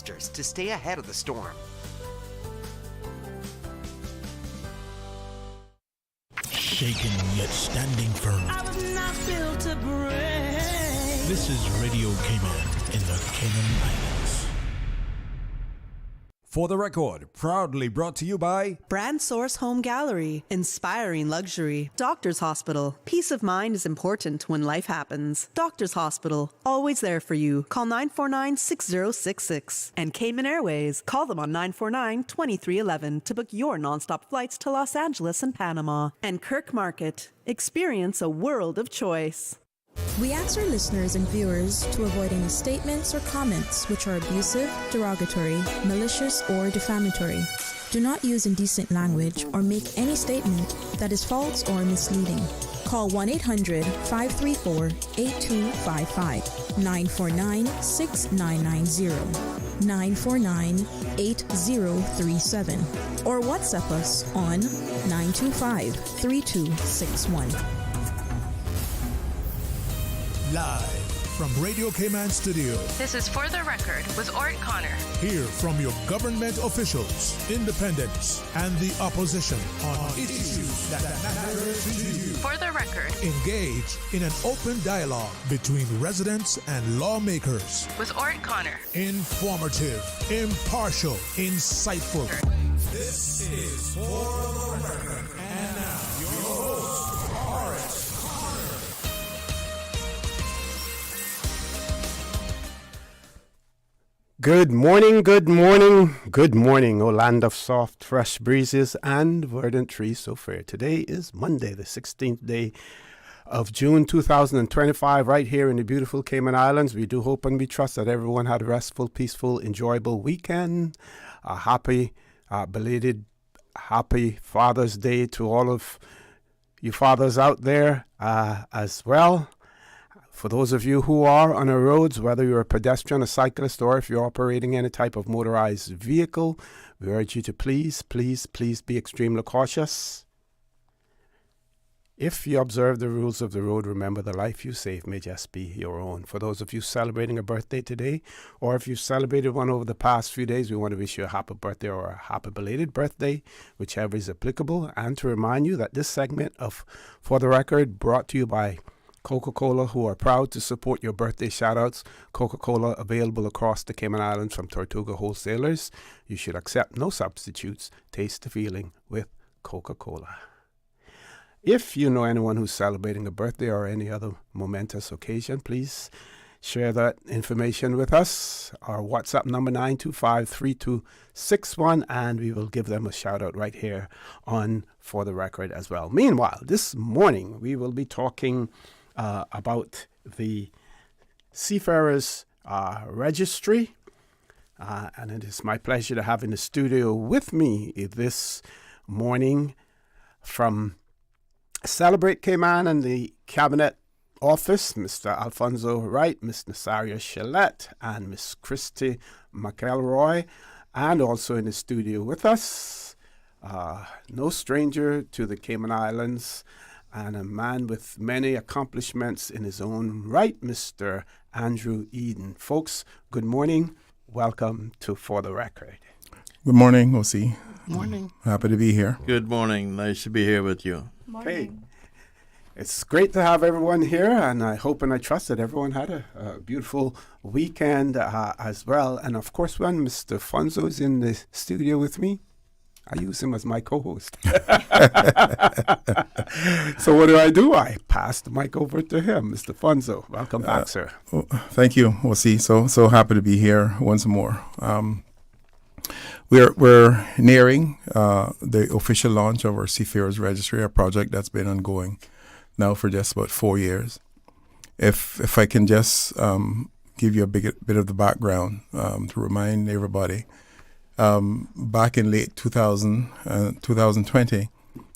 doctors to stay ahead of the storm. Shaken yet standing firm. I was not built to break. This is Radio Cayman in the Cayman Islands. For the Record, proudly brought to you by Brand Source Home Gallery, inspiring luxury. Doctors Hospital, peace of mind is important when life happens. Doctors Hospital, always there for you. Call 949-6066. And Cayman Airways, call them on 949-2311 to book your nonstop flights to Los Angeles and Panama. And Kirk Market, experience a world of choice. We ask our listeners and viewers to avoid any statements or comments which are abusive, derogatory, malicious, or defamatory. Do not use indecent language or make any statement that is false or misleading. Call 1-800-534-8255, 949-6990, 949-8037, or WhatsApp us on 925-3261. Live from Radio Cayman Studio. This is For the Record with Orrett Connor. Hear from your government officials, independents, and the opposition on issues that matter to you. For the Record. Engage in an open dialogue between residents and lawmakers. With Orrett Connor. Informative, impartial, insightful. This is For the Record. And now, your host, Orrett. Good morning, good morning, good morning, O land of soft, fresh breezes and verdant trees so fair. Today is Monday, the 16th day of June 2025, right here in the beautiful Cayman Islands. We do hope and we trust that everyone had a restful, peaceful, enjoyable weekend. A happy, belated, happy Father's Day to all of you fathers out there as well. For those of you who are on our roads, whether you're a pedestrian, a cyclist, or if you're operating any type of motorized vehicle, we urge you to please be extremely cautious. If you observe the rules of the road, remember the life you save may just be your own. For those of you celebrating a birthday today, or if you've celebrated one over the past few days, we want to wish you a happy birthday or a happy belated birthday, whichever is applicable. And to remind you that this segment of For the Record brought to you by Coca-Cola, who are proud to support your birthday shout-outs. Coca-Cola available across the Cayman Islands from Tortuga wholesalers. You should accept no substitutes. Taste the feeling with Coca-Cola. If you know anyone who's celebrating a birthday or any other momentous occasion, please share that information with us. Our WhatsApp number 925-3261, and we will give them a shout-out right here on For the Record as well. Meanwhile, this morning we will be talking about the Seafarers Registry, and it is my pleasure to have in the studio with me this morning from Celebrate Cayman and the Cabinet Office, Mr. Alfonso Wright, Miss Nasaria Chollette, and Miss Christy McElroy, and also in the studio with us, no stranger to the Cayman Islands, and a man with many accomplishments in his own right, Mr. Andrew Eden. Folks, good morning. Welcome to For the Record. Good morning, O.C. Morning. Happy to be here. Good morning. Nice to be here with you. Morning. Okay. It's great to have everyone here, and I hope and I trust that everyone had a beautiful weekend as well. And of course, when Mr. Fonzo is in the studio with me, I use him as my co-host. So what do? I pass the mic over to him. Mr. Fonzo, welcome back, sir. Thank you, O.C. So happy to be here once more. We're nearing the official launch of our Seafarers Registry, a project that's been ongoing now for just about 4 years. If I can just give you a bit of the background to remind everybody, back in late 2020,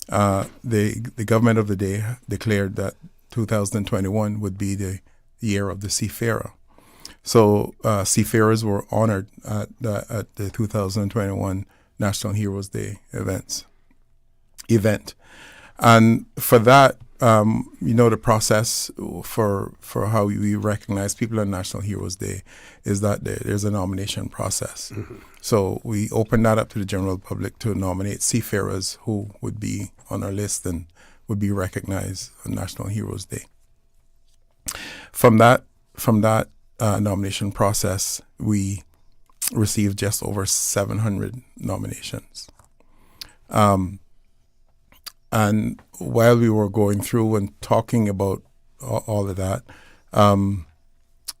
the government of the day declared that 2021 would be the year of the Seafarer. So seafarers were honored at the 2021 National Heroes Day event. And for that, the process for how we recognize people on National Heroes Day is that there's a nomination process. Mm-hmm. So we open that up to the general public to nominate seafarers who would be on our list and would be recognized on National Heroes Day. From that nomination process, we received just over 700 nominations. And while we were going through and talking about all of that,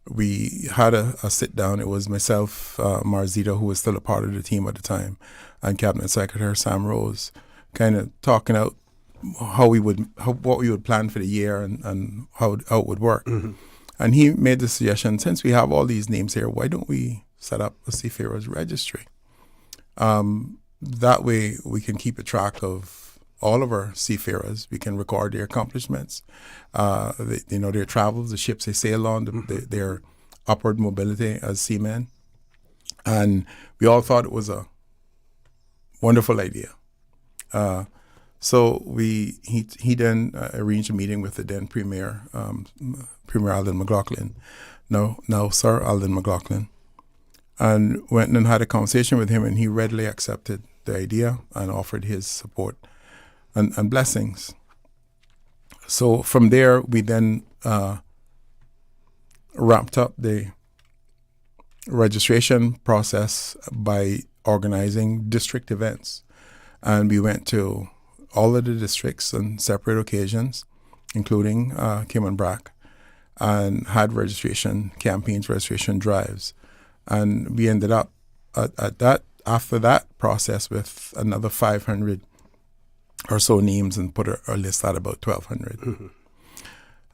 we had a sit down. It was myself, Marzita, who was still a part of the team at the time, and Cabinet Secretary Sam Rose, kind of talking out what we would plan for the year and how it would work. Mm-hmm. And he made the suggestion, since we have all these names here, why don't we set up a Seafarers Registry? That way we can keep a track of all of our seafarers. We can record their accomplishments, their travels, the ships they sail on, their upward mobility as seamen. And we all thought it was a wonderful idea. So he then arranged a meeting with the then Premier, Premier Alden McLaughlin, now Sir Alden McLaughlin, and went and had a conversation with him, and he readily accepted the idea and offered his support and blessings. So from there, we then wrapped up the registration process by organizing district events. And we went to all of the districts on separate occasions, including Cayman Brac, and had registration campaigns, registration drives. And we ended up after that process with another 500 or so names, and put our list at about 1,200.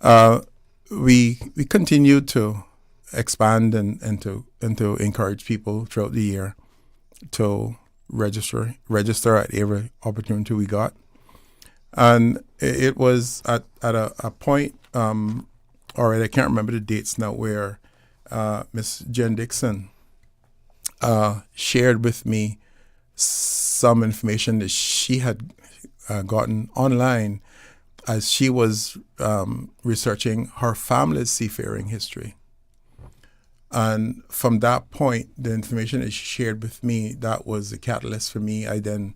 Mm-hmm. We continued to expand and to encourage people throughout the year to register at every opportunity we got. And it was at a point, I can't remember the dates now, where Miss Jen Dixon shared with me some information that she had gotten online as she was researching her family's seafaring history. And from that point, the information that she shared with me, that was the catalyst for me. I then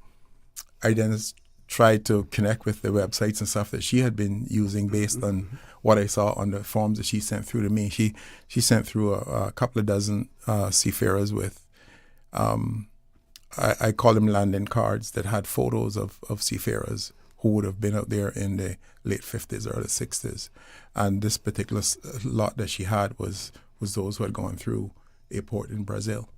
tried to connect with the websites and stuff that she had been using based on what I saw on the forms that she sent through to me. She sent through a couple of dozen seafarers with I call them landing cards that had photos of seafarers who would have been out there in the late 50s, early 60s. And this particular lot that she had was those who had gone through a port in Brazil.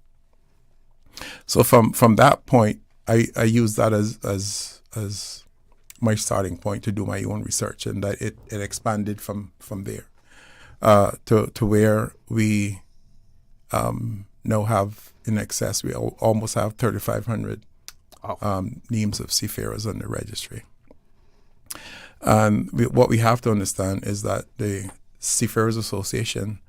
So from that point, I used that as my starting point to do my own research, and that it expanded from there to where we now have in excess, we almost have 3,500 names of seafarers on the registry. And what we have to understand is that the Seafarers Association,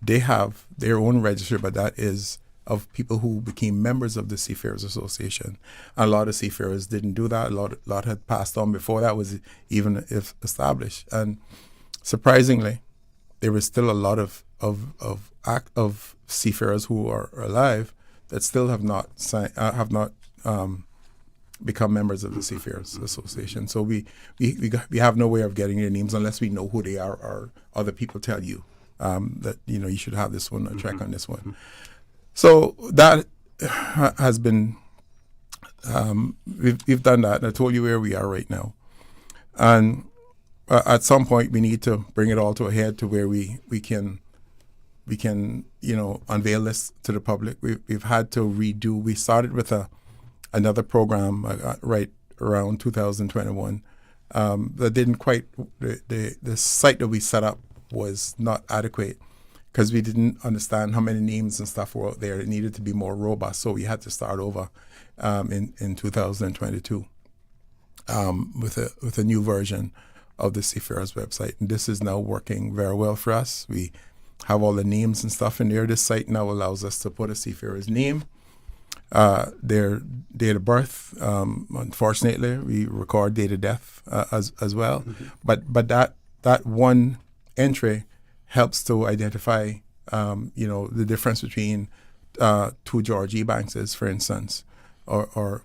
they have their own registry, but that is of people who became members of the Seafarers Association. And a lot of seafarers didn't do that. A lot had passed on before that was even established. And surprisingly, there is still a lot of seafarers who are alive that still have not become members of the Seafarers Association. So we have no way of getting their names unless we know who they are, or other people tell you that you should have this one or check on this one. So that has been we've done that, and I told you where we are right now. And at some point we need to bring it all to a head to where we can unveil this to the public. We've had to redo. We started with another program right around 2021 that didn't quite. The site that we set up was not adequate because we didn't understand how many names and stuff were out there. It needed to be more robust, so we had to start over in 2022 with a new version of the Seafarers website, and this is now working very well for us. We have all the names and stuff in there. This site now allows us to put a seafarer's name, their date of birth. Unfortunately, we record date of death as well. But that one entry helps to identify, the difference between two George Ebankses, for instance, or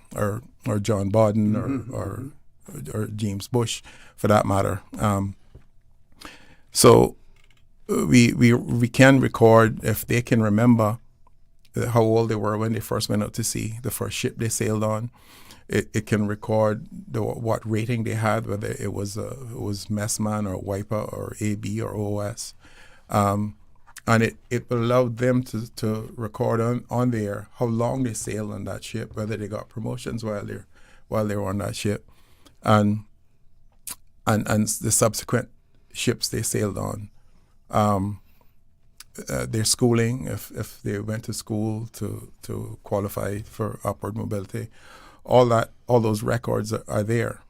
John Bawden or James Bush, for that matter. So we can record, if they can remember how old they were when they first went out to sea, the first ship they sailed on. It can record what rating they had, whether it was messman or wiper or AB or OS. And it will allow them to record on there how long they sailed on that ship, whether they got promotions while they were on that ship, and the subsequent ships they sailed on. Their schooling, if they went to school to qualify for upward mobility, all those records are there.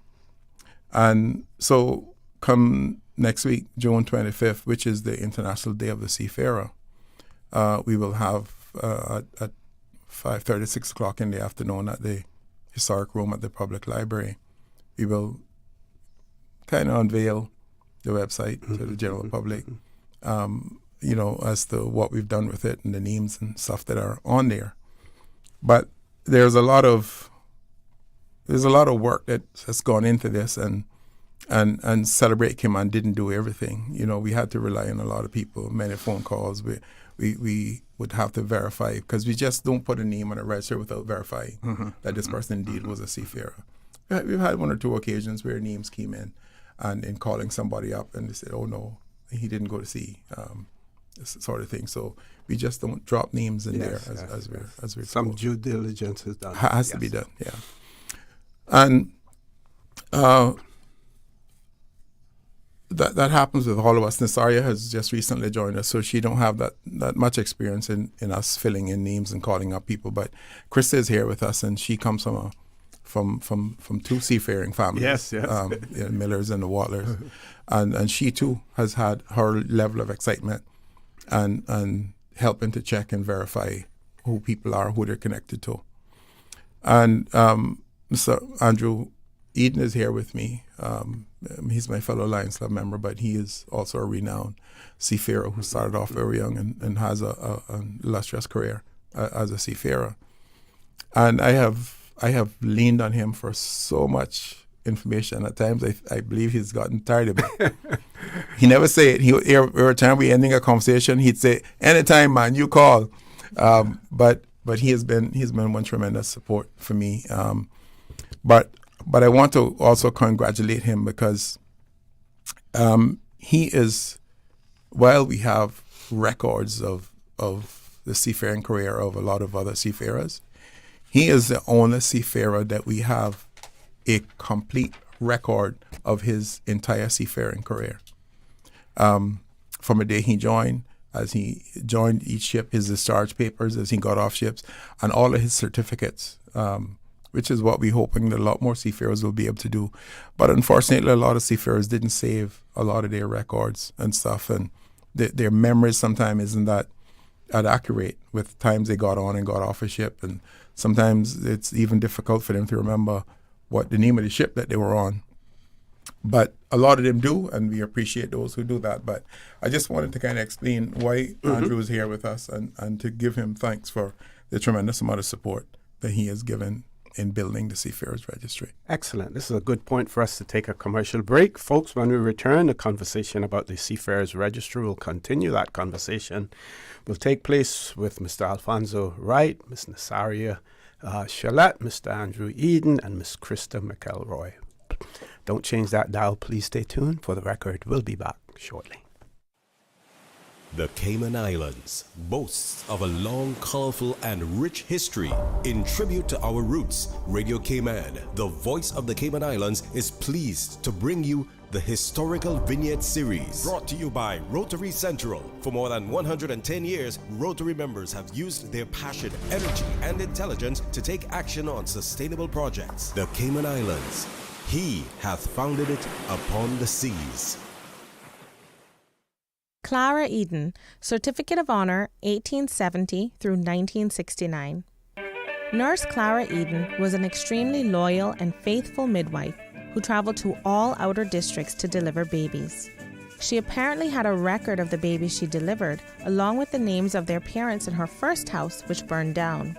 And so come next week, June 25th, which is the International Day of the Seafarer, we will have at 5:30, 6 o'clock in the afternoon at the historic room at the public library, we will kind of unveil the website to the general public, as to what we've done with it and the names and stuff that are on there. But there's a lot of work that's gone into this, and Celebrate Cayman didn't do everything. We had to rely on a lot of people, many phone calls. We would have to verify, because we just don't put a name on a register without verifying that this person indeed was a seafarer. We've had one or two occasions where names came in, and in calling somebody up and they said, "Oh no, he didn't go to sea," this sort of thing. So we just don't drop names in there as we're some told. due diligence is done. Has to be done, yeah. And that happens with all of us. Nasaria has just recently joined us, so she don't have that much experience in us filling in names and calling up people. But Christy is here with us, and she comes from two seafaring families. Yes. The Millers and the Watlers. and she too has had her level of excitement and helping to check and verify who people are, who they're connected to. And Mr. Andrew Eden is here with me. He's my fellow Lions Club member, but he is also a renowned seafarer who started off very young and has an illustrious career as a seafarer. And I have leaned on him for so much information. At times, I believe he's gotten tired of it. He never say it. Every time we ending a conversation, he'd say, "Anytime, man, you call." But he's been one tremendous support for me. But I want to also congratulate him, because he is, while we have records of the seafaring career of a lot of other seafarers, he is the only seafarer that we have a complete record of his entire seafaring career. From the day he joined, as he joined each ship, his discharge papers as he got off ships, and all of his certificates, which is what we're hoping that a lot more seafarers will be able to do. But unfortunately, a lot of seafarers didn't save a lot of their records and stuff, and their memories sometimes isn't that accurate with times they got on and got off a ship, and sometimes it's even difficult for them to remember what the name of the ship that they were on. But a lot of them do, and we appreciate those who do that. But I just wanted to kind of explain why Andrew is here with us, and to give him thanks for the tremendous amount of support that he has given in building the Seafarers Registry. Excellent. This is a good point for us to take a commercial break. Folks, when we return, the conversation about the Seafarers Registry will continue. That conversation will take place with Mr. Alfonso Wright, Ms. Nasaria Chollette, Mr. Andrew Eden, and Ms. Christy McElroy. Don't change that dial. Please stay tuned. For the record, we'll be back shortly. The Cayman Islands boasts of a long, colorful, and rich history. In tribute to our roots, Radio Cayman, the voice of the Cayman Islands, is pleased to bring you the Historical Vignette Series. Brought to you by Rotary Central. For more than 110 years, Rotary members have used their passion, energy, and intelligence to take action on sustainable projects. The Cayman Islands, He hath founded it upon the seas. Clara Eden, Certificate of Honor, 1870 through 1969. Nurse Clara Eden was an extremely loyal and faithful midwife who traveled to all outer districts to deliver babies. She apparently had a record of the babies she delivered, along with the names of their parents in her first house, which burned down.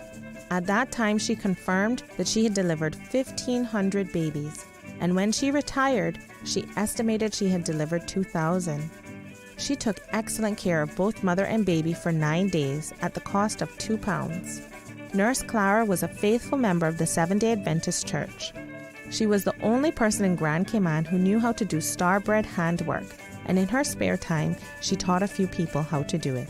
At that time, she confirmed that she had delivered 1,500 babies, and when she retired, she estimated she had delivered 2,000. She took excellent care of both mother and baby for 9 days at the cost of £2. Nurse Clara was a faithful member of the Seventh-day Adventist Church. She was the only person in Grand Cayman who knew how to do starbread handwork, and in her spare time, she taught a few people how to do it.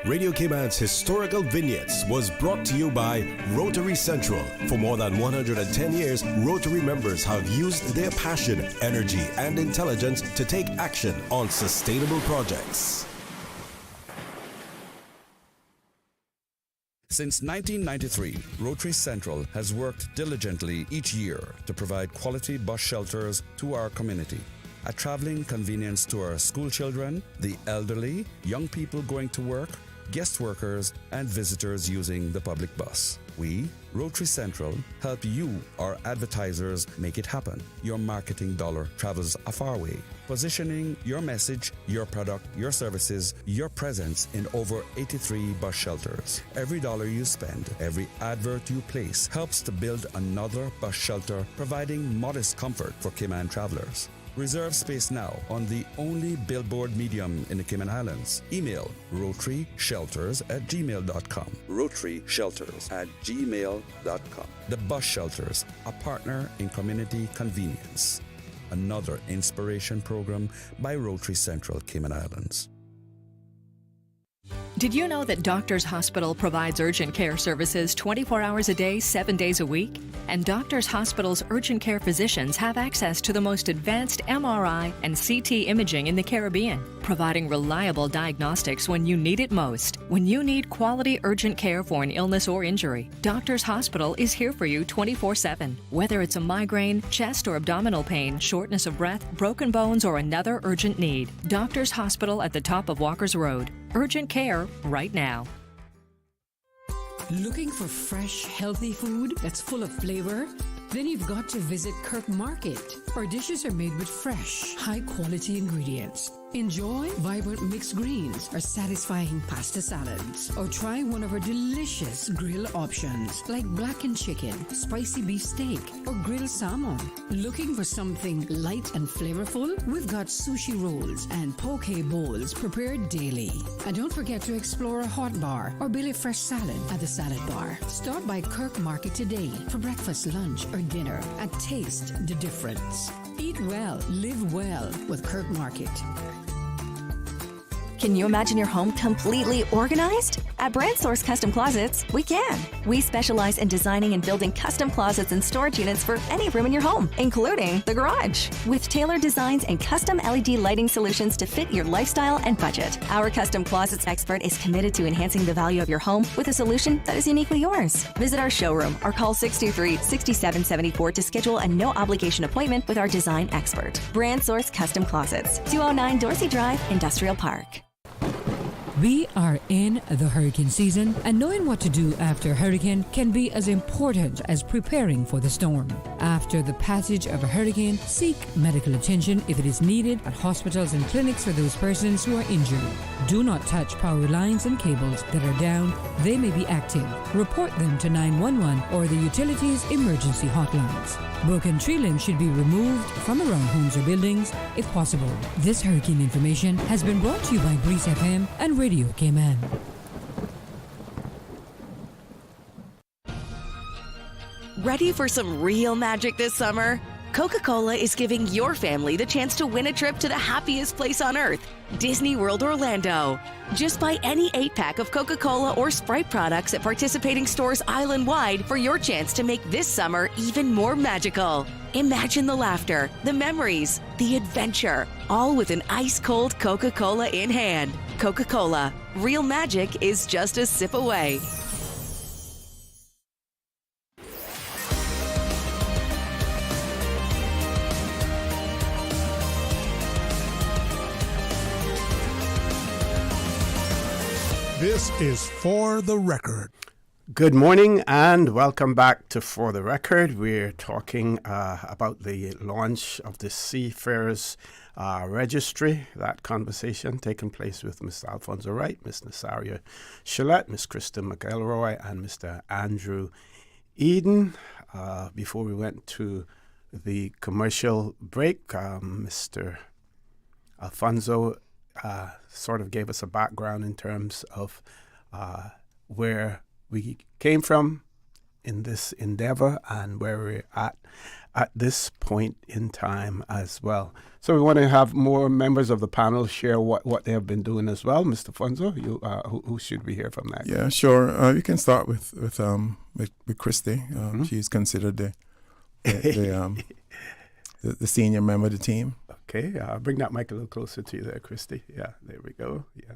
Radio Cayman's Historical Vignettes was brought to you by Rotary Central. For more than 110 years, Rotary members have used their passion, energy, and intelligence to take action on sustainable projects. Since 1993, Rotary Central has worked diligently each year to provide quality bus shelters to our community. A traveling convenience to our school children, the elderly, young people going to work, guest workers, and visitors using the public bus. We, Rotary Central, help you, our advertisers, make it happen. Your marketing dollar travels a far way. Positioning your message, your product, your services, your presence in over 83 bus shelters. Every dollar you spend, every advert you place helps to build another bus shelter, providing modest comfort for Cayman travelers. Reserve space now on the only billboard medium in the Cayman Islands. Email rotaryshelters@gmail.com. rotaryshelters@gmail.com. The Bus Shelters, a partner in community convenience. Another inspiration program by Rotary Central Cayman Islands. Did you know that Doctors Hospital provides urgent care services 24 hours a day, 7 days a week? And Doctors Hospital's urgent care physicians have access to the most advanced MRI and CT imaging in the Caribbean, providing reliable diagnostics when you need it most. When you need quality urgent care for an illness or injury, Doctors Hospital is here for you 24/7. Whether it's a migraine, chest or abdominal pain, shortness of breath, broken bones, or another urgent need, Doctors Hospital at the top of Walker's Road. Urgent care right now. Looking for fresh, healthy food that's full of flavor? Then you've got to visit Kirk Market. Our dishes are made with fresh, high-quality ingredients. Enjoy vibrant mixed greens or satisfying pasta salads. Or try one of our delicious grill options like blackened chicken, spicy beef steak, or grilled salmon. Looking for something light and flavorful? We've got sushi rolls and poke bowls prepared daily. And don't forget to explore a hot bar or Billy Fresh salad at the salad bar. Stop by Kirk Market today for breakfast, lunch, or dinner and taste the difference. Eat well, live well with Kirk Market. Can you imagine your home completely organized? At Brand Source Custom Closets, we can. We specialize in designing and building custom closets and storage units for any room in your home, including the garage. With tailored designs and custom LED lighting solutions to fit your lifestyle and budget. Our custom closets expert is committed to enhancing the value of your home with a solution that is uniquely yours. Visit our showroom or call 623-6774 to schedule a no-obligation appointment with our design expert. Brand Source Custom Closets, 209 Dorsey Drive, Industrial Park. We are in the hurricane season, and knowing what to do after a hurricane can be as important as preparing for the storm. After the passage of a hurricane, seek medical attention if it is needed at hospitals and clinics for those persons who are injured. Do not touch power lines and cables that are down. They may be active. Report them to 911 or the utilities emergency hotlines. Broken tree limbs should be removed from around homes or buildings if possible. This hurricane information has been brought to you by Breeze FM and Radio Cayman. Ready for some real magic this summer? Coca-Cola is giving your family the chance to win a trip to the happiest place on earth, Disney World Orlando. Just buy any 8-pack of Coca-Cola or Sprite products at participating stores island-wide for your chance to make this summer even more magical. Imagine the laughter, the memories, the adventure, all with an ice-cold Coca-Cola in hand. Coca-Cola. Real magic is just a sip away. This is For the Record. Good morning and welcome back to For the Record. We're talking about the launch of the Seafarers Registry. That conversation taking place with Mr. Alfonso Wright, Ms. Nasaria Chollette, Ms. Christy McElroy, and Mr. Andrew Eden. Before we went to the commercial break, Mr. Alfonso sort of gave us a background in terms of where we came from in this endeavor and where we're at this point in time as well. So we want to have more members of the panel share what they have been doing as well. Mr. Alfonso, who should we hear from that? Yeah, sure. You can start with Christy. She's considered the senior member of the team. Okay, bring that mic a little closer to you there, Christy. Yeah, there we go. Yeah.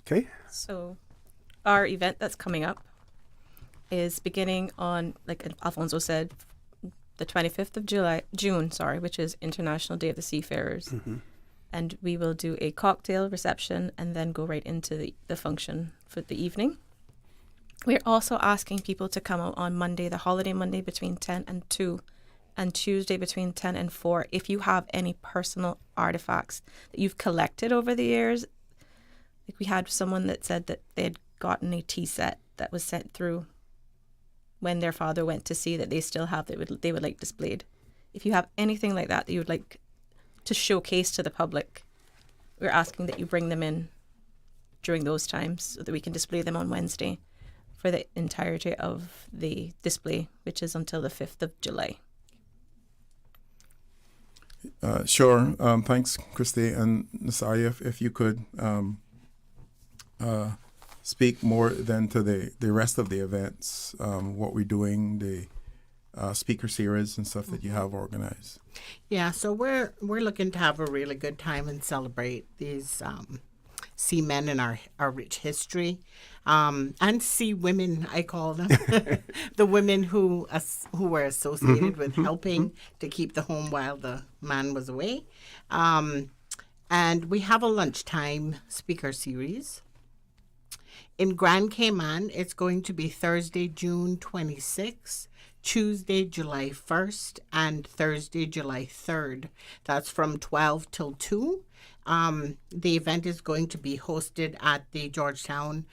Okay. So our event that's coming up is beginning on, like Alfonso said, the 25th of June, which is International Day of the Seafarers. Mm-hmm. And we will do a cocktail reception and then go right into the function for the evening. We're also asking people to come out on Monday, the holiday Monday, between 10 and 2, and Tuesday between 10 and 4. If you have any personal artifacts that you've collected over the years, like we had someone that said that they had gotten a tea set that was sent through when their father went to sea that they still have, they would like displayed. If you have anything like that you would like to showcase to the public, we're asking that you bring them in during those times so that we can display them on Wednesday for the entirety of the display, which is until the 5th of July. Sure. Thanks, Christy. And Nasaria, if you could speak more then to the rest of the events, what we're doing, the speaker series and stuff that you have organized. Yeah, so we're looking to have a really good time and celebrate these seamen in our rich history, and sea women, I call them, the women who were associated with helping to keep the home while the man was away. And we have a lunchtime speaker series. In Grand Cayman, it's going to be Thursday, June 26th, Tuesday, July 1st, and Thursday, July 3rd. That's from 12 till 2. The event is going to be hosted at the Georgetown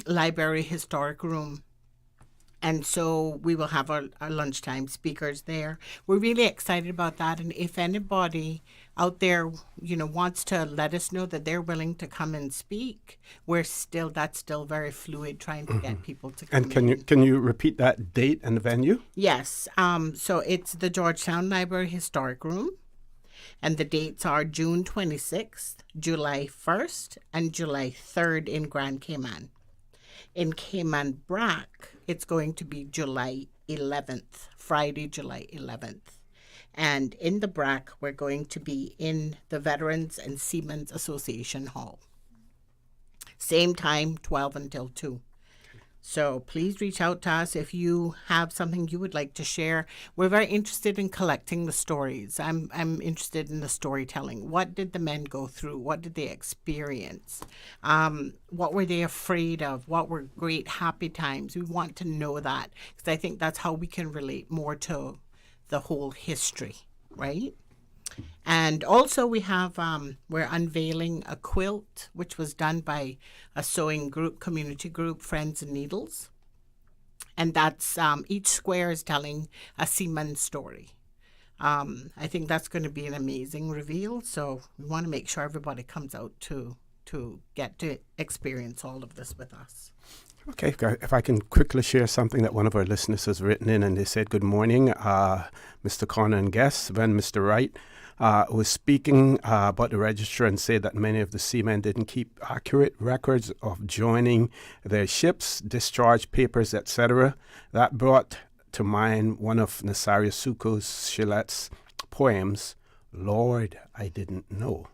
Library Historic Room. And so we will have our lunchtime speakers there. We're really excited about that. And if anybody out there, wants to let us know that they're willing to come and speak, that's still very fluid, trying to get people to come. And can you repeat that date and venue? Yes. So it's the Georgetown Library Historic Room. And the dates are June 26th, July 1st, and July 3rd in Grand Cayman. In Cayman Brac, it's going to be July 11th, Friday, July 11th. And in the Brac, we're going to be in the Veterans and Seamen's Association Hall. Same time, 12 until 2. So please reach out to us if you have something you would like to share. We're very interested in collecting the stories. I'm interested in the storytelling. What did the men go through? What did they experience? What were they afraid of? What were great happy times? We want to know that, because I think that's how we can relate more to the whole history, right? And also we have, we're unveiling a quilt, which was done by a sewing group, community group, Friends and Needles. And that's, each square is telling a seaman's story. I think that's going to be an amazing reveal. So we want to make sure everybody comes out to get to experience all of this with us. Okay, if I can quickly share something that one of our listeners has written in, and they said, good morning, Mr. Connor and guests. When Mr. Wright was speaking about the register and said that many of the seamen didn't keep accurate records of joining their ships, discharge papers, etc., that brought to mind one of Nasaria Chollette's poems, Lord, I Didn't Know.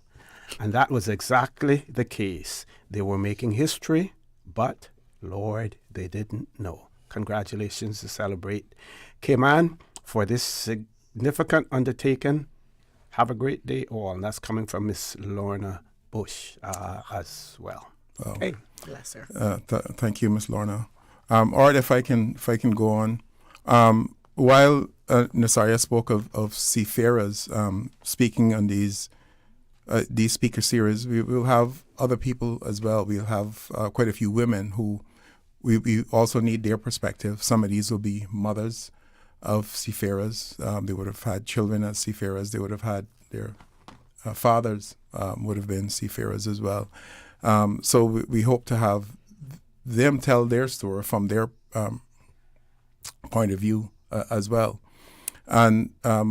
And that was exactly the case. They were making history, but Lord, they didn't know. Congratulations to celebrate Cayman for this significant undertaking. Have a great day all. And that's coming from Miss Lorna bush as well. Okay. Bless her. Thank you, Miss Lorna. Orrett, if I can go on. While Nasaria spoke of seafarers, speaking on these speaker series, we will have other people as well. We'll have quite a few women who we also need their perspective. Some of these will be mothers of seafarers. They would have had children as seafarers. They would have had their fathers would have been seafarers as well. So we hope to have them tell their story from their point of view as well. And a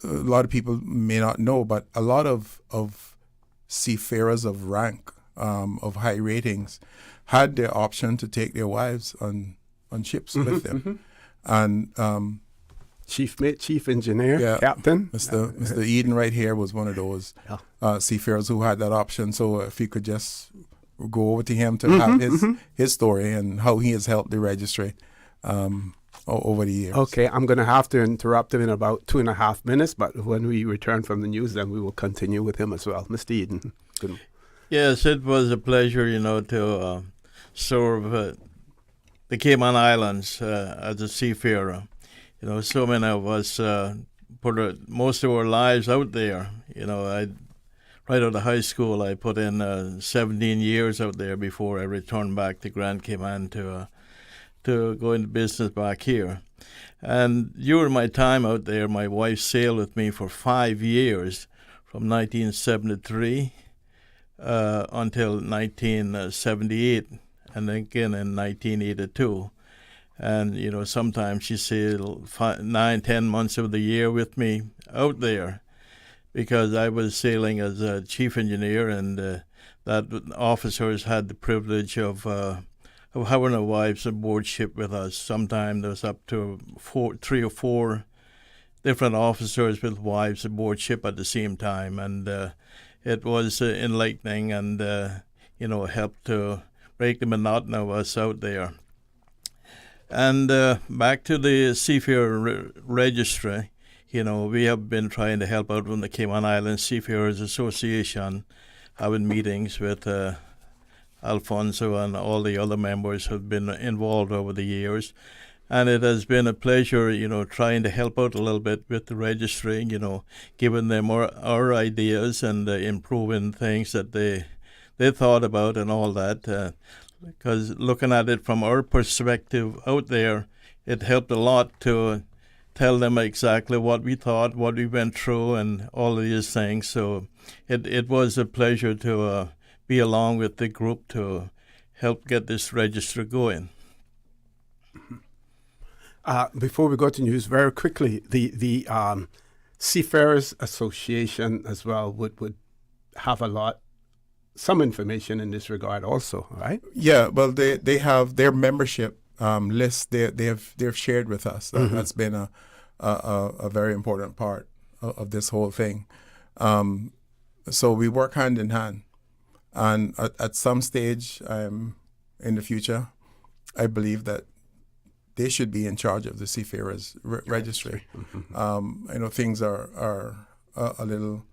lot of people may not know, but a lot of seafarers of rank, of high ratings, had the option to take their wives on ships with them. And chief mate, chief engineer, captain. Mr. Eden right here was one of those seafarers who had that option. So if you could just go over to him to have his story and how he has helped the registry over the years. Okay, I'm going to have to interrupt him in about 2.5 minutes, but when we return from the news, then we will continue with him as well. Mr. Eden. Good. Yes, it was a pleasure, to serve the Cayman Islands as a seafarer. So many of us put most of our lives out there. Right out of high school, I put in 17 years out there before I returned back to Grand Cayman to go into business back here. And during my time out there, my wife sailed with me for 5 years, from 1973 until 1978, and then again in 1982. And, sometimes she sailed 9-10 months of the year with me out there, because I was sailing as a chief engineer, and that officers had the privilege of having our wives aboard ship with us. Sometimes there was up to 3 or 4 different officers with wives aboard ship at the same time, and it was enlightening and helped to break the monotony of us out there. And back to the Seafarer Registry, we have been trying to help out from the Cayman Islands Seafarers Association, having meetings with Alfonso and all the other members who have been involved over the years. And it has been a pleasure, trying to help out a little bit with the registry, giving them our ideas and improving things that they thought about and all that. Because looking at it from our perspective out there, it helped a lot to tell them exactly what we thought, what we went through, and all of these things. So it was a pleasure to be along with the group to help get this register going. Before we go to news, very quickly, the Seafarers Association as well would have some information in this regard also, right? Yeah, well, they have their membership list. They've shared with us. That's been a very important part of this whole thing. So we work hand in hand, and at some stage in the future, I believe that they should be in charge of the Seafarers Registry. Things are a little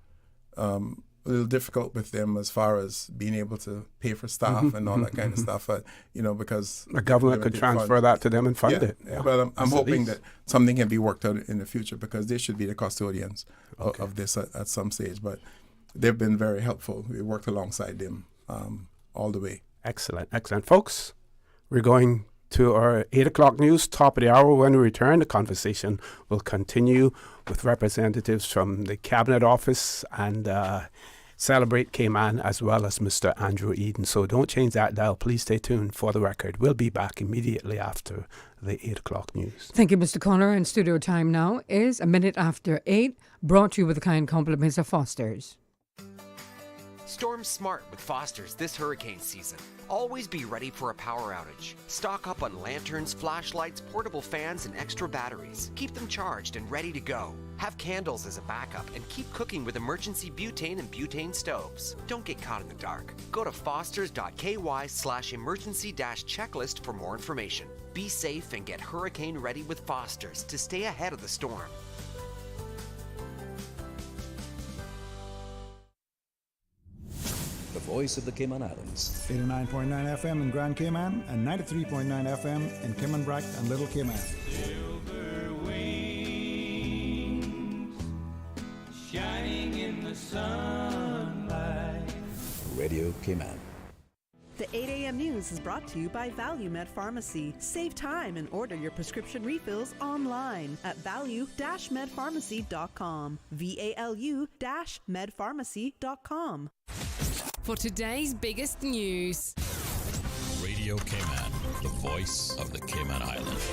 difficult with them as far as being able to pay for staff and all that kind of stuff. Because the government could transfer that to them and fund it. Yeah. Well, I'm hoping that something can be worked out in the future, because they should be the custodians of this at some stage. But they've been very helpful. We worked alongside them all the way. Excellent. Folks, we're going to our 8 o'clock news, top of the hour. When we return, the conversation will continue with representatives from the Cabinet Office and Celebrate Cayman, as well as Mr. Andrew Eden. So don't change that dial. Please stay tuned for the record. We'll be back immediately after the 8 o'clock news. Thank you, Mr. Connor. And studio time now is 8:01, brought to you with the kind compliments of Foster's. Storm smart with Foster's this hurricane season. Always be ready for a power outage. Stock up on lanterns, flashlights, portable fans, and extra batteries. Keep them charged and ready to go. Have candles as a backup and keep cooking with emergency butane and butane stoves. Don't get caught in the dark. Go to fosters.ky/emergency-checklist for more information. Be safe and get hurricane ready with Foster's to stay ahead of the storm. the voice of the Cayman Islands. 89.9 FM in Grand Cayman and 93.9 FM in Cayman Brac and Little Cayman. Silver wings shining in the sunlight. Radio Cayman. The 8 a.m. news is brought to you by ValueMed Pharmacy. Save time and order your prescription refills online at value-medpharmacy.com. VALU-medpharmacy.com. For today's biggest news. Radio Cayman, the voice of the Cayman Islands.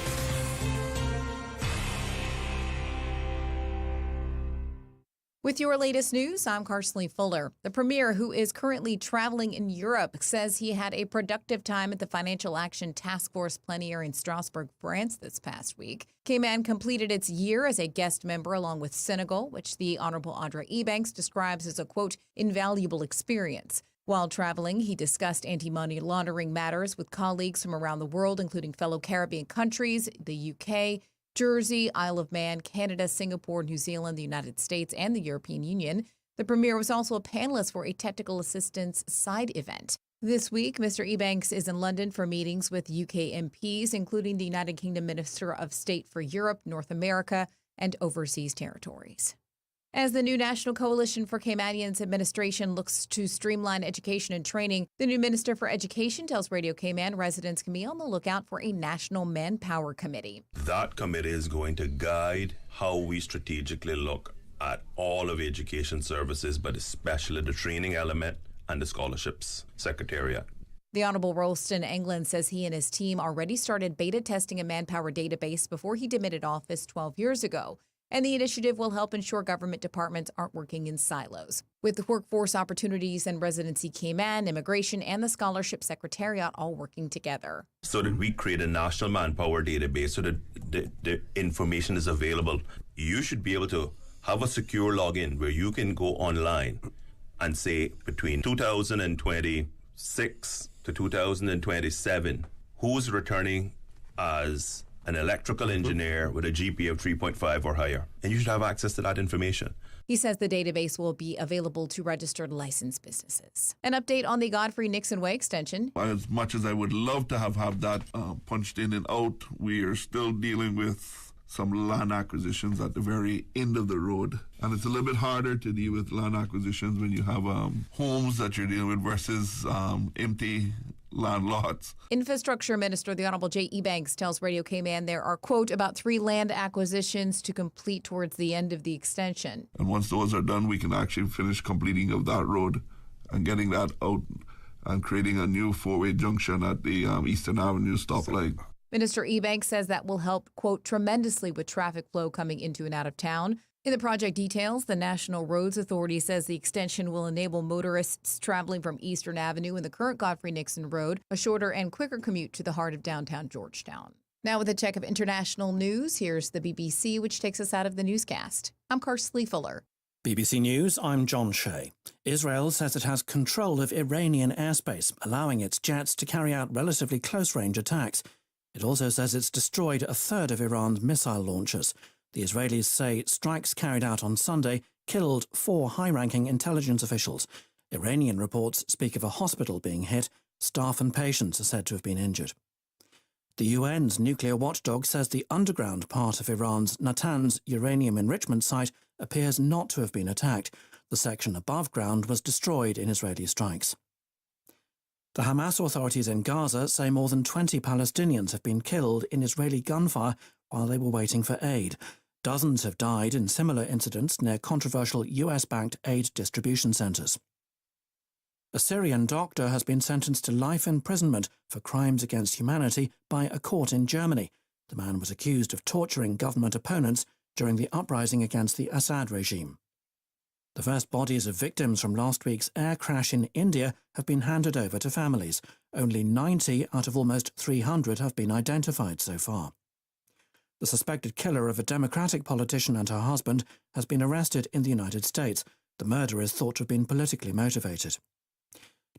With your latest news, I'm Carsley Fuller. The Premier, who is currently traveling in Europe, says he had a productive time at the Financial Action Task Force plenary in Strasbourg, France this past week. Cayman completed its year as a guest member along with Senegal, which the Honourable Audrey Ebanks describes as a, quote, invaluable experience. While traveling, he discussed anti-money laundering matters with colleagues from around the world, including fellow Caribbean countries, the UK, Jersey, Isle of Man, Canada, Singapore, New Zealand, the United States, and the European Union. The Premier was also a panelist for a technical assistance side event. This week, Mr. Ebanks is in London for meetings with UK MPs, including the United Kingdom Minister of State for Europe, North America, and Overseas Territories. As the new National Coalition for Caymanians administration looks to streamline education and training, the new Minister for Education tells Radio Cayman residents can be on the lookout for a National Manpower Committee. That committee is going to guide how we strategically look at all of education services, but especially the training element and the scholarships secretariat. The Honourable Rolston England says he and his team already started beta testing a manpower database before he demitted office 12 years ago. And the initiative will help ensure government departments aren't working in silos. With the Workforce Opportunities and Residency Cayman, Immigration, and the Scholarship Secretariat all working together. So that we create a national manpower database so that the information is available. You should be able to have a secure login where you can go online and say between 2026 to 2027, who's returning as an electrical engineer with a GPA of 3.5 or higher. And you should have access to that information. He says the database will be available to registered licensed businesses. An update on the Godfrey Nixon Way extension. As much as I would love to have that punched in and out, we are still dealing with some land acquisitions at the very end of the road. And it's a little bit harder to deal with land acquisitions when you have homes that you're dealing with versus empty land lots. Infrastructure Minister, the Honourable J. Ebanks, tells Radio Cayman there are, quote, about 3 land acquisitions to complete towards the end of the extension. And once those are done, we can actually finish completing of that road and getting that out and creating a new 4-way junction at the Eastern Avenue stoplight. Minister Ebanks says that will help, quote, tremendously with traffic flow coming into and out of town. In the project details, the National Roads Authority says the extension will enable motorists traveling from Eastern Avenue and the current Godfrey Nixon Road a shorter and quicker commute to the heart of downtown Georgetown. Now with a check of international news, here's the BBC, which takes us out of the newscast. I'm Carsley Fuller. BBC News, I'm John Shea. Israel says it has control of Iranian airspace, allowing its jets to carry out relatively close-range attacks. It also says it's destroyed a third of Iran's missile launchers. The Israelis say strikes carried out on Sunday killed 4 high-ranking intelligence officials. Iranian reports speak of a hospital being hit. Staff and patients are said to have been injured. The UN's nuclear watchdog says the underground part of Iran's Natanz uranium enrichment site appears not to have been attacked. The section above ground was destroyed in Israeli strikes. The Hamas authorities in Gaza say more than 20 Palestinians have been killed in Israeli gunfire while they were waiting for aid. Dozens have died in similar incidents near controversial US-backed aid distribution centres. A Syrian doctor has been sentenced to life imprisonment for crimes against humanity by a court in Germany. The man was accused of torturing government opponents during the uprising against the Assad regime. The first bodies of victims from last week's air crash in India have been handed over to families. Only 90 out of almost 300 have been identified so far. The suspected killer of a Democratic politician and her husband has been arrested in the United States. The murder is thought to have been politically motivated.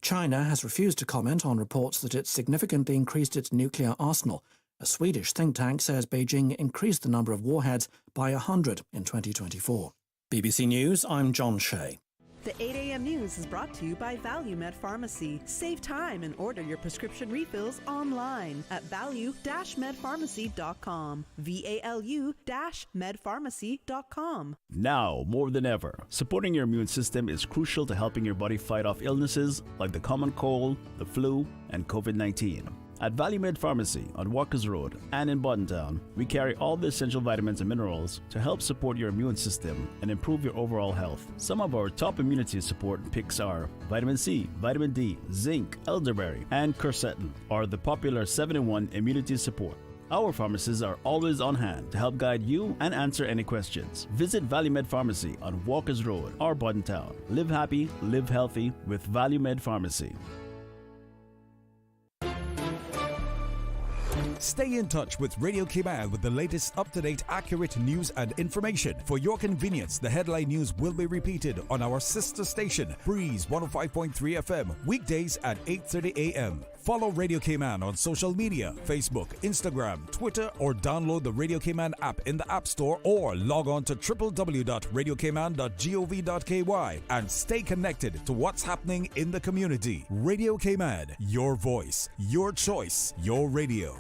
China has refused to comment on reports that it significantly increased its nuclear arsenal. A Swedish think tank says Beijing increased the number of warheads by 100 in 2024. BBC News, I'm John Shea. The 8 a.m. news is brought to you by ValueMed Pharmacy. Save time and order your prescription refills online at value-medpharmacy.com. VALU-medpharmacy.com. Now, more than ever, supporting your immune system is crucial to helping your body fight off illnesses like the common cold, the flu, and COVID-19. At ValueMed Pharmacy on Walkers Road and in Buttontown, we carry all the essential vitamins and minerals to help support your immune system and improve your overall health. Some of our top immunity support picks are vitamin C, vitamin D, zinc, elderberry, and quercetin, or the popular 7-in-1 immunity support. Our pharmacists are always on hand to help guide you and answer any questions. Visit ValueMed Pharmacy on Walkers Road or Buttontown. Live happy, live healthy with ValueMed Pharmacy. Stay in touch with Radio Cayman with the latest up-to-date, accurate news and information. For your convenience, the headline news will be repeated on our sister station, Breeze 105.3 FM, weekdays at 8:30 a.m. Follow Radio Cayman on social media, Facebook, Instagram, Twitter, or download the Radio Cayman app in the App Store or log on to www.radiocayman.gov.ky and stay connected to what's happening in the community. Radio Cayman, your voice, your choice, your radio.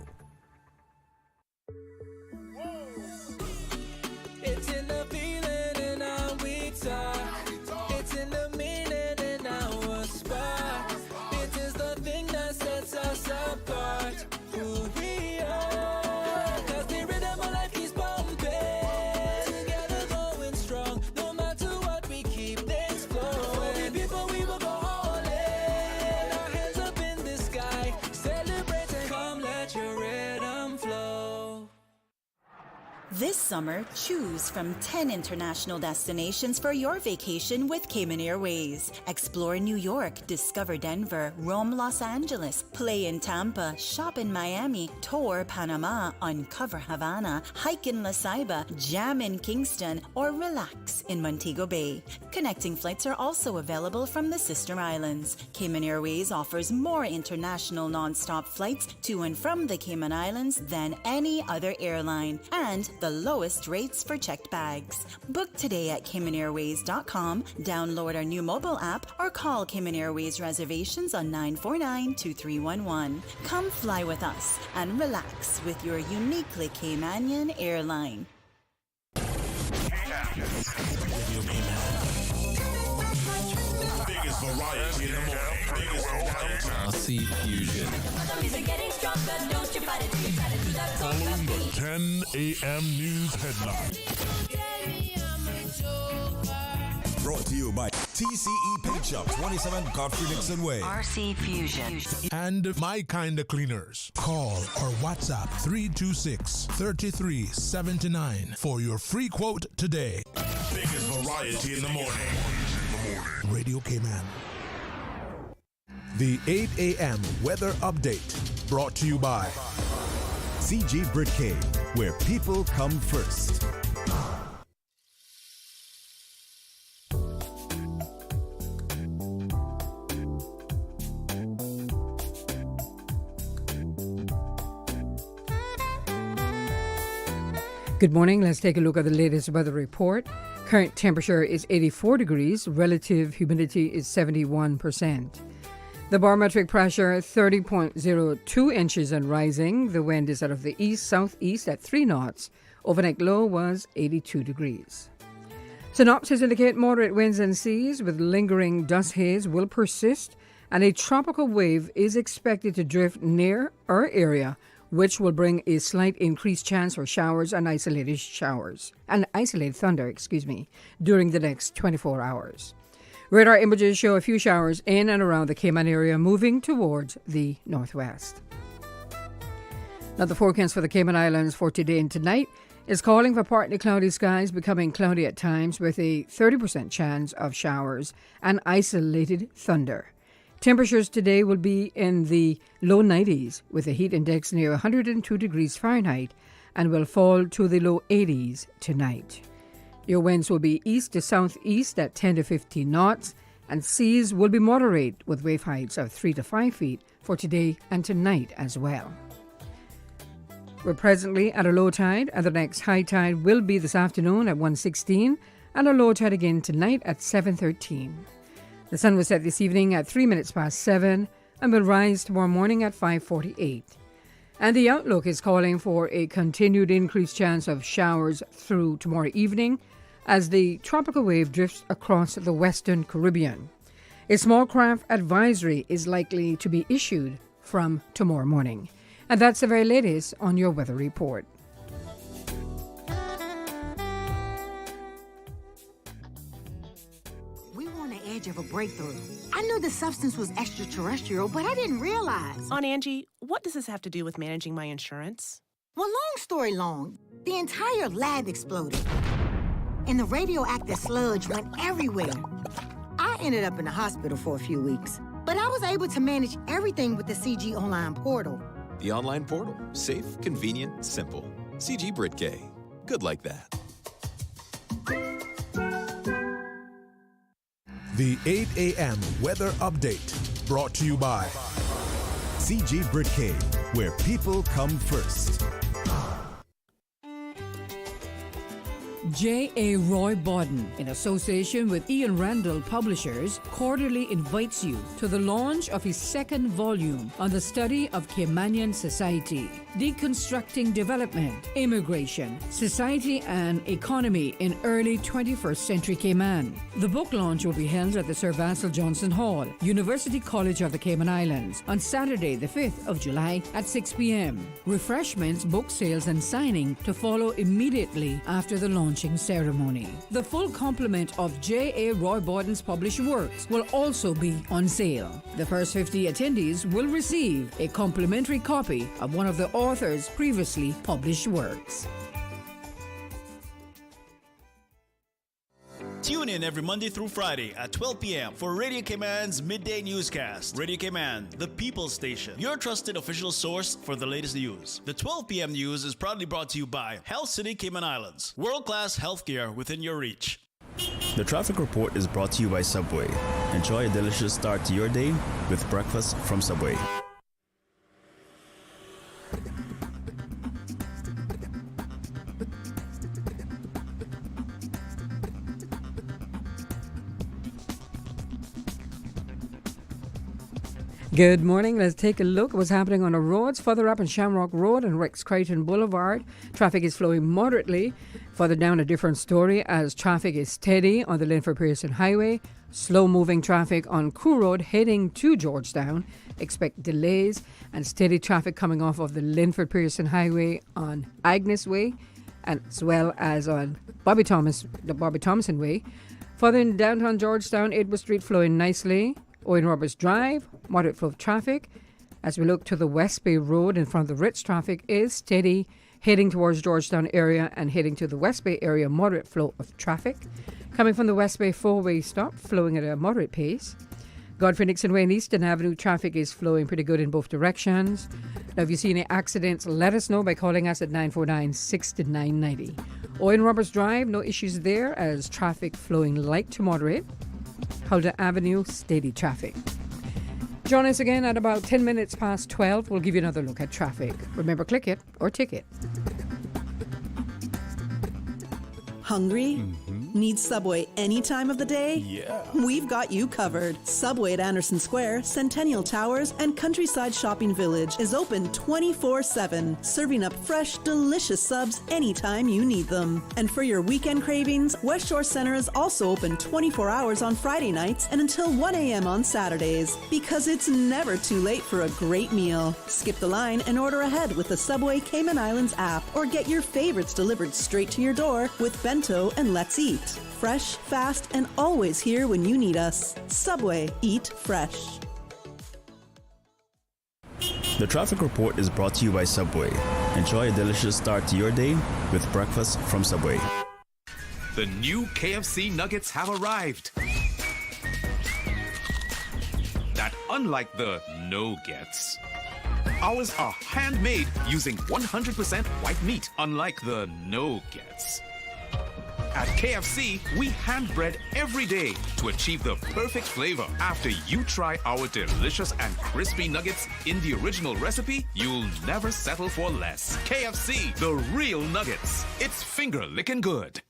It's in the feeling in our we talk. It's in the meaning in our spark. It is the thing that sets us apart. Who we are. 'Cause the rhythm of life keeps pumping. Together going strong. No matter what, we keep things flowing. For the people we will go all in. Our hands up in the sky. Celebrating. Come let your rhythm flow. This summer, choose from 10 international destinations for your vacation with Cayman Airways. Explore New York, discover Denver, roam Los Angeles, play in Tampa, shop in Miami, tour Panama, uncover Havana, hike in La Ceiba, jam in Kingston, or relax in Montego Bay. Connecting flights are also available from the sister islands. Cayman Airways offers more international non-stop flights to and from the Cayman Islands than any other airline, and the lowest rates for checked bags. Book today at CaymanAirways.com, download our new mobile app, or call Cayman Airways reservations on 949-2311. Come fly with us and relax with your uniquely Caymanian airline. Biggest variety in the morning. RC Fusion. Following the 10 a.m. news headline. Brought to you by TCE Paint Shop, 27 Godfrey Nixon Way. RC Fusion. And My Kinda Cleaners. Call or WhatsApp 326-3379 for your free quote today. Biggest variety in the morning. Radio Cayman. The 8 a.m. weather update brought to you by CG Britcay, where people come first. Good morning. Let's take a look at the latest weather report. Current temperature is 84 degrees. Relative humidity is 71%. The barometric pressure 30.02 inches and rising. The wind is out of the east-southeast at 3 knots. Overnight low was 82 degrees. Synopsis indicate moderate winds and seas with lingering dust haze will persist, and a tropical wave is expected to drift near our area, which will bring a slight increased chance for showers and isolated thunder, during the next 24 hours. Radar images show a few showers in and around the Cayman area moving towards the northwest. Now, the forecast for the Cayman Islands for today and tonight is calling for partly cloudy skies becoming cloudy at times with a 30% chance of showers and isolated thunder. Temperatures today will be in the low 90s with a heat index near 102 degrees Fahrenheit and will fall to the low 80s tonight. Your winds will be east to southeast at 10 to 15 knots, and seas will be moderate with wave heights of 3 to 5 feet for today and tonight as well. We're presently at a low tide, and the next high tide will be this afternoon at 1:16, and a low tide again tonight at 7:13. The sun will set this evening at 3 minutes past 7 and will rise tomorrow morning at 5:48. And the outlook is calling for a continued increased chance of showers through tomorrow evening as the tropical wave drifts across the western Caribbean. A small craft advisory is likely to be issued from tomorrow morning. And that's the very latest on your weather report. We were on the edge of a breakthrough. I knew the substance was extraterrestrial, but I didn't realize. Aunt Angie, what does this have to do with managing my insurance? Well, long story long, the entire lab exploded, and the radioactive sludge went everywhere. I ended up in the hospital for a few weeks, but I was able to manage everything with the CG Online portal. The online portal. Safe, convenient, simple. CG Brit-K. Good like that. The 8 a.m. weather update brought to you by CG Brit-K, where people come first. J.A. Roy Bodden, in association with Ian Randall Publishers, cordially invites you to the launch of his second volume on the study of Caymanian society, deconstructing development, immigration, society and economy in early 21st century Cayman. The book launch will be held at the Sir Vassal Johnson Hall, University College of the Cayman Islands, on Saturday the 5th of July at 6 p.m. Refreshments, book sales and signing to follow immediately after the launching ceremony. The full complement of J.A. Roy Bodden's published works will also be on sale. The first 50 attendees will receive a complimentary copy of one of the author's previously published works. Tune in every Monday through Friday at 12 p.m. for Radio Cayman's Midday Newscast. Radio Cayman, the People's Station, your trusted official source for the latest news. The 12 p.m. news is proudly brought to you by Health City Cayman Islands. World-class healthcare within your reach. The traffic report is brought to you by Subway. Enjoy a delicious start to your day with breakfast from Subway. Good morning. Let's take a look at what's happening on the roads. Further up on Shamrock Road and Rex Creighton Boulevard, traffic is flowing moderately. Further down, a different story as traffic is steady on the Linford Pearson Highway. Slow-moving traffic on Crew Road heading to Georgetown. Expect delays and steady traffic coming off of the Linford Pearson Highway on Agnes Way, as well as on the Bobby Thompson Way. Further in downtown Georgetown, Edward Street flowing nicely. Owen Roberts Drive, moderate flow of traffic. As we look to the West Bay Road in front of the Ritz, traffic is steady, heading towards Georgetown area and heading to the West Bay area, moderate flow of traffic. Coming from the West Bay four-way stop, flowing at a moderate pace. Godfrey Nixon Way and Eastern Avenue, traffic is flowing pretty good in both directions. Now, if you see any accidents, let us know by calling us at 949-6990. Owen Roberts Drive, no issues there as traffic flowing light to moderate. Huldah Avenue, steady traffic. Join us again at about 10 minutes past 12. We'll give you another look at traffic. Remember, click it or ticket. Hungry? Need Subway any time of the day? Yeah. We've got you covered. Subway at Anderson Square, Centennial Towers, and Countryside Shopping Village is open 24/7, serving up fresh, delicious subs anytime you need them. And for your weekend cravings, West Shore Center is also open 24 hours on Friday nights and until 1 a.m. on Saturdays, because it's never too late for a great meal. Skip the line and order ahead with the Subway Cayman Islands app, or get your favorites delivered straight to your door with Bento and Let's Eat. Fresh, fast, and always here when you need us. Subway, eat fresh. The traffic report is brought to you by Subway. Enjoy a delicious start to your day with breakfast from Subway. The new KFC nuggets have arrived. That unlike the no-gets. Ours are handmade using 100% white meat, unlike the no-gets. At KFC, we hand-bread every day to achieve the perfect flavor. After you try our delicious and crispy nuggets in the original recipe, you'll never settle for less. KFC, the real nuggets. It's finger-licking good.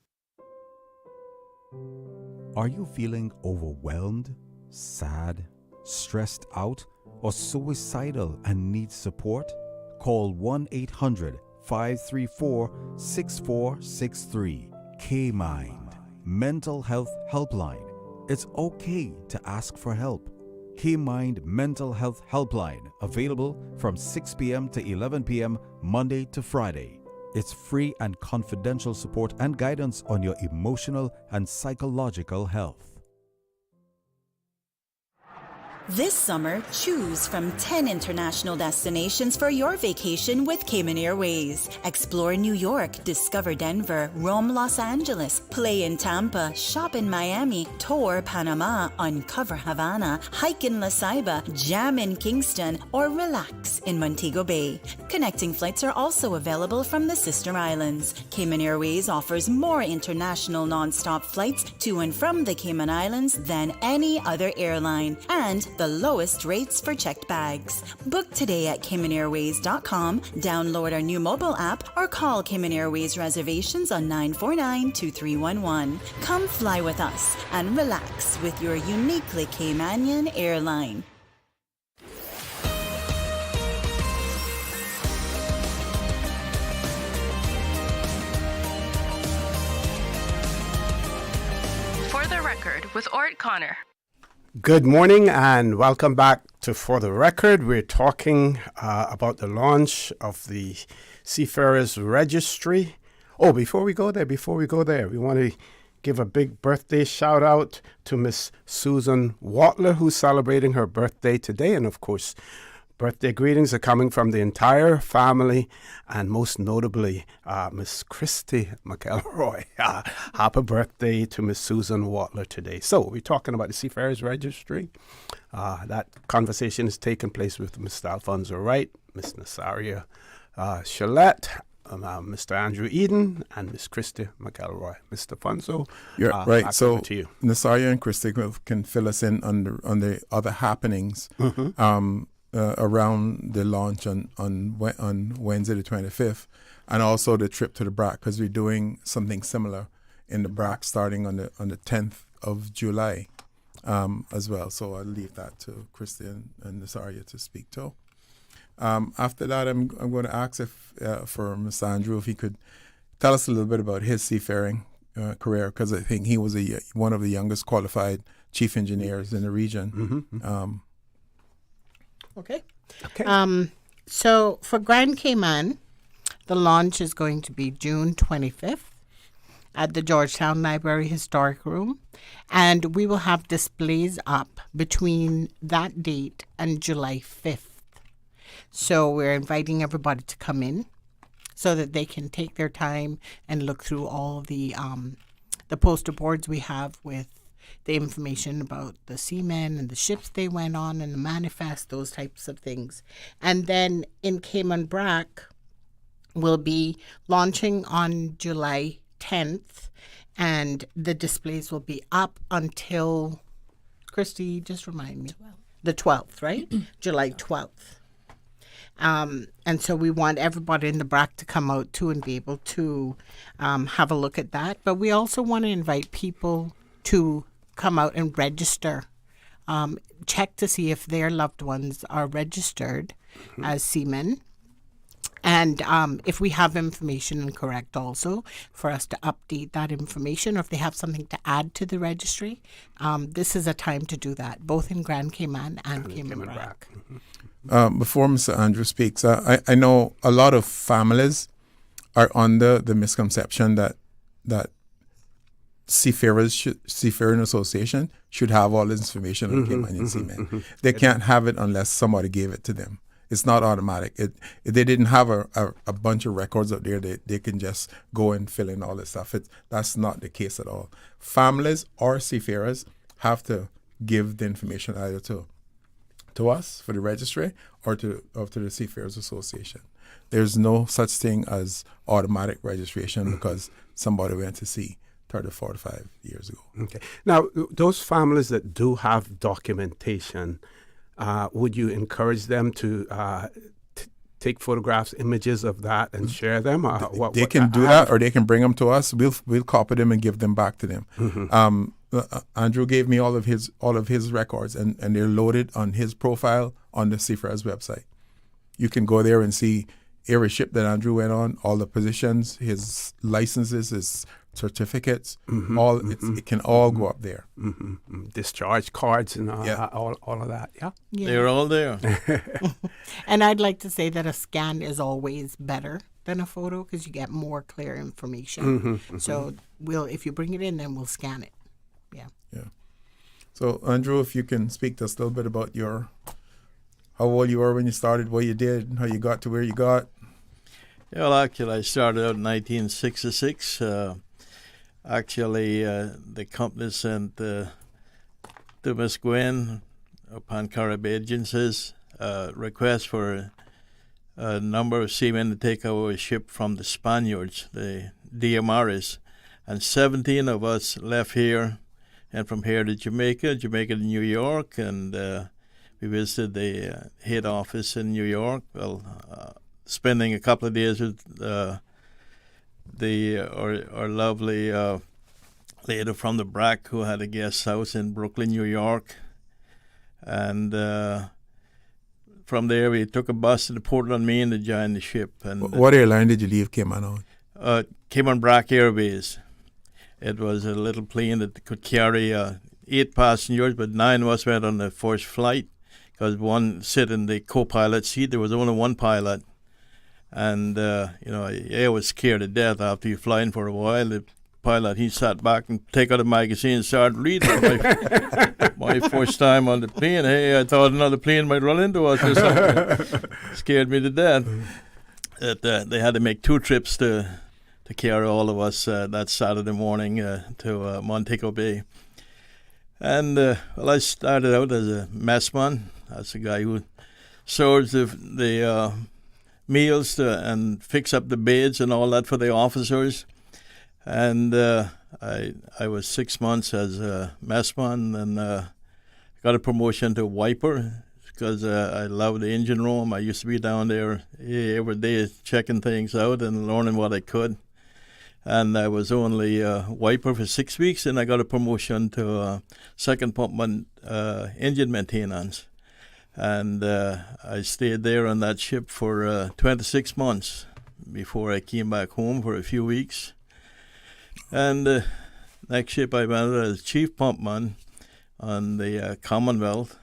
Are you feeling overwhelmed, sad, stressed out, or suicidal and need support? Call 1-800-534-6463. K-Mind, Mental Health Helpline. It's okay to ask for help. K-Mind Mental Health Helpline, available from 6 p.m. to 11 p.m. Monday to Friday. It's free and confidential support and guidance on your emotional and psychological health. This summer, choose from 10 international destinations for your vacation with Cayman Airways. Explore New York, discover Denver, roam Los Angeles, play in Tampa, shop in Miami, tour Panama, uncover Havana, hike in La Ceiba, jam in Kingston, or relax in Montego Bay. Connecting flights are also available from the sister islands. Cayman Airways offers more international non-stop flights to and from the Cayman Islands than any other airline, and the lowest rates for checked bags. Book today at CaymanAirways.com, download our new mobile app, or call Cayman Airways reservations on 949-2311. Come fly with us and relax with your uniquely Caymanian airline. For the Record with Orrett Connor. Good morning and welcome back to For the Record. We're talking about the launch of the Seafarers Registry. Oh, before we go there, we want to give a big birthday shout out to Miss Susan Watler, who's celebrating her birthday today. And of course, birthday greetings are coming from the entire family, and most notably, Miss Christy McElroy. Happy birthday to Miss Susan Watler today. So we're talking about the Seafarers Registry. That conversation is taking place with Mr. Alfonso Wright, Miss Nasaria Chollette, Mr. Andrew Eden, and Miss Christy McElroy. Mr. Alfonso, you're right. So to you. Nasaria and Christy can fill us in on the other happenings. Mm-hmm. Around the launch on Wednesday the 25th, and also the trip to the BRAC, because we're doing something similar in the BRAC starting on the 10th of July as well. So I'll leave that to Christy and Nasaria to speak to. After that, I'm going to ask for Mr. Andrew if he could tell us a little bit about his seafaring career, because I think he was one of the youngest qualified chief engineers in the region. Mm-hmm. Okay. So for Grand Cayman, the launch is going to be June 25th at the Georgetown Library Historic Room. And we will have displays up between that date and July 5th. So we're inviting everybody to come in so that they can take their time and look through all the poster boards we have with the information about the seamen and the ships they went on and the manifest, those types of things. And then in Cayman BRAC, we'll be launching on July 10th, and the displays will be up until, Christy, just remind me, the 12th, right? July 12th. And so we want everybody in the BRAC to come out too and be able to have a look at that. But we also want to invite people to come out and register, check to see if their loved ones are registered as seamen. And if we have information incorrect also, for us to update that information, or if they have something to add to the registry, this is a time to do that, both in Grand Cayman and Cayman BRAC. Before Mr. Andrew speaks, I know a lot of families are under the misconception that Seafaring Association should have all this information on Caymanian seamen. They can't have it unless somebody gave it to them. It's not automatic. If they didn't have a bunch of records up there, they can just go and fill in all this stuff. That's not the case at all. Families or seafarers have to give the information either to us for the registry or to the Seafarers Association. There's no such thing as automatic registration because somebody went to sea 30, 45 years ago. Okay. Now, those families that do have documentation, would you encourage them to take photographs, images of that, and share them? They can do that, or they can bring them to us. We'll copy them and give them back to them. Andrew gave me all of his records, and they're loaded on his profile on the Seafarers website. You can go there and see every ship that Andrew went on, all the positions, his licenses, his certificates, it can all go up there. Discharge cards and all of that. Yeah, they're all there. And I'd like to say that a scan is always better than a photo because you get more clear information. So if you bring it in, then we'll scan it. Yeah. So Andrew, if you can speak to us a little bit about how old you were when you started, what you did, how you got to where you got. Yeah, well, actually, I started out in 1966. The company sent to Miss Gwen, upon Caribbean agencies, request for a number of seamen to take over a ship from the Spaniards, the DMRs, and 17 of us left here, and from here to Jamaica to New York, and we visited the head office in New York. Well, spending a couple of days with our lovely lady from the BRAC who had a guest house in Brooklyn, New York. And from there we took a bus to the Portland, Maine to join the ship. And what airline did you leave Cayman on? Cayman BRAC Airways. It was a little plane that could carry 8 passengers, but 9 of us went on the first flight because one sit in the co-pilot seat. There was only one pilot. And, I was scared to death after you flying for a while. The pilot, he sat back and take out a magazine and started reading. My first time on the plane, hey, I thought another plane might run into us or something. Scared me to death. They had to make 2 trips to carry all of us that Saturday morning to Montego Bay. And, I started out as a messman. That's a guy who serves the meals and fix up the beds and all that for the officers. And I was 6 months as a messman, and got a promotion to wiper because I love the engine room. I used to be down there every day checking things out and learning what I could. And I was only wiper for 6 weeks, and I got a promotion to second pumpman engine maintenance. And I stayed there on that ship for 26 months before I came back home for a few weeks. And next ship I went as chief pumpman on the Commonwealth.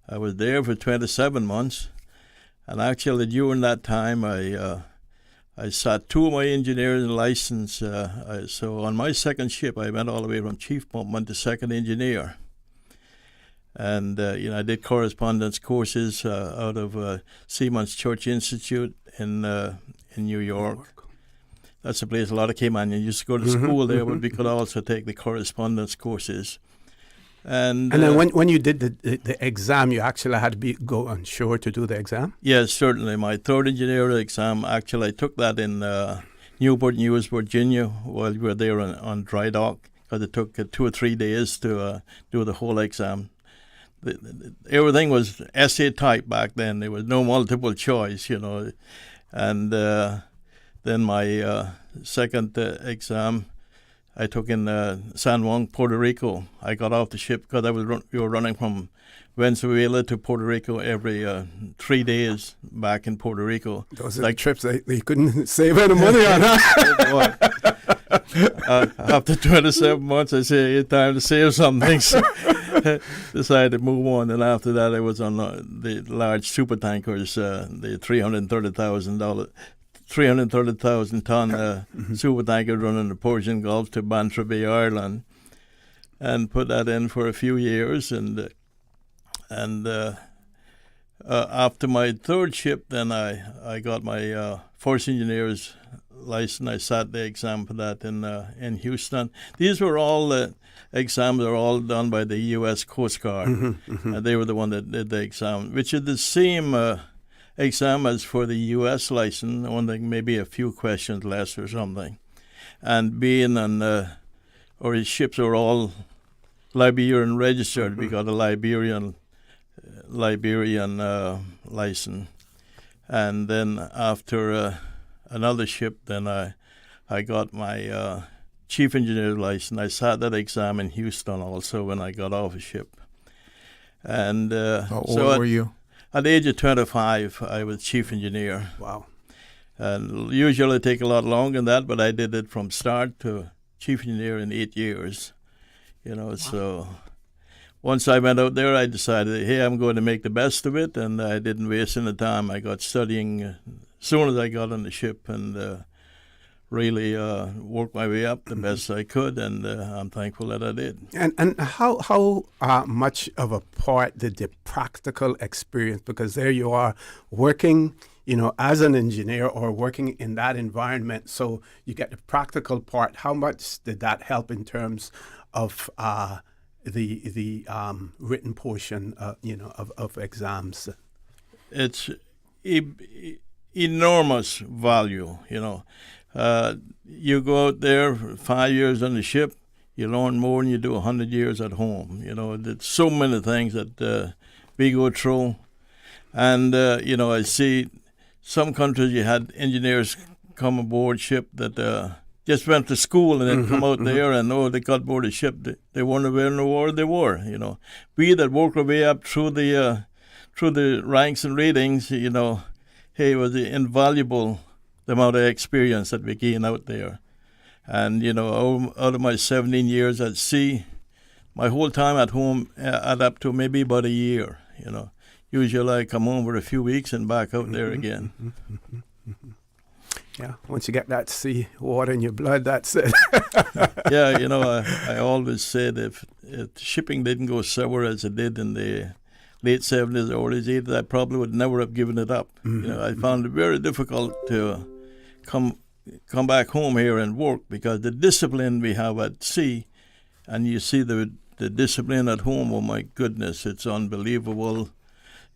I was there for 27 months. And actually during that time I sat 2 of my engineering license. So on my second ship I went all the way from chief pumpman to second engineer. And, I did correspondence courses out of Seaman's Church Institute in New York. That's a place a lot of Caymanians used to go to school there, but we could also take the correspondence courses. And then when you did the exam, you actually had to go on shore to do the exam? Yes, certainly. My third engineering exam, actually I took that in Newport News, Virginia, while we were there on dry dock, because it took 2 or 3 days to do the whole exam. Everything was essay type back then. There was no multiple choice, And then my second exam, I took in San Juan, Puerto Rico. I got off the ship because we were running from Venezuela to Puerto Rico every 3 days back in Puerto Rico. Those are like trips they couldn't save any money on, huh? After 27 months, I said, it's time to save something. So decided to move on. And after that, I was on the large super tankers, the 330,000 ton super tanker running the Persian Gulf to Bantry Bay, Ireland, and put that in for a few years. And after my third ship, then I got my first engineer's license. I sat the exam for that in Houston. These were all exams are all done by the U.S. Coast Guard. They were the one that did the exam, which is the same exam as for the U.S. license, only maybe a few questions less or something. And being on our ships are all Liberian registered. We got a Liberian license. And then after another ship, then I got my chief engineer license. I sat that exam in Houston also when I got off a ship. And how old were you? At the age of 25, I was chief engineer. Wow. And usually take a lot longer than that, but I did it from start to chief engineer in 8 years. Wow. So once I went out there, I decided, hey, I'm going to make the best of it, and I didn't waste any time. I got studying as soon as I got on the ship, and really worked my way up the best I could, and I'm thankful that I did. And how much of a part did the practical experience, because there you are working, as an engineer or working in that environment, so you get the practical part. How much did that help in terms of the written portion, of exams? It's enormous value, you go out there 5 years on the ship, you learn more than you do 100 years at home. There's so many things that we go through. And, I see some countries you had engineers come aboard ship that just went to school and then come out there and, they got aboard the ship. They weren't aware in the war they were, We that work our way up through the ranks and ratings, hey, it was invaluable, the amount of experience that we gain out there. And, out of my 17 years at sea, my whole time at home add up to maybe about a year, Usually I come home for a few weeks and back out there again. Yeah, once you get that sea water in your blood, that's it. Yeah, I always said if shipping didn't go sour as it did in the late 70s or early 80s, I probably would never have given it up. I found it very difficult to come back home here and work, because the discipline we have at sea, and you see the discipline at home, oh my goodness, it's unbelievable.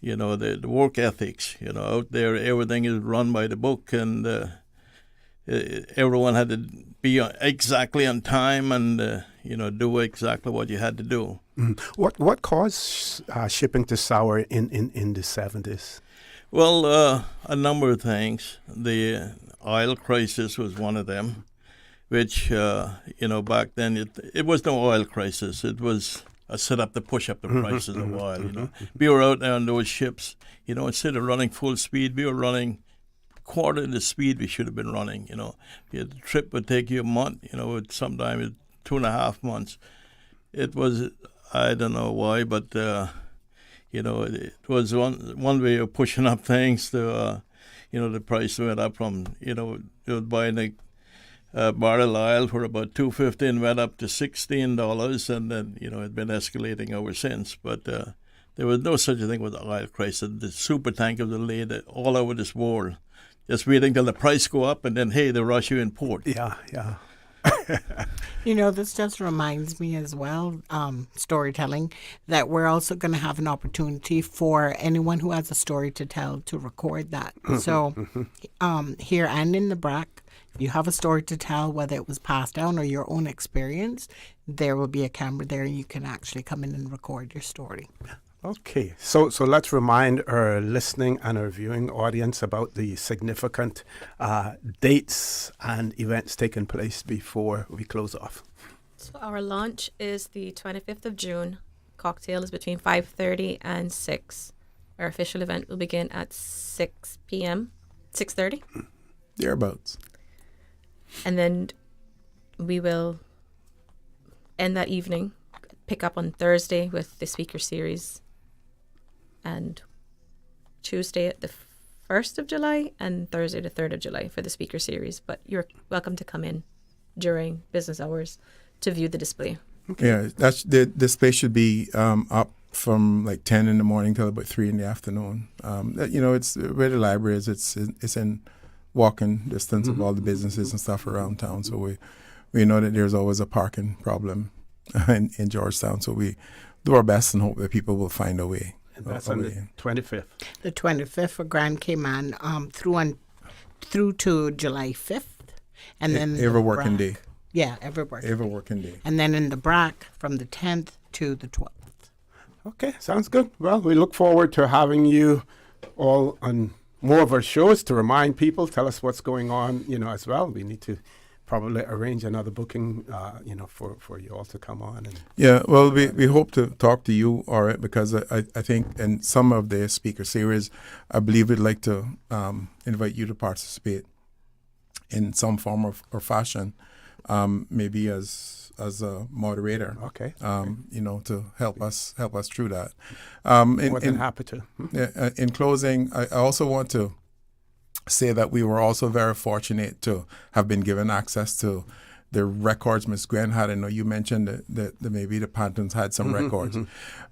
The work ethics, out there, everything is run by the book, and everyone had to be exactly on time and, do exactly what you had to do. What caused shipping to sour in the 70s? Well, a number of things. The oil crisis was one of them, which, back then it was no oil crisis. It was a setup to push up the prices of oil, We were out there on those ships, instead of running full speed, we were running quarter the speed we should have been running, The trip would take you a month, sometimes 2.5 months. It was, I don't know why, but, it was one way of pushing up things to, the price went up from, you were buying a barrel oil for about $2.50 and went up to $16, and then, it's been escalating ever since. But there was no such a thing with the oil crisis. The super tankers were laid all over this world, just waiting till the price go up, and then, hey, they rush you in port. Yeah. This just reminds me as well, storytelling, that we're also going to have an opportunity for anyone who has a story to tell to record that. So here and in the BRAC, if you have a story to tell, whether it was passed down or your own experience, there will be a camera there and you can actually come in and record your story. Okay, so let's remind our listening and our viewing audience about the significant dates and events taking place before we close off. So our launch is the 25th of June. Cocktail is between 5:30 and 6. Our official event will begin at 6 p.m., 6:30. Thereabouts. And then we will end that evening, pick up on Thursday with the speaker series, and Tuesday the 1st of July and Thursday the 3rd of July for the speaker series. But you're welcome to come in during business hours to view the display. Okay. Yeah, that's the display should be up from like 10 in the morning till about 3 in the afternoon. It's where the library is. It's in walking distance of all the businesses and stuff around town. So we know that there's always a parking problem in Georgetown. So we do our best and hope that people will find a way. And that's on the 25th. The 25th for Grand Cayman through to July 5th. And then every working day. Yeah, every working day. And then in the BRAC from the 10th to the 12th. Okay, sounds good. Well, we look forward to having you all on more of our shows to remind people, tell us what's going on, as well. We need to probably arrange another booking, for you all to come on. Yeah, well, we hope to talk to you, Orrett, because I think in some of the speaker series, I believe we'd like to invite you to participate in some form or fashion, maybe as a moderator. Okay. To help us through that. More than happy to. Yeah. In closing, I also want to say that we were also very fortunate to have been given access to the records Miss Gwen had. I know you mentioned that maybe the Pantons had some records.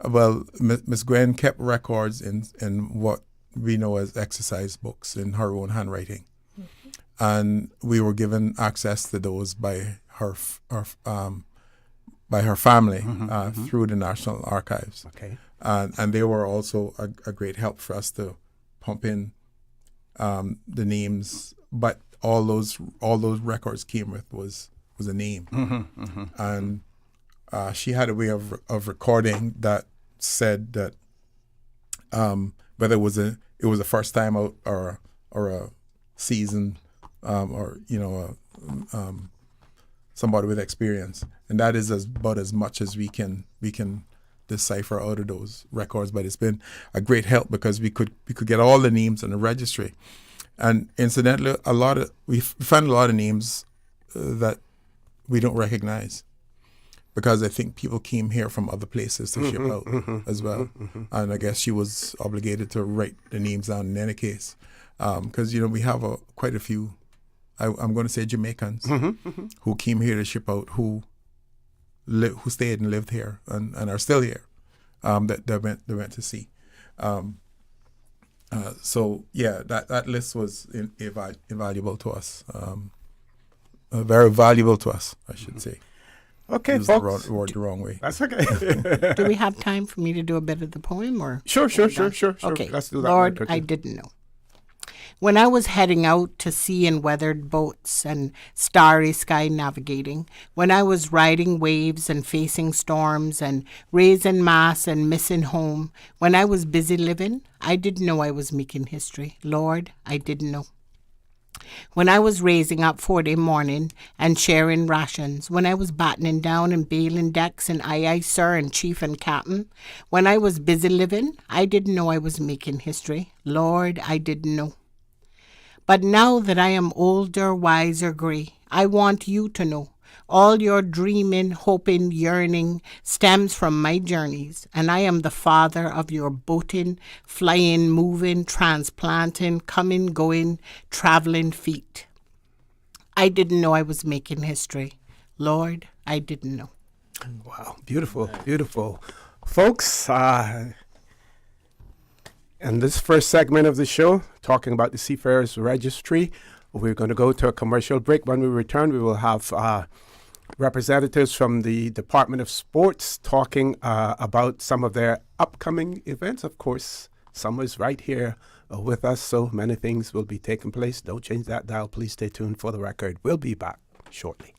Well, Miss Gwen kept records in what we know as exercise books in her own handwriting. And we were given access to those by her family through the National Archives. Okay. And they were also a great help for us to pump in the names, but all those records came with was a name. And she had a way of recording that said that whether it was a first time out or a season, or somebody with experience, and that is about as much as we can decipher out of those records. But it's been a great help because we could get all the names in the registry, and incidentally, we found a lot of names that we don't recognize, because I think people came here from other places to ship out as well. And I guess she was obligated to write the names down in any case, because we have quite a few. I'm going to say Jamaicans who came here to ship out, who stayed and lived here and are still here, that went to sea. So yeah, that list was invaluable to us, very valuable to us, I should say. Okay, use folks. the word the wrong way. That's okay. Do we have time for me to do a bit of the poem, or? Sure. Okay. Let's do that. Lord, I didn't know. When I was heading out to sea in weathered boats and starry sky navigating, when I was riding waves and facing storms and raising mass and missing home, when I was busy living, I didn't know I was making history. Lord, I didn't know. When I was raising up 4-day morning and sharing rations, when I was battening down and bailing decks and aye, sir, and chief and captain, when I was busy living, I didn't know I was making history. Lord, I didn't know. But now that I am older, wiser, grey, I want you to know all your dreaming, hoping, yearning stems from my journeys, and I am the father of your boating, flying, moving, transplanting, coming, going, traveling feet. I didn't know I was making history. Lord, I didn't know. Wow, beautiful, beautiful. Folks, in this first segment of the show, talking about the Seafarers Registry, we're going to go to a commercial break. When we return, we will have representatives from the Department of Sports talking about some of their upcoming events. Of course, summer's right here with us, so many things will be taking place. Don't change that dial. Please stay tuned for the record. We'll be back shortly.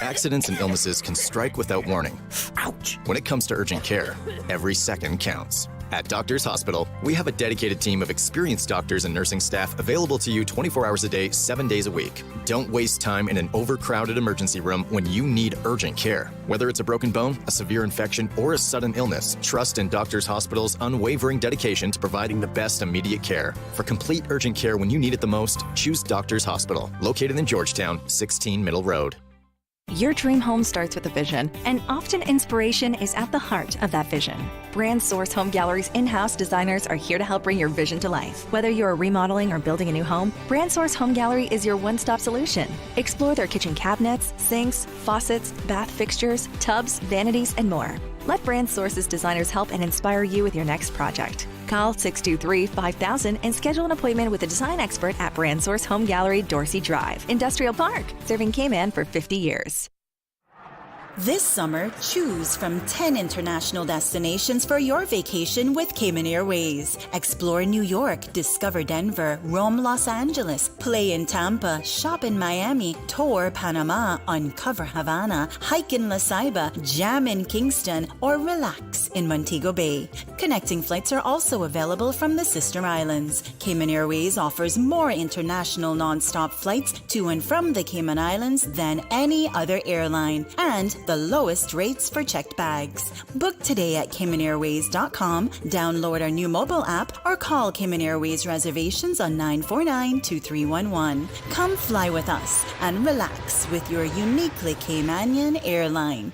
Accidents and illnesses can strike without warning. Ouch! When it comes to urgent care, every second counts. At Doctors Hospital, we have a dedicated team of experienced doctors and nursing staff available to you 24 hours a day, 7 days a week. Don't waste time in an overcrowded emergency room when you need urgent care. Whether it's a broken bone, a severe infection, or a sudden illness, trust in Doctors Hospital's unwavering dedication to providing the best immediate care. For complete urgent care when you need it the most, choose Doctors Hospital, located in Georgetown, 16 Middle Road. Your dream home starts with a vision, and often inspiration is at the heart of that vision. Brand Source Home Gallery's in-house designers are here to help bring your vision to life. Whether you're remodeling or building a new home, Brand Source Home Gallery is your one-stop solution. Explore their kitchen cabinets, sinks, faucets, bath fixtures, tubs, vanities, and more. Let Brand Source's designers help and inspire you with your next project. Call 623-5000 and schedule an appointment with a design expert at Brand Source Home Gallery, Dorsey Drive, Industrial Park, serving Cayman for 50 years. This summer, choose from 10 international destinations for your vacation with Cayman Airways. Explore New York, discover Denver, roam Los Angeles, play in Tampa, shop in Miami, tour Panama, uncover Havana, hike in La Ceiba, jam in Kingston, or relax in Montego Bay. Connecting flights are also available from the sister islands. Cayman Airways offers more international non-stop flights to and from the Cayman Islands than any other airline, and the lowest rates for checked bags. Book today at CaymanAirways.com, download our new mobile app, or call Cayman Airways reservations on 949-2311. Come fly with us and relax with your uniquely Caymanian airline.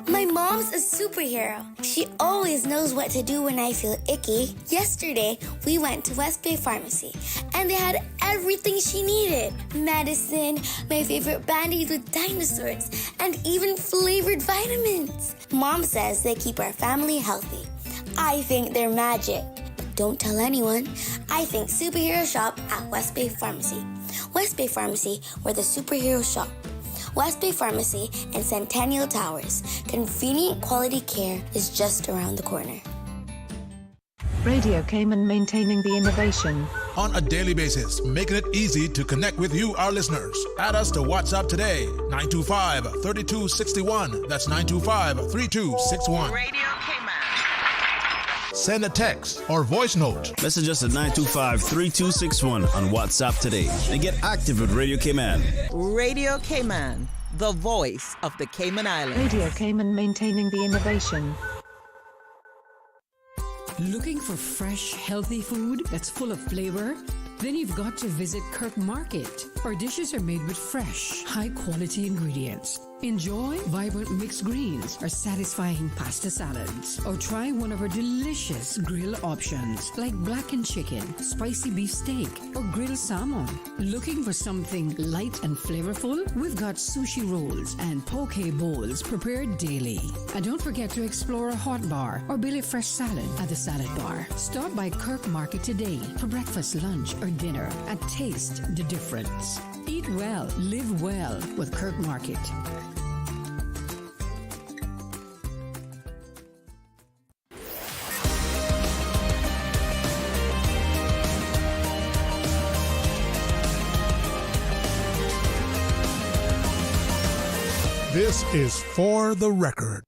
My mom's a superhero. She always knows what to do when I feel icky. Yesterday, we went to West Bay Pharmacy, and they had everything she needed. Medicine, my favorite Band-Aids with dinosaurs, and even flavored vitamins. Mom says they keep our family healthy. I think they're magic. Don't tell anyone. I think superhero shop at West Bay Pharmacy. West Bay Pharmacy, where the superheroes shop. West Bay Pharmacy and Centennial Towers. Convenient quality care is just around the corner. Radio Cayman, maintaining the innovation. On a daily basis, making it easy to connect with you, our listeners. Add us to WhatsApp today, 925-3261. That's 925-3261. Radio Cayman. Send a text or voice note. Message us at 925-3261 on WhatsApp today and get active with Radio Cayman. Radio Cayman, the voice of the Cayman Islands. Radio Cayman, maintaining the innovation. Looking for fresh, healthy food that's full of flavor? Then you've got to visit Kirk Market. Our dishes are made with fresh, high-quality ingredients. Enjoy vibrant mixed greens or satisfying pasta salads. Or try one of our delicious grill options like blackened chicken, spicy beef steak, or grilled salmon. Looking for something light and flavorful? We've got sushi rolls and poke bowls prepared daily. And don't forget to explore a hot bar or Billy Fresh salad at the salad bar. Stop by Kirk Market today for breakfast, lunch, or dinner and taste the difference. Eat well, live well with Kirk Market. This is For the Record.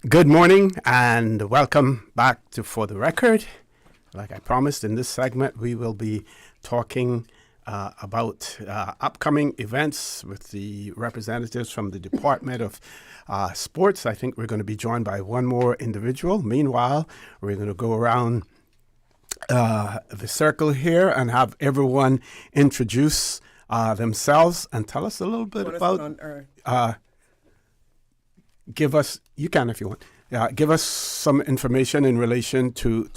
Good morning and welcome back to For the Record. Like I promised, in this segment, we will be talking about upcoming events with the representatives from the Department of Sports. I think we're going to be joined by one more individual. Meanwhile, we're going to go around the circle here and have everyone introduce themselves and tell us a little bit about. Give us, you can if you want. Give us some information in relation to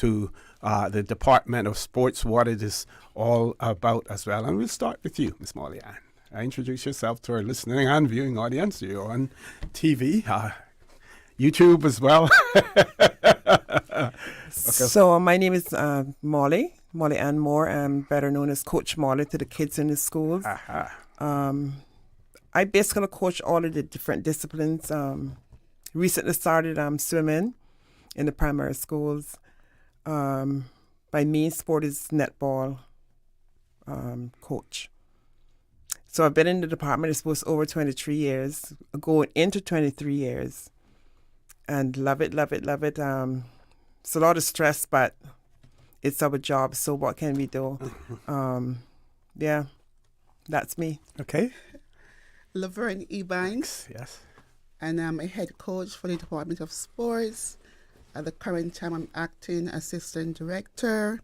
the Department of Sports, what it is all about as well. And we'll start with you, Ms. Molly Ann. Introduce yourself to our listening and viewing audience. You're on TV, YouTube as well. Okay. So my name is Molly Ann Moore. I'm better known as Coach Molly to the kids in the schools. I basically coach all of the different disciplines. Recently started swimming in the primary schools. My main sport is netball coach. So I've been in the department, I suppose, over 23 years, going into 23 years, and love it. It's a lot of stress, but it's our job, so what can we do? Yeah, that's me. Okay. Leverne Ebanks. Yes. And I'm a head coach for the Department of Sports. At the current time, I'm acting assistant director.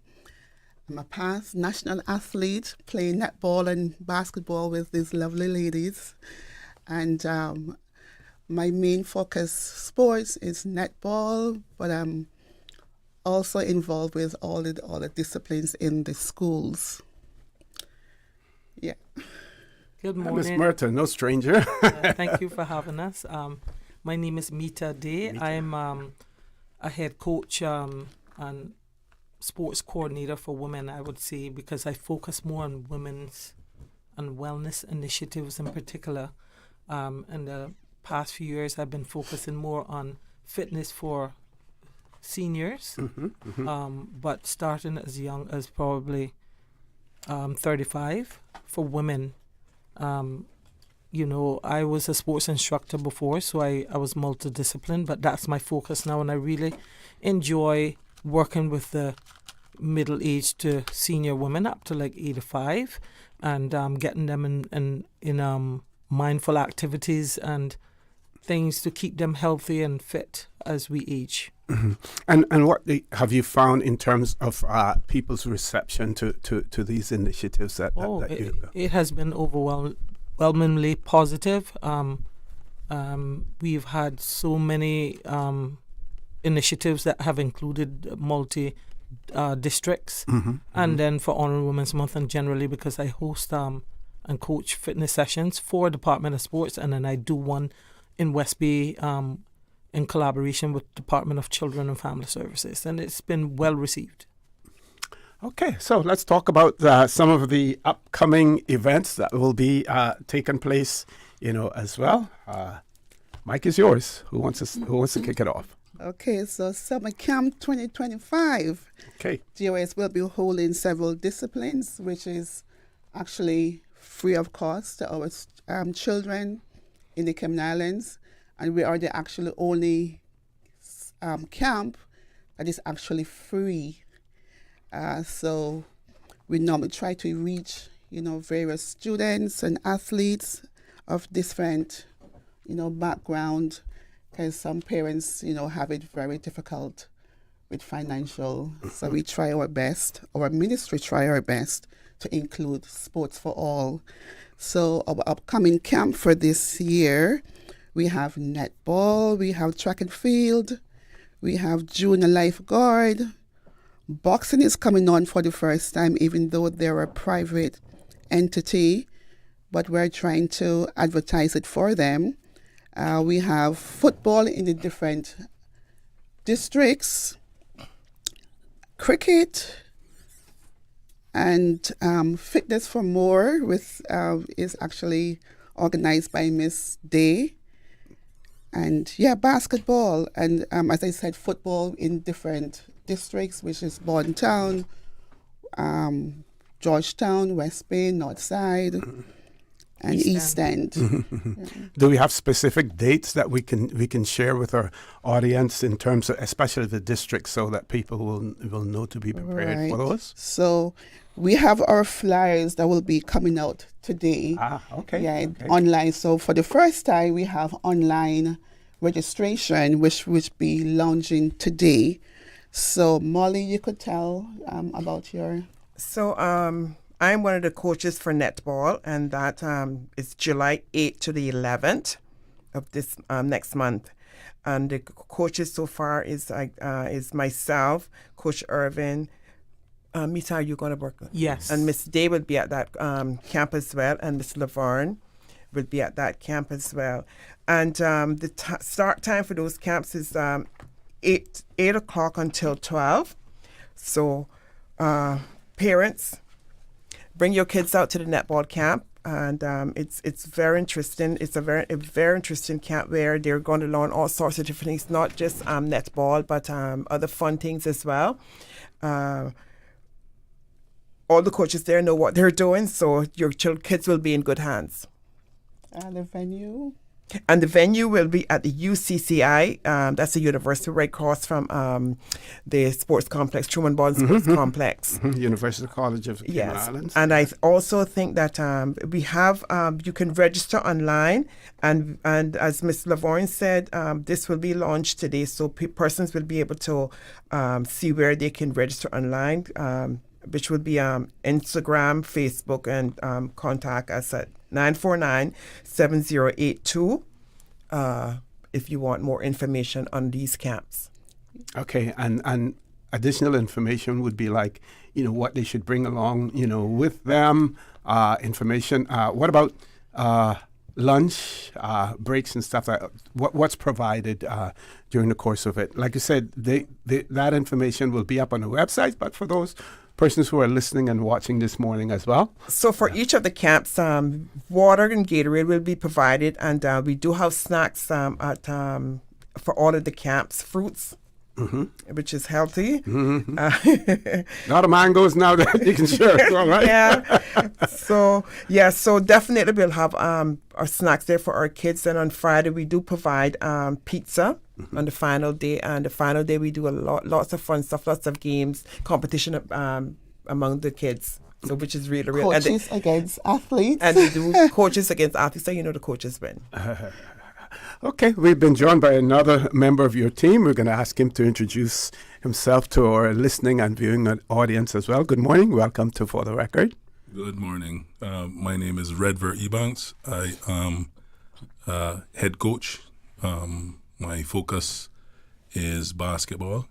I'm a past national athlete, playing netball and basketball with these lovely ladies. And my main focus sports is netball, but I'm also involved with all the disciplines in the schools. Yeah. Good morning. Ms. Merta, no stranger. Thank you for having us. My name is Merta Day. I'm a head coach and sports coordinator for women, I would say, because I focus more on women's and wellness initiatives in particular. In the past few years, I've been focusing more on fitness for seniors, but starting as young as probably 35 for women. I was a sports instructor before, so I was multidisciplined, but that's my focus now, and I really enjoy working with the middle-aged to senior women up to like 85 and getting them in mindful activities and things to keep them healthy and fit as we age. And what have you found in terms of people's reception to these initiatives that it has been overwhelmingly positive. We've had so many initiatives that have included multi districts, and then for Honorable Women's Month, and generally because I host and coach fitness sessions for Department of Sports, and then I do one in West Bay in collaboration with Department of Children and Family Services, and it's been well received. Okay, so let's talk about some of the upcoming events that will be taking place, as well. Mike is yours. Who wants to kick it off? Okay, so Summer Camp 2025. Okay. GOS will be holding several disciplines, which is actually free of cost to our children in the Cayman Islands. And we are the actually only camp that is actually free. So we normally try to reach, various students and athletes of different, background, because some parents, have it very difficult with financial. So we try our best, our ministry try our best to include sports for all. So our upcoming camp for this year, we have netball, we have track and field, we have junior lifeguard. Boxing is coming on for the first time, even though they're a private entity, but we're trying to advertise it for them. We have football in the different districts, cricket, and Fitness for More is actually organized by Miss Day. And basketball and as I said, football in different districts, which is Bontown, Georgetown, West Bay, North Side, and East End. Do we have specific dates that we can share with our audience in terms of, especially the districts, so that people will know to be prepared for those? So we have our flyers that will be coming out today. Okay. Online. So for the first time, we have online registration, which will be launching today. So Molly, you could tell about your... So I'm one of the coaches for netball, and that is July 8th to the 11th of this next month. And the coaches so far is myself, Coach Irvin. Mita, are you going to work? Yes. And Miss Day will be at that camp as well, and Miss Laverne will be at that camp as well. And the start time for those camps is 8 o'clock until 12. So parents, bring your kids out to the netball camp, and it's very interesting. It's a very interesting camp where they're going to learn all sorts of different things, not just netball, but other fun things as well. All the coaches there know what they're doing, so your kids will be in good hands. The venue? And the venue will be at the UCCI. That's the university right across from the sports complex, Truman Bond Sports Complex. University College of Cayman Islands. And I also think that we have, you can register online. And as Ms. Laverne said, this will be launched today. So persons will be able to see where they can register online, which will be Instagram, Facebook, and contact us at 949-7082 if you want more information on these camps. Okay, and additional information would be like, what they should bring along, with them, information. What about lunch, breaks and stuff? What's provided during the course of it? Like you said, that information will be up on the website, but for those persons who are listening and watching this morning as well? So for each of the camps, water and Gatorade will be provided, and we do have snacks for all of the camps, fruits. Which is healthy. Not a mangoes now that you can share. All right. So definitely we'll have our snacks there for our kids. And on Friday we do provide pizza on the final day. And the final day we do lots of fun stuff, lots of games, competition among the kids. So which is really coaches against athletes. And we do coaches against athletes. So the coaches win. Okay, we've been joined by another member of your team. We're going to ask him to introduce himself to our listening and viewing audience as well. Good morning. Welcome to For the Record. Good morning. My name is Redveer Ebanks. I am head coach. My focus is basketball.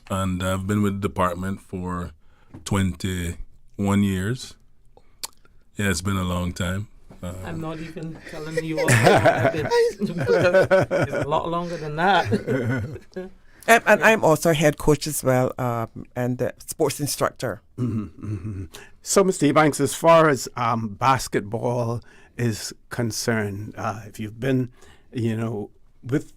And I've been with the department for 21 years. Yeah, it's been a long time. I'm not even telling you all that. It's a lot longer than that. And I'm also head coach as well, and sports instructor. So, Mr. Ebanks, as far as basketball is concerned, if you've been, with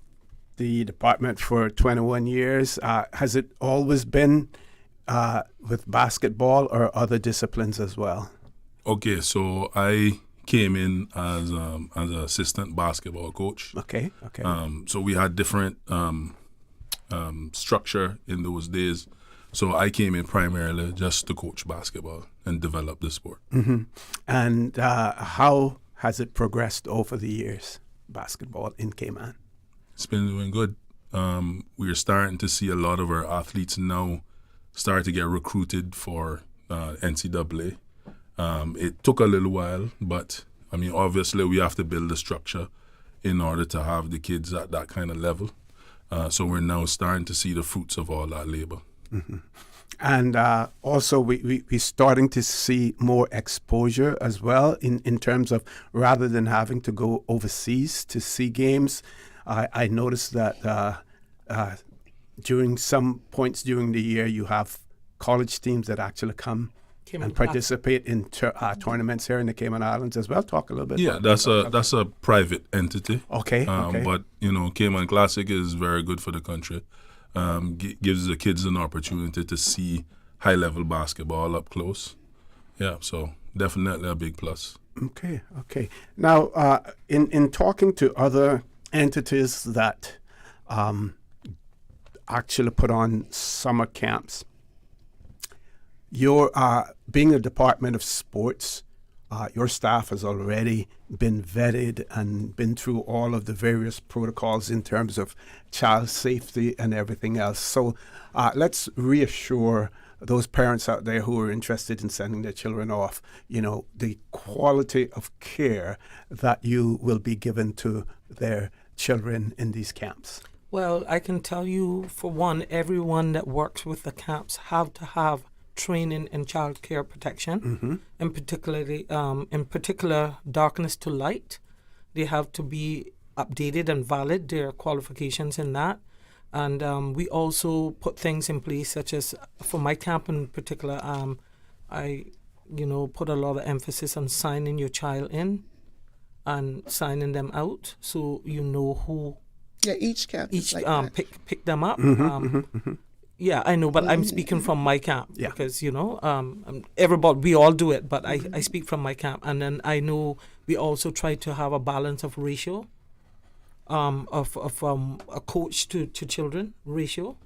the department for 21 years, has it always been with basketball or other disciplines as well? Okay, so I came in as an assistant basketball coach. Okay. So we had different structure in those days. So I came in primarily just to coach basketball and develop the sport. And how has it progressed over the years, basketball in Cayman? It's been doing good. We're starting to see a lot of our athletes now start to get recruited for NCAA. It took a little while, but obviously we have to build a structure in order to have the kids at that kind of level. So we're now starting to see the fruits of all that labor. And also we're starting to see more exposure as well in terms of rather than having to go overseas to see games. I noticed that during some points during the year you have college teams that actually come and participate in tournaments here in the Cayman Islands as well. Talk a little bit. Yeah, that's a private entity. Okay. But Cayman Classic is very good for the country. Gives the kids an opportunity to see high level basketball up close. Yeah, so definitely a big plus. Okay. Now, in talking to other entities that actually put on summer camps, your being a Department of Sports, your staff has already been vetted and been through all of the various protocols in terms of child safety and everything else. So let's reassure those parents out there who are interested in sending their children off, the quality of care that you will be given to their children in these camps. Well, I can tell you, for one, everyone that works with the camps have to have training in child care protection, in particular darkness to light. They have to be updated and valid, their qualifications in that. And we also put things in place such as, for my camp in particular, I put a lot of emphasis on signing your child in and signing them out, so you know who each camp pick them up. Yeah, I know, but I'm speaking from my camp because, everybody, we all do it, but I speak from my camp. And then I know we also try to have a balance of ratio, of a coach to children ratio.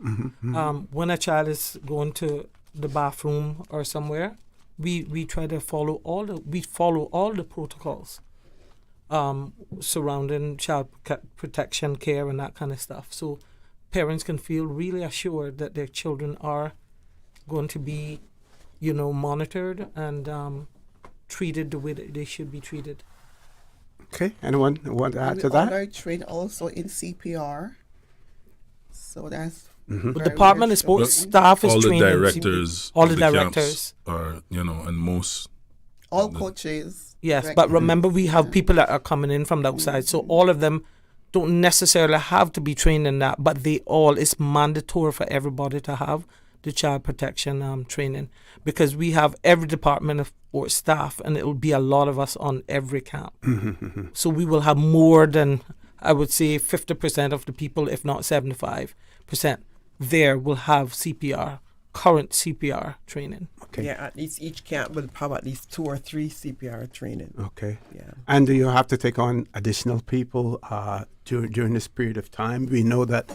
When a child is going to the bathroom or somewhere, we try to follow all the protocols surrounding child protection, care, and that kind of stuff. So parents can feel really assured that their children are going to be, monitored and treated the way that they should be treated. Okay, anyone want to add to that? We are trained also in CPR, so that's. The Department of Sports staff is trained. All the directors are, and most. All coaches. Yes, but remember we have people that are coming in from the outside, so all of them don't necessarily have to be trained in that, but it's mandatory for everybody to have the child protection training, because we have every department of sports staff, and it will be a lot of us on every camp. So we will have more than, I would say, 50% of the people, if not 75%, there will have current CPR training. Okay. Yeah, at least each camp will have at least 2 or 3 CPR training. Okay. Yeah. And do you have to take on additional people during this period of time? We know that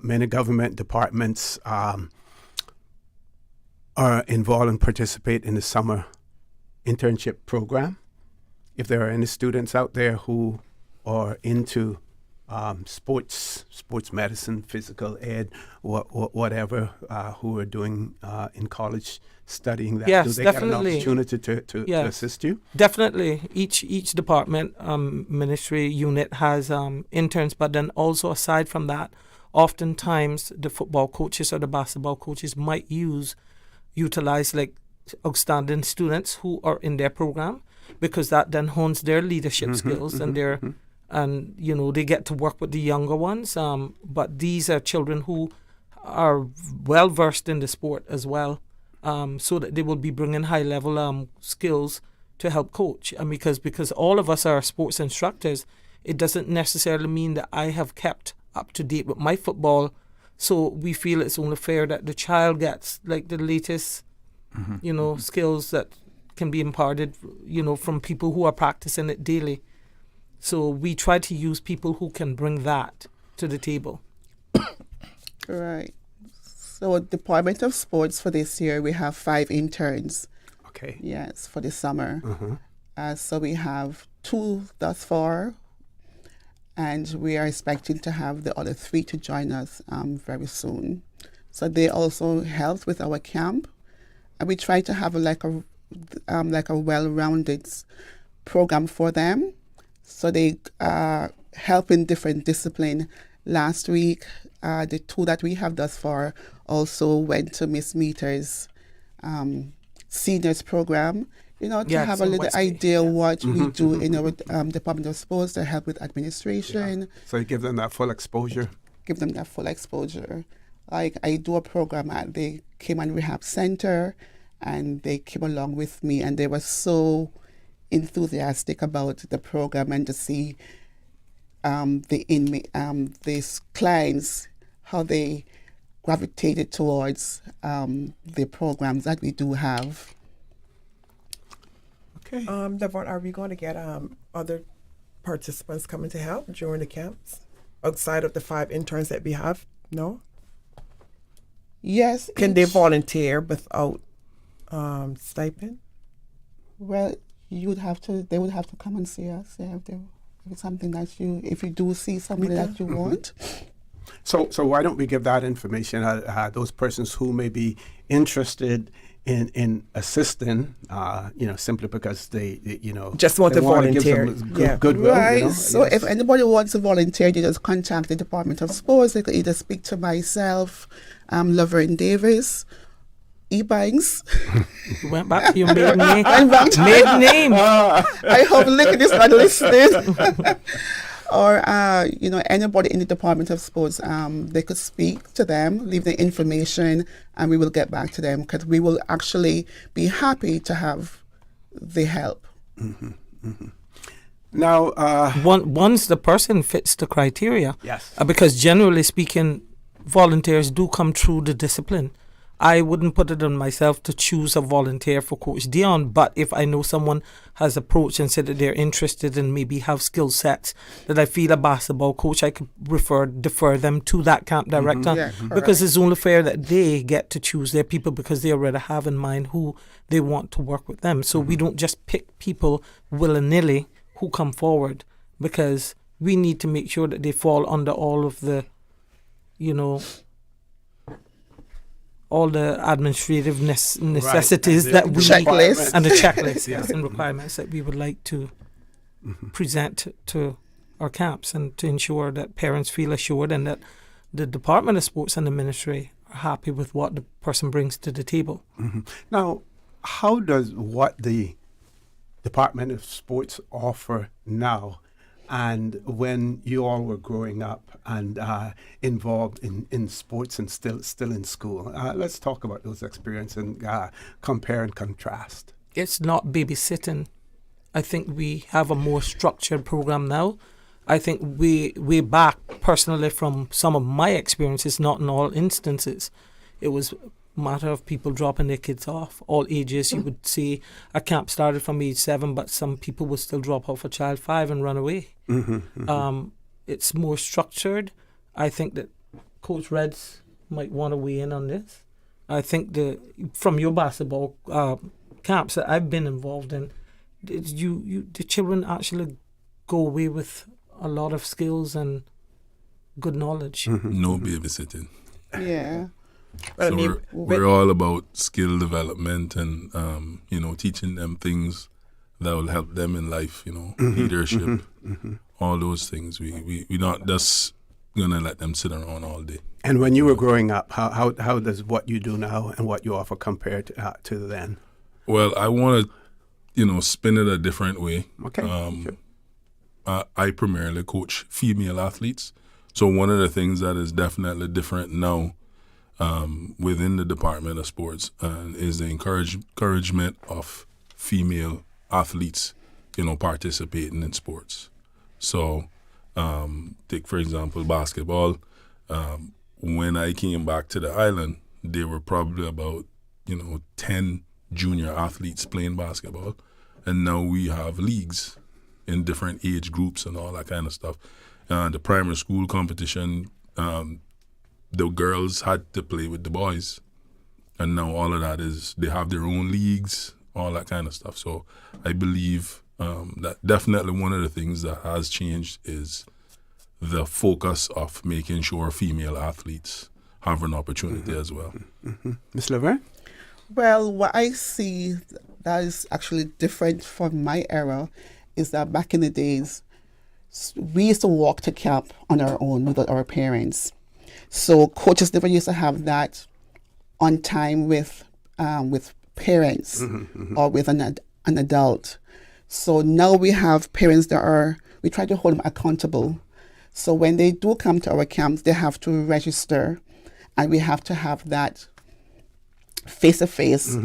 many government departments are involved and participate in the summer internship program. If there are any students out there who are into sports medicine, physical ed, whatever, who are doing in college studying that, yes, do they definitely. get an opportunity to assist you? Definitely. Each department, ministry unit has interns, but then also aside from that, oftentimes the football coaches or the basketball coaches might utilize like outstanding students who are in their program, because that then hones their leadership skills and their and they get to work with the younger ones. But these are children who are well versed in the sport as well, so that they will be bringing high level skills to help coach. And because all of us are sports instructors, it doesn't necessarily mean that I have kept up to date with my football. So we feel it's only fair that the child gets like the latest, skills that can be imparted, from people who are practicing it daily. So we try to use people who can bring that to the table. Right. So Department of Sports for this year, we have 5 interns. Okay. Yes, for the summer. So we have 2 thus far, and we are expecting to have the other 3 to join us very soon. So they also help with our camp, and we try to have like a well-rounded program for them. So they help in different discipline. Last week, the 2 that we have thus far also went to Miss Meter's seniors program, to have a little idea what we do in our Department of Sports to help with administration. Yeah. So you give them that full exposure? Give them that full exposure. Like I do a program at the Cayman Rehab Center, and they came along with me, and they were so enthusiastic about the program and to see these clients, how they gravitated towards the programs that we do have. Okay. Leverne, are we going to get other participants coming to help during the camps outside of the 5 interns that we have? No? Yes. Can they volunteer without stipend? Well, they would have to come and see us. Yeah, if it's something that if you do see somebody that you want. So why don't we give that information? Those persons who may be interested in assisting, simply because they just want to volunteer. Goodwill. Right. So if anybody wants to volunteer, you just contact the Department of Sports. They could either speak to myself, Leverne Davis, Ebanks. You went back to your maiden name. Maiden name. I hope Liquid is not listening. Or, anybody in the Department of Sports, they could speak to them, leave the information, and we will get back to them, because we will actually be happy to have the help. Now, once the person fits the criteria, yes, because generally speaking, volunteers do come through the discipline. I wouldn't put it on myself to choose a volunteer for Coach Dion, but if I know someone has approached and said that they're interested and maybe have skill sets that I feel a basketball coach, I could defer them to that camp director, because it's only fair that they get to choose their people, because they already have in mind who they want to work with them. So we don't just pick people willy-nilly who come forward, because we need to make sure that they fall under all of the, all the administrative necessities that we checklist and the checklist and requirements that we would like to present to our camps, and to ensure that parents feel assured and that the Department of Sports and the ministry are happy with what the person brings to the table. Now, how does what the Department of Sports offer now and when you all were growing up and involved in sports and still in school. Let's talk about those experiences and compare and contrast. It's not babysitting. I think we have a more structured program now. I think way back, personally, from some of my experiences, not in all instances, it was a matter of people dropping their kids off, all ages. You would see a camp started from age 7, but some people would still drop off a child 5 and run away. It's more structured. I think that Coach Reds might want to weigh in on this. I think from your basketball camps that I've been involved in, the children actually go away with a lot of skills and good knowledge. No babysitting. Yeah. So we're all about skill development and teaching them things that will help them in life. Leadership, all those things. We're not just gonna let them sit around all day. And when you were growing up, how does what you do now and what you offer compare to then? Well, I want to, spin it a different way. Okay. Sure. I primarily coach female athletes. So one of the things that is definitely different now within the Department of Sports is the encouragement of female athletes, participating in sports. So take, for example, basketball. When I came back to the island, there were probably about, 10 junior athletes playing basketball. And now we have leagues in different age groups and all that kind of stuff. The primary school competition, the girls had to play with the boys. And now all of that they have their own leagues, all that kind of stuff. So I believe that definitely one of the things that has changed is the focus of making sure female athletes have an opportunity as well. Ms. Leverne? Well, what I see that is actually different from my era is that back in the days, we used to walk to camp on our own without our parents. So coaches never used to have that on time with parents or with an adult. So now we have parents we try to hold them accountable. So when they do come to our camps, they have to register, and we have to have that face-to-face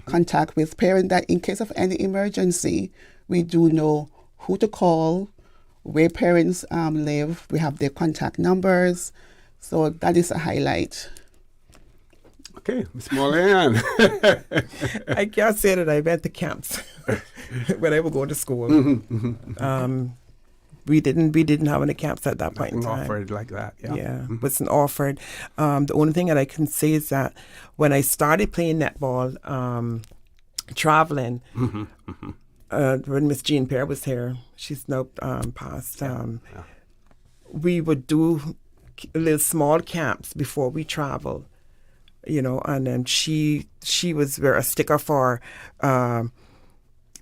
contact with parents, that in case of any emergency, we do know who to call, where parents live. We have their contact numbers. So that is a highlight. Okay, Ms. Morlan. I can't say that I went to camps when I would go to school. We didn't have any camps at that point in time. Offered like that, yeah. Yeah, wasn't offered. The only thing that I can say is that when I started playing netball, traveling, when Miss Jean Pear was here, she's now passed. We would do little small camps before we travel, and then she was a sticker for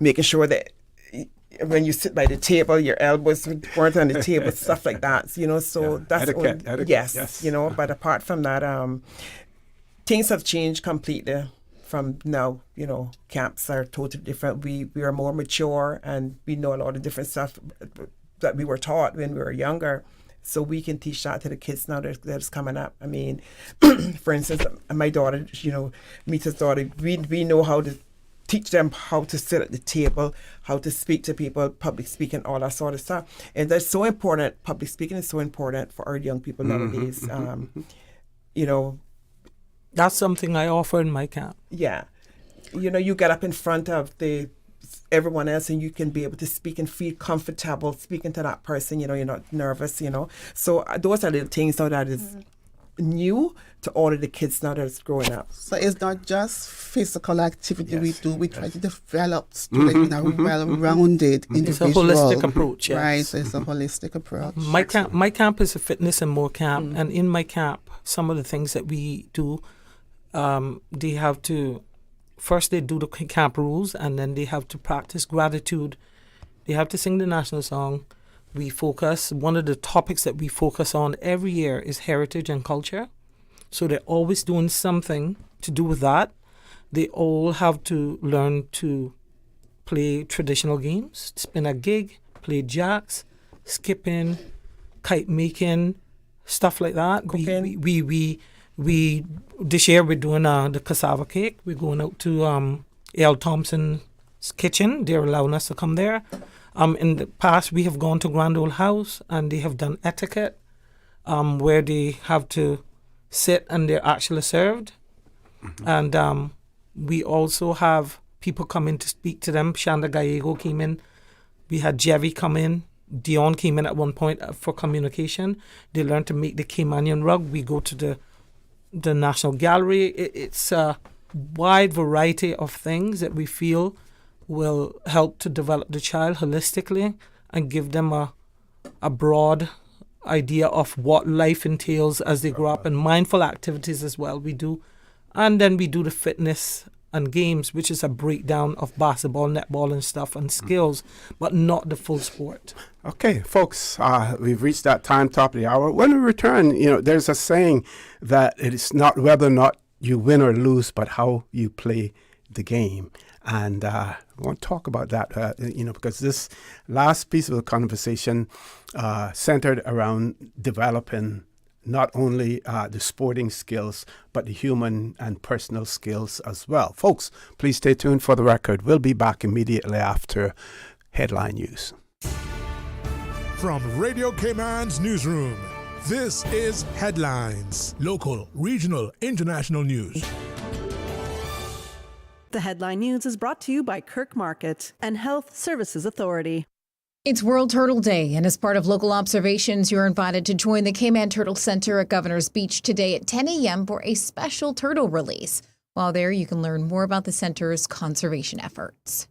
making sure that when you sit by the table, your elbows weren't on the table, stuff like that. So that's etiquette, yes. But apart from that, things have changed completely from now. Camps are totally different. We are more mature, and we know a lot of different stuff that we were taught when we were younger. So we can teach that to the kids now that's coming up. I mean, for instance, my daughter, Mita's daughter, we know how to teach them how to sit at the table, how to speak to people, public speaking, all that sort of stuff. And that's so important. Public speaking is so important for our young people nowadays. That's something I offer in my camp. Yeah. You get up in front of everyone else and you can be able to speak and feel comfortable speaking to that person. You're not nervous, So those are little things now that is new to all of the kids now that's growing up. So it's not just physical activity we do. We try to develop students in a well-rounded individual. It's a holistic approach, yes. Right, so it's a holistic approach. My camp is a fitness and more camp. And in my camp, some of the things that we do, they have to, first they do the camp rules, and then they have to practice gratitude. They have to sing the national song. One of the topics that we focus on every year is heritage and culture. So they're always doing something to do with that. They all have to learn to play traditional games, spin a gig, play jacks, skipping, kite making, stuff like that. We this year we're doing the cassava cake. We're going out to L. Thompson's kitchen. They're allowing us to come there. In the past, we have gone to Grand Ole House and they have done etiquette, where they have to sit and they're actually served. And we also have people come in to speak to them. Shanda Gallego came in. We had Jevi come in. Dion came in at one point for communication. They learned to make the Caymanian rug. We go to the National Gallery. It's a wide variety of things that we feel will help to develop the child holistically and give them a broad idea of what life entails as they grow up, and mindful activities as well we do. And then we do the fitness and games, which is a breakdown of basketball, netball and stuff and skills, but not the full sport. Okay, folks, we've reached that time, top of the hour. When we return, there's a saying that it is not whether or not you win or lose, but how you play the game. And I want to talk about that, because this last piece of the conversation centered around developing not only the sporting skills, but the human and personal skills as well. Folks, please stay tuned for the record. We'll be back immediately after headline news. From Radio Cayman's newsroom, this is Headlines. Local, regional, international news. The Headline News is brought to you by Kirk Market and Health Services Authority. It's World Turtle Day, and as part of local observations, you're invited to join the Cayman Turtle Center at Governor's Beach today at 10 a.m. for a special turtle release. While there, you can learn more about the center's conservation efforts.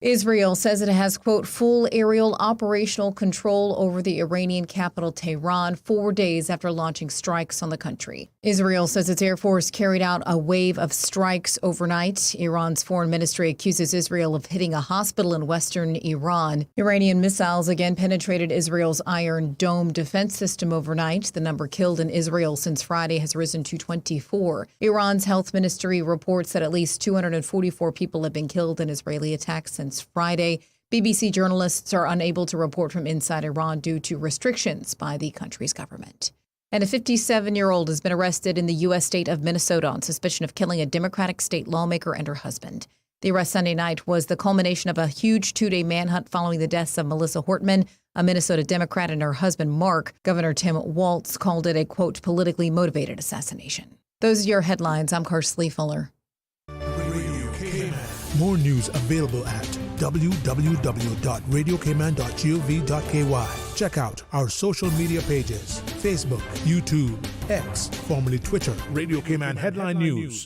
Israel says it has, quote, full aerial operational control over the Iranian capital Tehran 4 days after launching strikes on the country. Israel says its Air Force carried out a wave of strikes overnight. Iran's foreign ministry accuses Israel of hitting a hospital in western Iran. Iranian missiles again penetrated Israel's Iron Dome defense system overnight. The number killed in Israel since Friday has risen to 24. Iran's health ministry reports that at least 244 people have been killed in Israeli attacks since Friday. BBC journalists are unable to report from inside Iran due to restrictions by the country's government. And a 57-year-old has been arrested in the U.S. state of Minnesota on suspicion of killing a Democratic state lawmaker and her husband. The arrest Sunday night was the culmination of a huge two-day manhunt following the deaths of Melissa Hortman, a Minnesota Democrat, and her husband, Mark. Governor Tim Walz called it a, quote, politically motivated assassination. Those are your headlines. I'm Karsley Fuller. More news available at www.radiocayman.gov.ky. Check out our social media pages: Facebook, YouTube, X, formerly Twitter, Radio Cayman Headline News.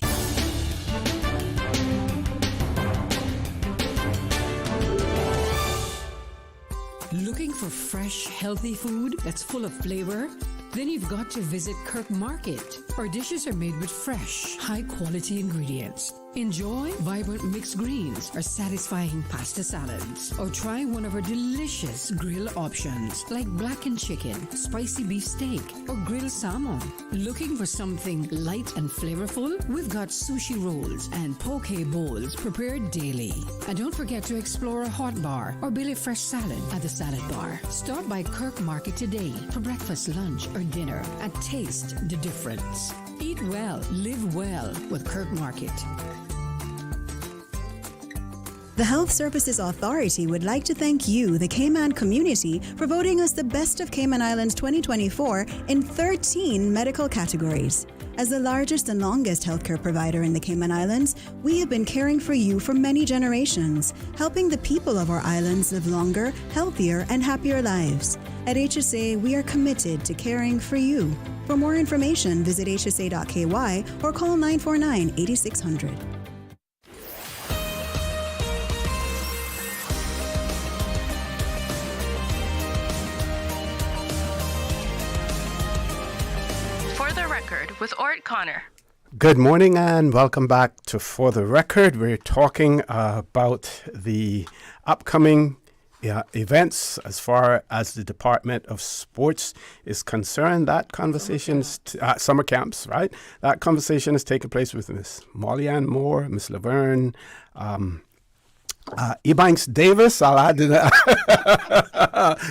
Looking for fresh, healthy food that's full of flavor? Then you've got to visit Kirk Market. Our dishes are made with fresh, high-quality ingredients. Enjoy vibrant mixed greens or satisfying pasta salads. Or try one of our delicious grill options like blackened chicken, spicy beef steak, or grilled salmon. Looking for something light and flavorful? We've got sushi rolls and poke bowls prepared daily. And don't forget to explore a hot bar or Billy Fresh salad at the salad bar. Stop by Kirk Market today for breakfast, lunch, or dinner and taste the difference. Eat well, live well with Kirk Market. The Health Services Authority would like to thank you, the Cayman community, for voting us the Best of Cayman Islands 2024 in 13 medical categories. As the largest and longest healthcare provider in the Cayman Islands, we have been caring for you for many generations, helping the people of our islands live longer, healthier, and happier lives. At HSA, we are committed to caring for you. For more information, visit hsa.ky or call 949-8600. For the Record with Orrett Connor. Good morning and welcome back to For the Record. We're talking about the upcoming events as far as the Department of Sports is concerned. That conversation is summer camps, right? That conversation is taking place with Miss Molly Ann Moore, Miss Laverne, Ebanks Davis, I'll add to that.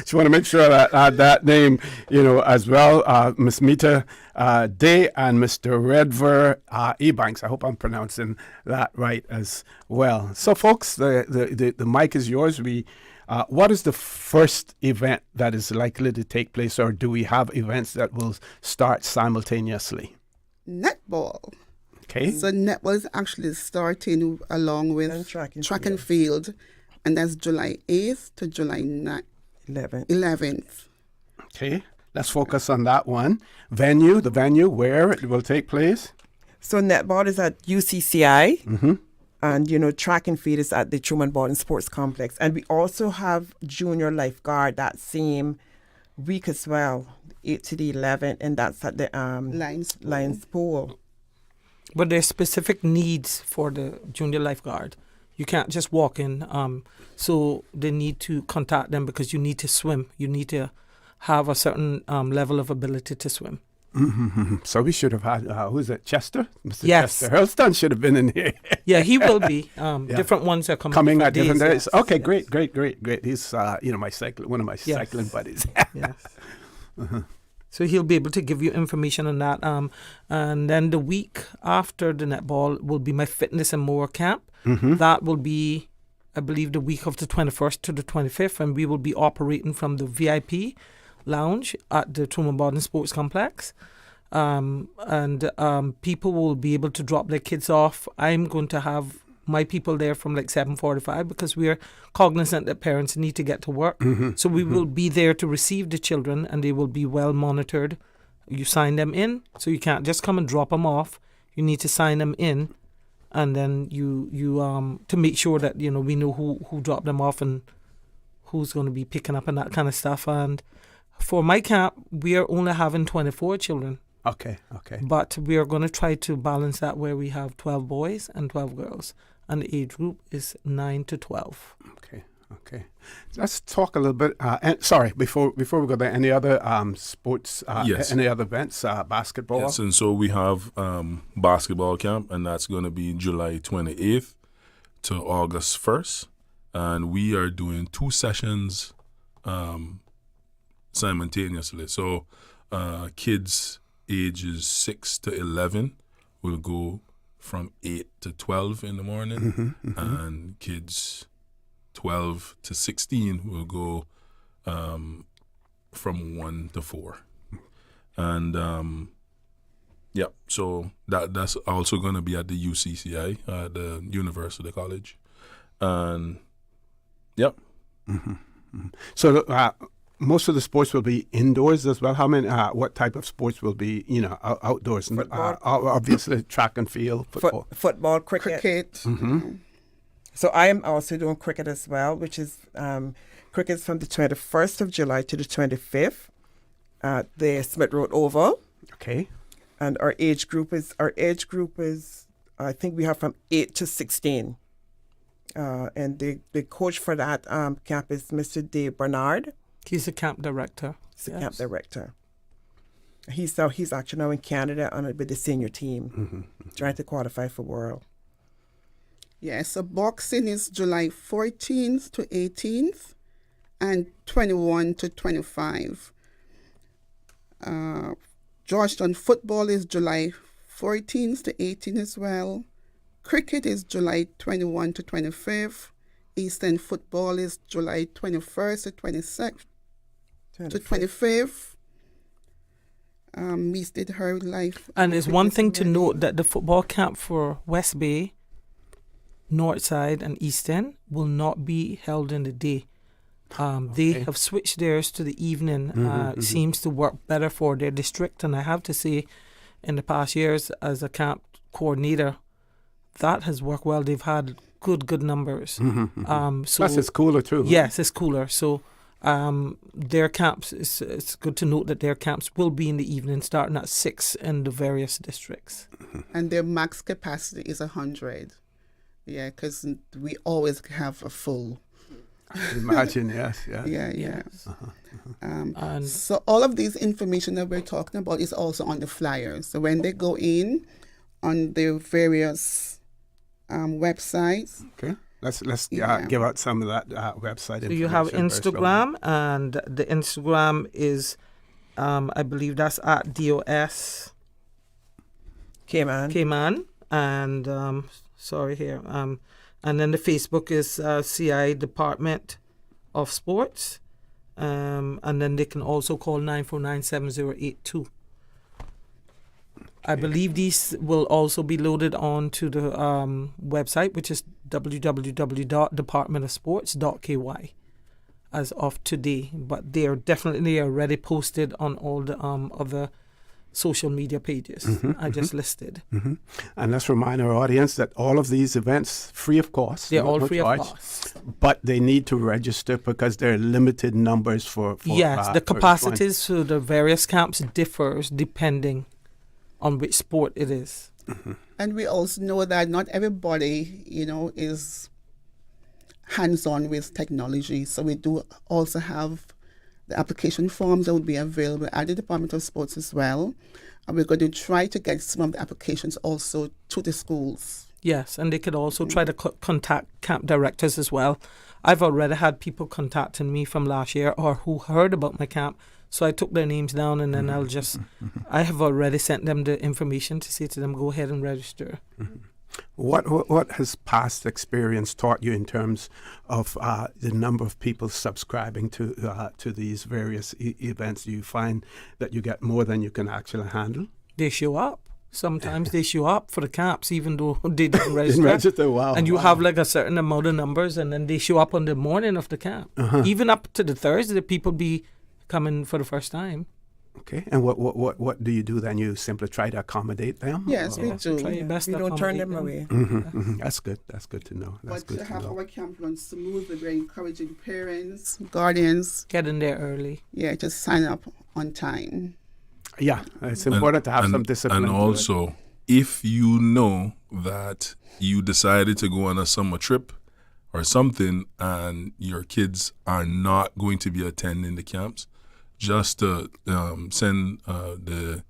Just want to make sure that I add that name, as well. Miss Mita Day and Mr. Redveer Ebanks. I hope I'm pronouncing that right as well. So, folks, the mic is yours. What is the first event that is likely to take place, or do we have events that will start simultaneously? Netball. Okay. So netball is actually starting along with track and field, and that's July 8th to July 11th. Okay, let's focus on that one. The venue where it will take place. So netball is at UCCI, and track and field is at the Truman Borden Sports Complex, and we also have junior lifeguard that same week as well, 8th to the 11th, and that's at the Lions Pool. But there's specific needs for the junior lifeguard. You can't just walk in. So they need to contact them because you need to swim. You need to have a certain level of ability to swim. Mm-hmm. So we should have had, who is it, Chester? Mr. Yes. Chester Hurlston should have been in here. Yeah, he will be. Different ones are coming at different days. Yes. Okay, yes. Great. He's, one of my cycling buddies. Yes. So he'll be able to give you information on that. And then the week after the netball will be my fitness and more camp. Mm-hmm. That will be, I believe, the week of the 21st to the 25th, and we will be operating from the VIP lounge at the Truman Borden Sports Complex. People will be able to drop their kids off. I'm going to have my people there from like 7:45 because we are cognizant that parents need to get to work. Mm-hmm. So we will be there to receive the children, and they will be well monitored. You sign them in, so you can't just come and drop them off. You need to sign them in, and then you to make sure that we know who dropped them off and who's going to be picking up and that kind of stuff. And for my camp, we are only having 24 children. Okay. But we are going to try to balance that where we have 12 boys and 12 girls. And the age group is 9 to 12. Okay. Let's talk a little bit. Before we go there, any other sports? Yes. Any other events? Basketball. Yes, and so we have basketball camp, and that's going to be July 28th to August 1st, and we are doing 2 sessions simultaneously. So kids ages 6 to 11 will go from 8 to 12 in the morning, and kids 12 to 16 will go from 1 to 4. And so that's also going to be at the UCCI, the University College. And So most of the sports will be indoors as well. How many? What type of sports will be, outdoors? Obviously, track and field, football, cricket. Mm-hmm. So I am also doing cricket as well, which is cricket from the 21st of July to the 25th at the Smith Road Oval. Okay. And our age group is I think we have from 8 to 16. And the coach for that camp is Mr. Dave Bernard. He's the camp director. Camp director. He's actually now in Canada with the senior team, trying to qualify for World. Yes, so boxing is July 14th to 18th and 21 to 25. Georgetown football is July 14th to 18th as well. Cricket is July 21 to 25th. Eastern football is July 21st to 26th. To 25th. Miss did her life. And there's one thing to note that the football camp for West Bay, Northside, and Eastern will not be held in the day. They have switched theirs to the evening. It seems to work better for their district. And I have to say, in the past years as a camp coordinator, that has worked well. They've had good numbers. So plus it's cooler too. Yes, it's cooler. So their camps, it's good to note that their camps will be in the evening starting at 6 in the various districts. And their max capacity is 100. Yeah, because we always have a full. Imagine, yes. Yeah. So all of these information that we're talking about is also on the flyers. So when they go in on the various websites, Let's give out some of that website So you have information very slowly. Instagram, and the Instagram is, I believe that's at DOS Cayman, and and then the Facebook is CI Department of Sports, and then they can also call 949-7082. I believe these will also be loaded onto the website, which is www.departmentofsports.ky as of today. But they are definitely already posted on all the other social media pages I just listed. And let's remind our audience that all of these events free of cost. They're all no free charge, of cost. But they need to register because there are limited numbers for yes, the capacities to the various camps differs depending on which sport it is. And we also know that not everybody, is hands-on with technology. So we do also have the application forms that will be available at the Department of Sports as well. And we're going to try to get some of the applications also to the schools. Yes, and they could also try to contact camp directors as well. I've already had people contacting me from last year or who heard about my camp. So I took their names down, and then I have already sent them the information to say to them, go ahead and register. What has past experience taught you in terms of the number of people subscribing to these various events? Do you find that you get more than you can actually handle? They show up. Sometimes they show up for the camps, even though they didn't register. Wow. And you have like a certain amount of numbers, and then they show up on the morning of the camp. Even up to the Thursday, people be coming for the first time. Okay, and what do you do then? You simply try to accommodate them? Yes, we do. Try your best We to don't turn accommodate them away. That's good. That's good to know. That's But good to to have know. our camp run smoothly, we're encouraging parents, guardians. Get in there early. Yeah, just sign up on time. Yeah, it's important to have some discipline. And also, if you know that you decided to go on a summer trip or something and your kids are not going to be attending the camps, just send an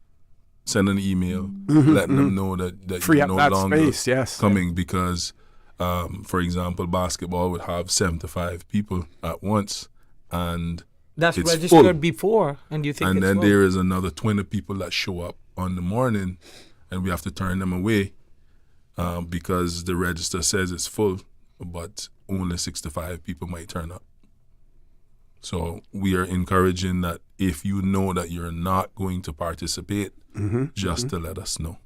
email letting them know that Free you're up no that longer space, yes. coming because, for example, basketball would have 75 people at once, and that's it's registered full. before, and you think and it's then full. there is another 20 people that show up on the morning, and we have to turn them away because the register says it's full, but only 65 people might turn up. So we are encouraging that if you know that you're not going to participate, just to let us know.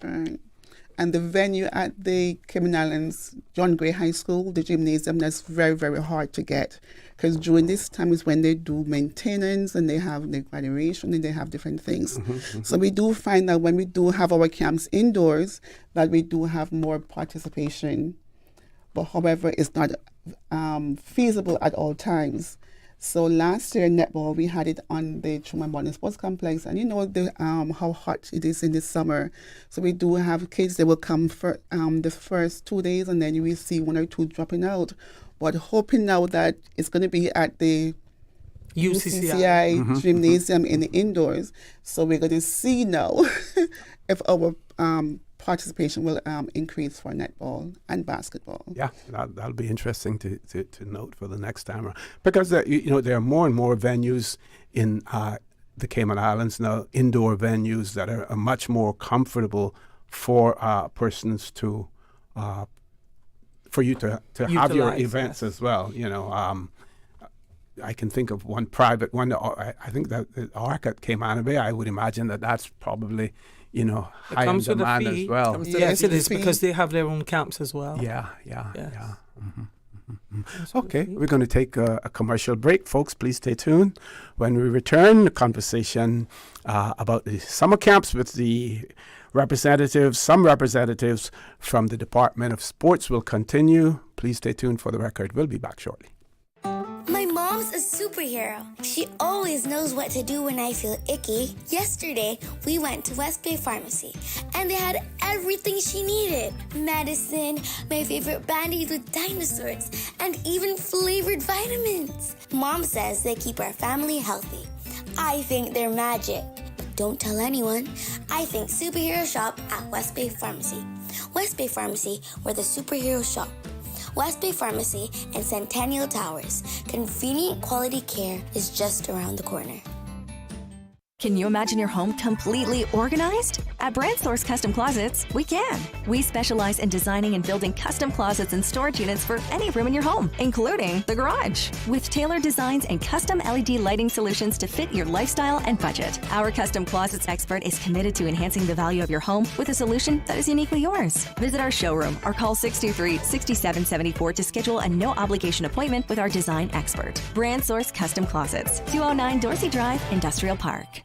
Right. And the venue at the Cayman Islands, John Gray High School, the gymnasium, that's very, very hard to get. Because during this time is when they do maintenance and they have the graduation and they have different things. So we do find that when we do have our camps indoors, that we do have more participation. But however, it's not feasible at all times. So last year, netball, we had it on the Truman Modern Sports Complex, and you know how hot it is in the summer. So we do have kids that will come for the first 2 days, and then you will see 1 or 2 dropping out. But hoping now that it's going to be at the UCCI gymnasium in the indoors. So we're going to see now if our participation will increase for netball and basketball. Yeah, that'll be interesting to note for the next time around. Because there are more and more venues in the Cayman Islands now, indoor venues that are much more comfortable for persons to for you to have your events as well. I can think of one private one. I think that the Arc at Cayman Bay, I would imagine that's probably high in demand as well. Yes, it is because they have their own camps as well. Yeah. Okay, we're going to take a commercial break. Folks, please stay tuned. When we return, the conversation about the summer camps with some representatives from the Department of Sports will continue. Please stay tuned for the record. We'll be back shortly. My mom's a superhero. She always knows what to do when I feel icky. Yesterday, we went to West Bay Pharmacy, and they had everything she needed. Medicine, my favorite Band-Aids with dinosaurs, and even flavored vitamins. Mom says they keep our family healthy. I think they're magic. Don't tell anyone. I think superhero shop at West Bay Pharmacy. West Bay Pharmacy, where the superheroes shop. West Bay Pharmacy, and Centennial Towers. Convenient quality care is just around the corner. Can you imagine your home completely organized? At Brand Source Custom Closets, we can. We specialize in designing and building custom closets and storage units for any room in your home, including the garage. With tailored designs and custom LED lighting solutions to fit your lifestyle and budget. Our custom closets expert is committed to enhancing the value of your home with a solution that is uniquely yours. Visit our showroom or call 623-6774 to schedule a no-obligation appointment with our design expert. Brand Source Custom Closets, 209 Dorsey Drive, Industrial Park.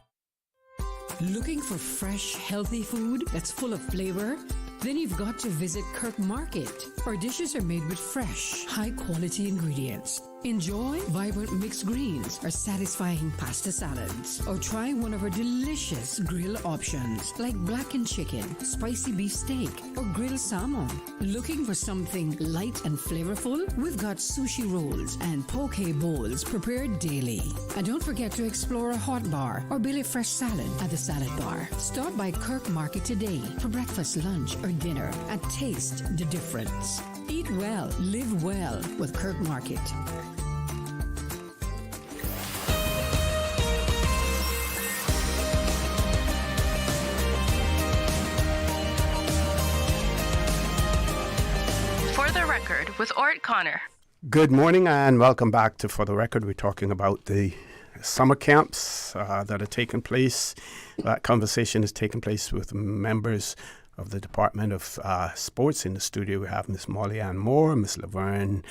Looking for fresh, healthy food that's full of flavor? Then you've got to visit Kirk Market. Our dishes are made with fresh, high-quality ingredients. Enjoy vibrant mixed greens or satisfying pasta salads. Or try one of our delicious grill options like blackened chicken, spicy beef steak, or grilled salmon. Looking for something light and flavorful? We've got sushi rolls and poke bowls prepared daily. And don't forget to explore a hot bar or Billy Fresh salad at the salad bar. Stop by Kirk Market today for breakfast, lunch, or dinner and taste the difference. Eat well, live well with Kirk Market. For the Record with Orrett Connor. Good morning and welcome back to For the Record. We're talking about the summer camps that are taking place. That conversation is taking place with members of the Department of Sports. In the studio, we have Miss Molly Ann Moore, Miss Leverne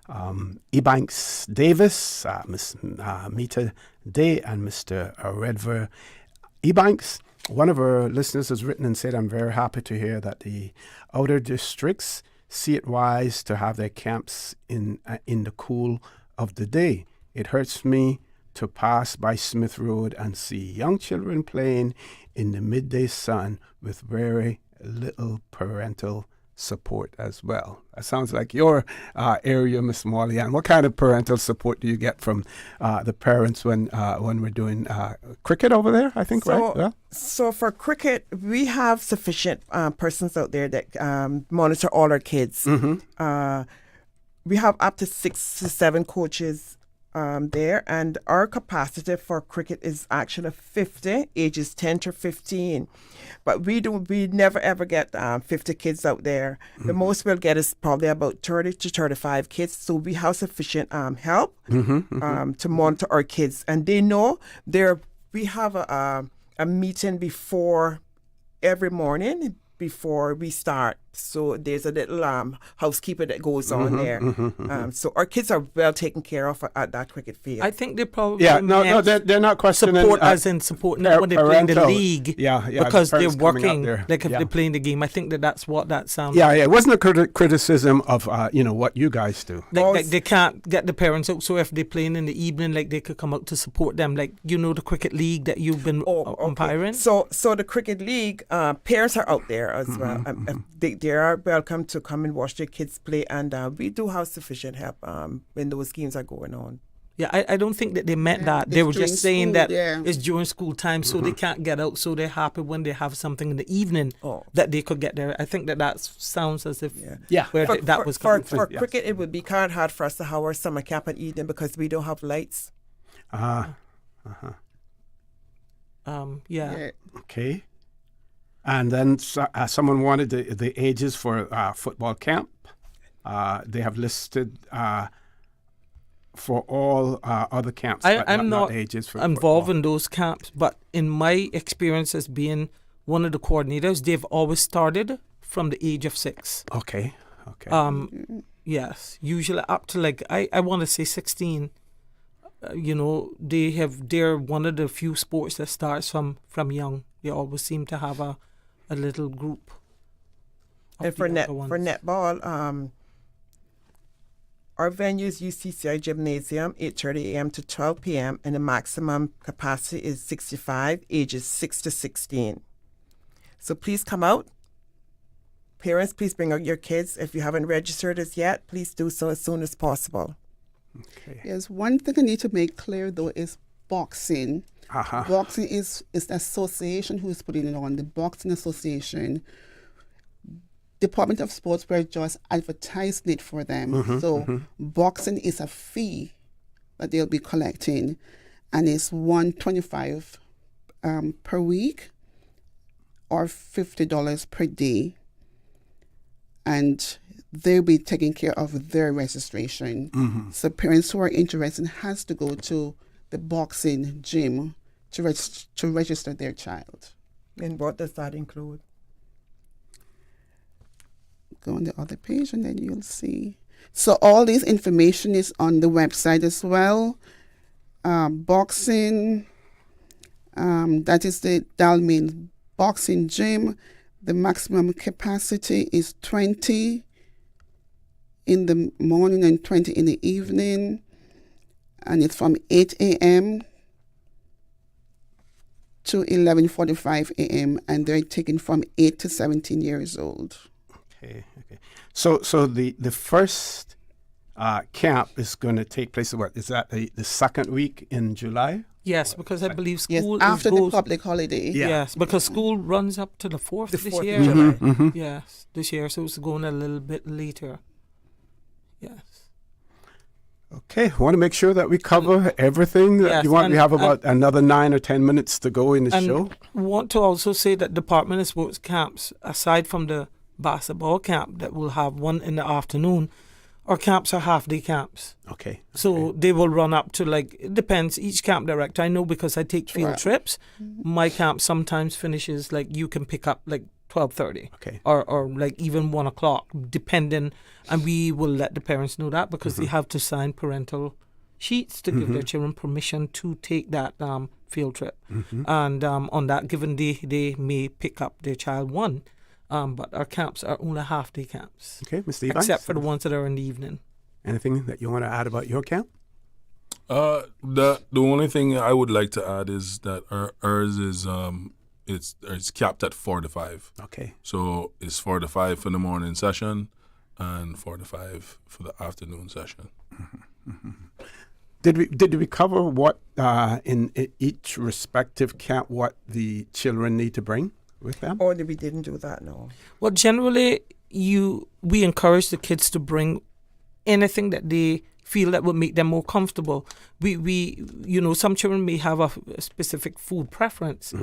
Ebanks Davis, Miss Merta Day, and Mr. Redveer Ebanks. One of our listeners has written and said, I'm very happy to hear that the outer districts see it wise to have their camps in the cool of the day. It hurts me to pass by Smith Road and see young children playing in the midday sun with very little parental support as well. That sounds like your area, Miss Molly. And what kind of parental support do you get from the parents when we're doing cricket over there, I think, right? Yeah. So for cricket, we have sufficient persons out there that monitor all our kids. Mm-hmm. We have up to 6 to 7 coaches there, and our capacity for cricket is actually 50, ages 10 to 15. But we never ever get 50 kids out there. The most we'll get is probably about 30 to 35 kids. So we have sufficient help to monitor our kids, and they know we have a meeting before every morning before we start. So there's a little housekeeper that goes on there. So our kids are well taken care of at that cricket field. I think they probably they're not questioning support as in support not when they play in the league. Because they're working. Like if they're playing the game, I think that's what that sounds. Yeah, it wasn't a criticism of what you guys do. Like they can't get the parents out. So if they're playing in the evening, like they could come out to support them. Like the cricket league that you've been umpiring. So the cricket league, parents are out there as well. They are welcome to come and watch their kids play, and we do have sufficient help when those games are going on. Yeah, I don't think that they meant that. They were just saying that it's during school time, so they can't get out, so they're happy when they have something in the evening that they could get there. I think that sounds as if that was coming from. For cricket, it would be kind of hard for us to have our summer camp at evening because we don't have lights. Okay. And then someone wanted the ages for football camp. They have listed for all other camps. I'm not ages for involved in those camps, but in my experience as being one of the coordinators, they've always started from the age of 6. Okay. Yes, usually up to I want to say 16. They're one of the few sports that starts from young. They always seem to have a little group. And for netball, our venue is UCCI Gymnasium, 8:30 a.m. to 12 p.m. and the maximum capacity is 65, ages 6 to 16. So please come out. Parents, please bring out your kids. If you haven't registered as yet, please do so as soon as possible. Okay. Yes, one thing I need to make clear though is boxing. Boxing is the association who's putting it on. The Boxing Association Department of Sports were just advertising it for them. So boxing is a fee that they'll be collecting, and it's $125 per week or $50 per day. And they'll be taking care of their registration. So parents who are interested has to go to the boxing gym to register their child. And what does that include? Go on the other page and then you'll see. So all this information is on the website as well. Boxing, that is the Dalmain Boxing Gym. The maximum capacity is 20 in the morning and 20 in the evening. And it's from 8 a.m. to 11:45 a.m. And they're taken from 8 to 17 years old. Okay. So the first camp is going to take place. What is that? The second week in July? Yes, because I believe school after the public holiday. Yes, because school runs up to the 4th this year. Yes, this year, so it's going a little bit later. Yes. Okay, I want to make sure that we cover everything that you want. We have about another 9 or 10 minutes to go in the show. I want to also say that Department of Sports camps, aside from the basketball camp that will have one in the afternoon, our camps are half-day camps. Okay. So they will run up to, like, it depends, each camp director. I know because I take field trips, my camp sometimes finishes, like, you can pick up, like, 12:30. Okay. Or like, even 1 o'clock, depending. And we will let the parents know that because they have to sign parental sheets to give their children permission to take that field trip. And on that given day, they may pick up their child one. But our camps are only half-day camps. Okay, Mr. Ebanks? Except for the ones that are in the evening. Anything that you want to add about your camp? The only thing I would like to add is that ours is it's capped at 4 to 5. Okay. So it's 4 to 5 for the morning session and 4 to 5 for the afternoon session. Did we cover what in each respective camp what the children need to bring with them? Or we didn't do that, no. Well, generally, we encourage the kids to bring anything that they feel that would make them more comfortable. We some children may have a specific food preference.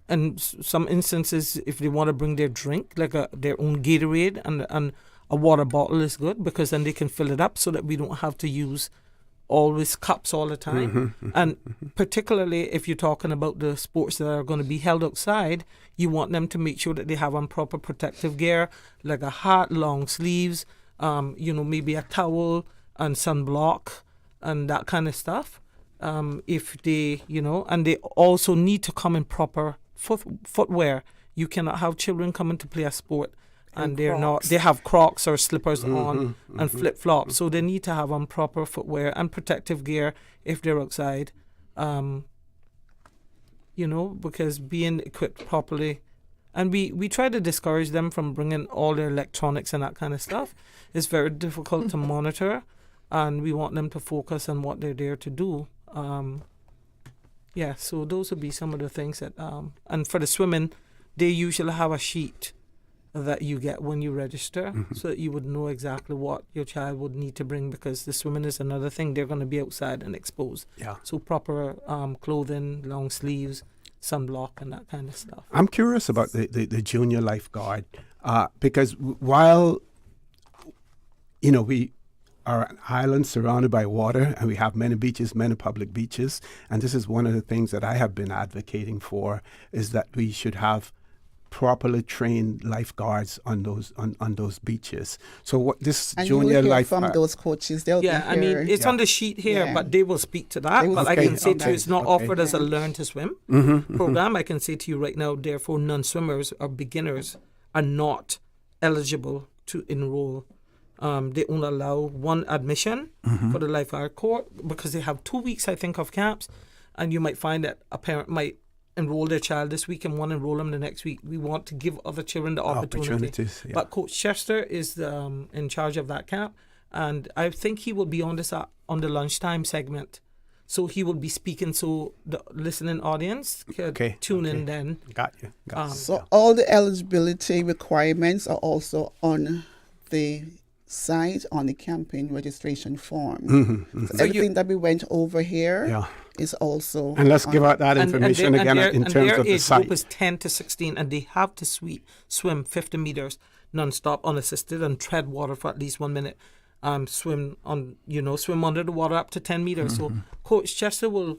And some instances, if they want to bring their drink, like their own Gatorade and a water bottle is good, because then they can fill it up so that we don't have to use always cups all the time. And particularly if you're talking about the sports that are going to be held outside, you want them to make sure that they have on proper protective gear, like a hat, long sleeves, maybe a towel and sunblock and that kind of stuff. If they, and they also need to come in proper footwear. You cannot have children coming to play a sport and they have Crocs or slippers on and flip-flops. So they need to have on proper footwear and protective gear if they're outside, because being equipped properly. And we try to discourage them from bringing all their electronics and that kind of stuff. It's very difficult to monitor, and we want them to focus on what they're there to do. So those would be some of the things that, and for the swimming, they usually have a sheet that you get when you register, so that you would know exactly what your child would need to bring, because the swimming is another thing. They're going to be outside and exposed. Yeah. So proper clothing, long sleeves, sunblock, and that kind of stuff. I'm curious about the junior lifeguard, because while, we are an island surrounded by water, and we have many beaches, many public beaches, and this is one of the things that I have been advocating for, is that we should have properly trained lifeguards on those beaches. So what this and junior lifeguard from those coaches, they'll be here. I mean, it's on the sheet here, but they will speak to that. But I can say to you, it's not offered as a learn to swim program. I can say to you right now, therefore, non-swimmers or beginners are not eligible to enroll. They only allow one admission for the lifeguard course, because they have 2 weeks, I think, of camps, and you might find that a parent might enroll their child this week and want to enroll them the next week. We want to give other children the opportunity. But Coach Chester is in charge of that camp, and I think he will be on this on the lunchtime segment. So he will be speaking, so the listening audience can tune in then. Got you. So all the eligibility requirements are also on the site, on the campaign registration form. So everything that we went over here is also... And let's give out that information again in terms of the site. Their age group is 10 to 16, and they have to swim 50 meters non-stop unassisted and tread water for at least 1 minute. Swim under the water up to 10 meters. So Coach Chester will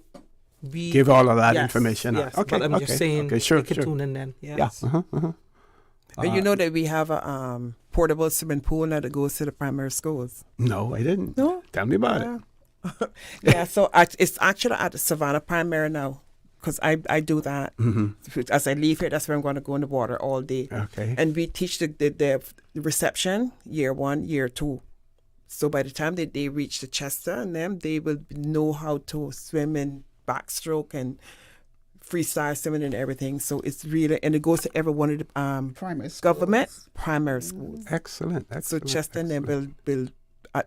give all of that information. Yes, but I'm just saying, sure. tune in then. Yes. And you know that we have a portable swimming pool now that goes to the primary schools. No, I didn't. No? Tell me about it. Yeah, so it's actually at Savannah Primary now, because I do that. As I leave here, that's where I'm going to go in the water all day. Okay. And we teach the reception, year 1, year 2. So by the time they reach the Chester and them, they will know how to swim in backstroke and freestyle swimming and everything. So it's really, and it goes to every one of the government primary schools. Excellent. So Chester and them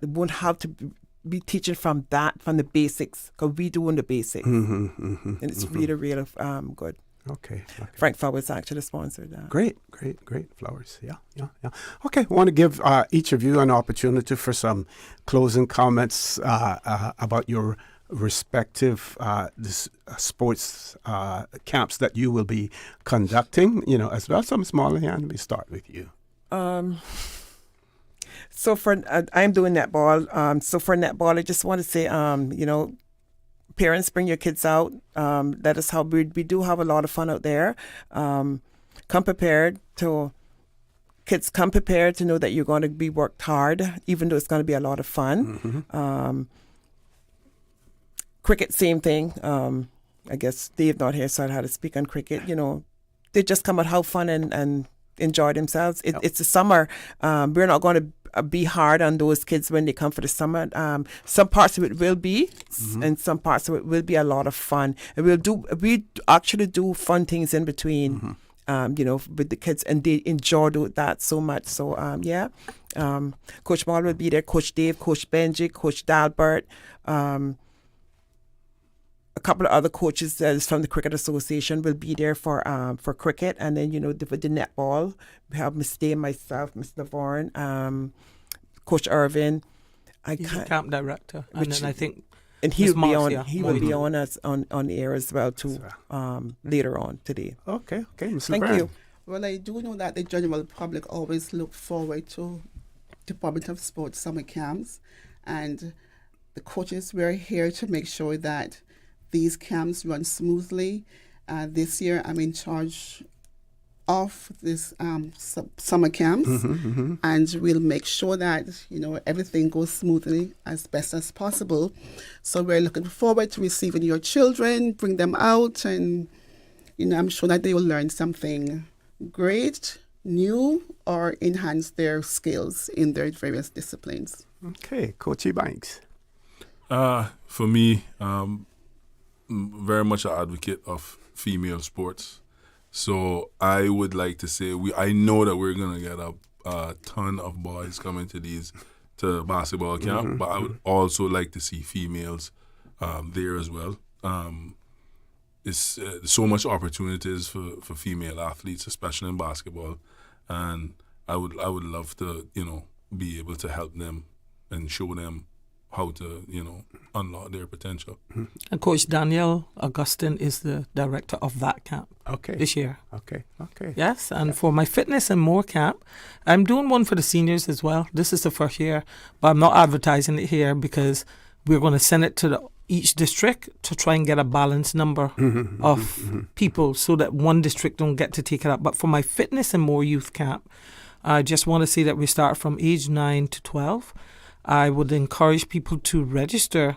won't have to be teaching from the basics, because we doing the basics. And it's really, really good. Okay. Frank Flowers actually sponsored that. Great. Flowers. Yeah. Okay, I want to give each of you an opportunity for some closing comments about your respective sports camps that you will be conducting, as well. Some small hand. We start with you. So for I'm doing netball. So for netball, I just want to say, parents, bring your kids out. That is how we do have a lot of fun out there. Come prepared to know that you're going to be worked hard, even though it's going to be a lot of fun. Cricket, same thing. I guess Dave not here, so I had to speak on cricket. They just come out, have fun and enjoy themselves. It's the summer. We're not going to be hard on those kids when they come for the summer. Some parts of it will be, and some parts of it will be a lot of fun. And we actually do fun things in between, with the kids, and they enjoy that so much. So Coach Ball will be there, Coach Dave, Coach Benji, Coach Dalbert, a couple of other coaches from the Cricket Association will be there for cricket, and then for the netball we have Miss Day, myself, Miss Leverne, Coach Irvin. He's the camp director, and then I think, and he will be on us on air as well too later on today. Okay, Ms. Thank Leverne. you. Well, I do know that the general public always look forward to Department of Sports summer camps, and the coaches, we're here to make sure that these camps run smoothly. This year, I'm in charge of this summer camps, and we'll make sure that everything goes smoothly as best as possible. So we're looking forward to receiving your children, bring them out, and I'm sure that they will learn something great, new, or enhance their skills in their various disciplines. Okay, Coach Ebanks. For me, very much an advocate of female sports. So I would like to say I know that we're going to get a ton of boys coming to basketball camp, but I would also like to see females there as well. It's so much opportunities for female athletes, especially in basketball, and I would love to be able to help them and show them how to unlock their potential. And Coach Daniel Augustine is the director of that camp this year. Okay. Yes, and for my Fitness and More camp, I'm doing one for the seniors as well. This is the first year, but I'm not advertising it here because we're going to send it to each district to try and get a balanced number of people so that one district don't get to take it up. But for my Fitness and More youth camp, I just want to say that we start from age 9 to 12. I would encourage people to register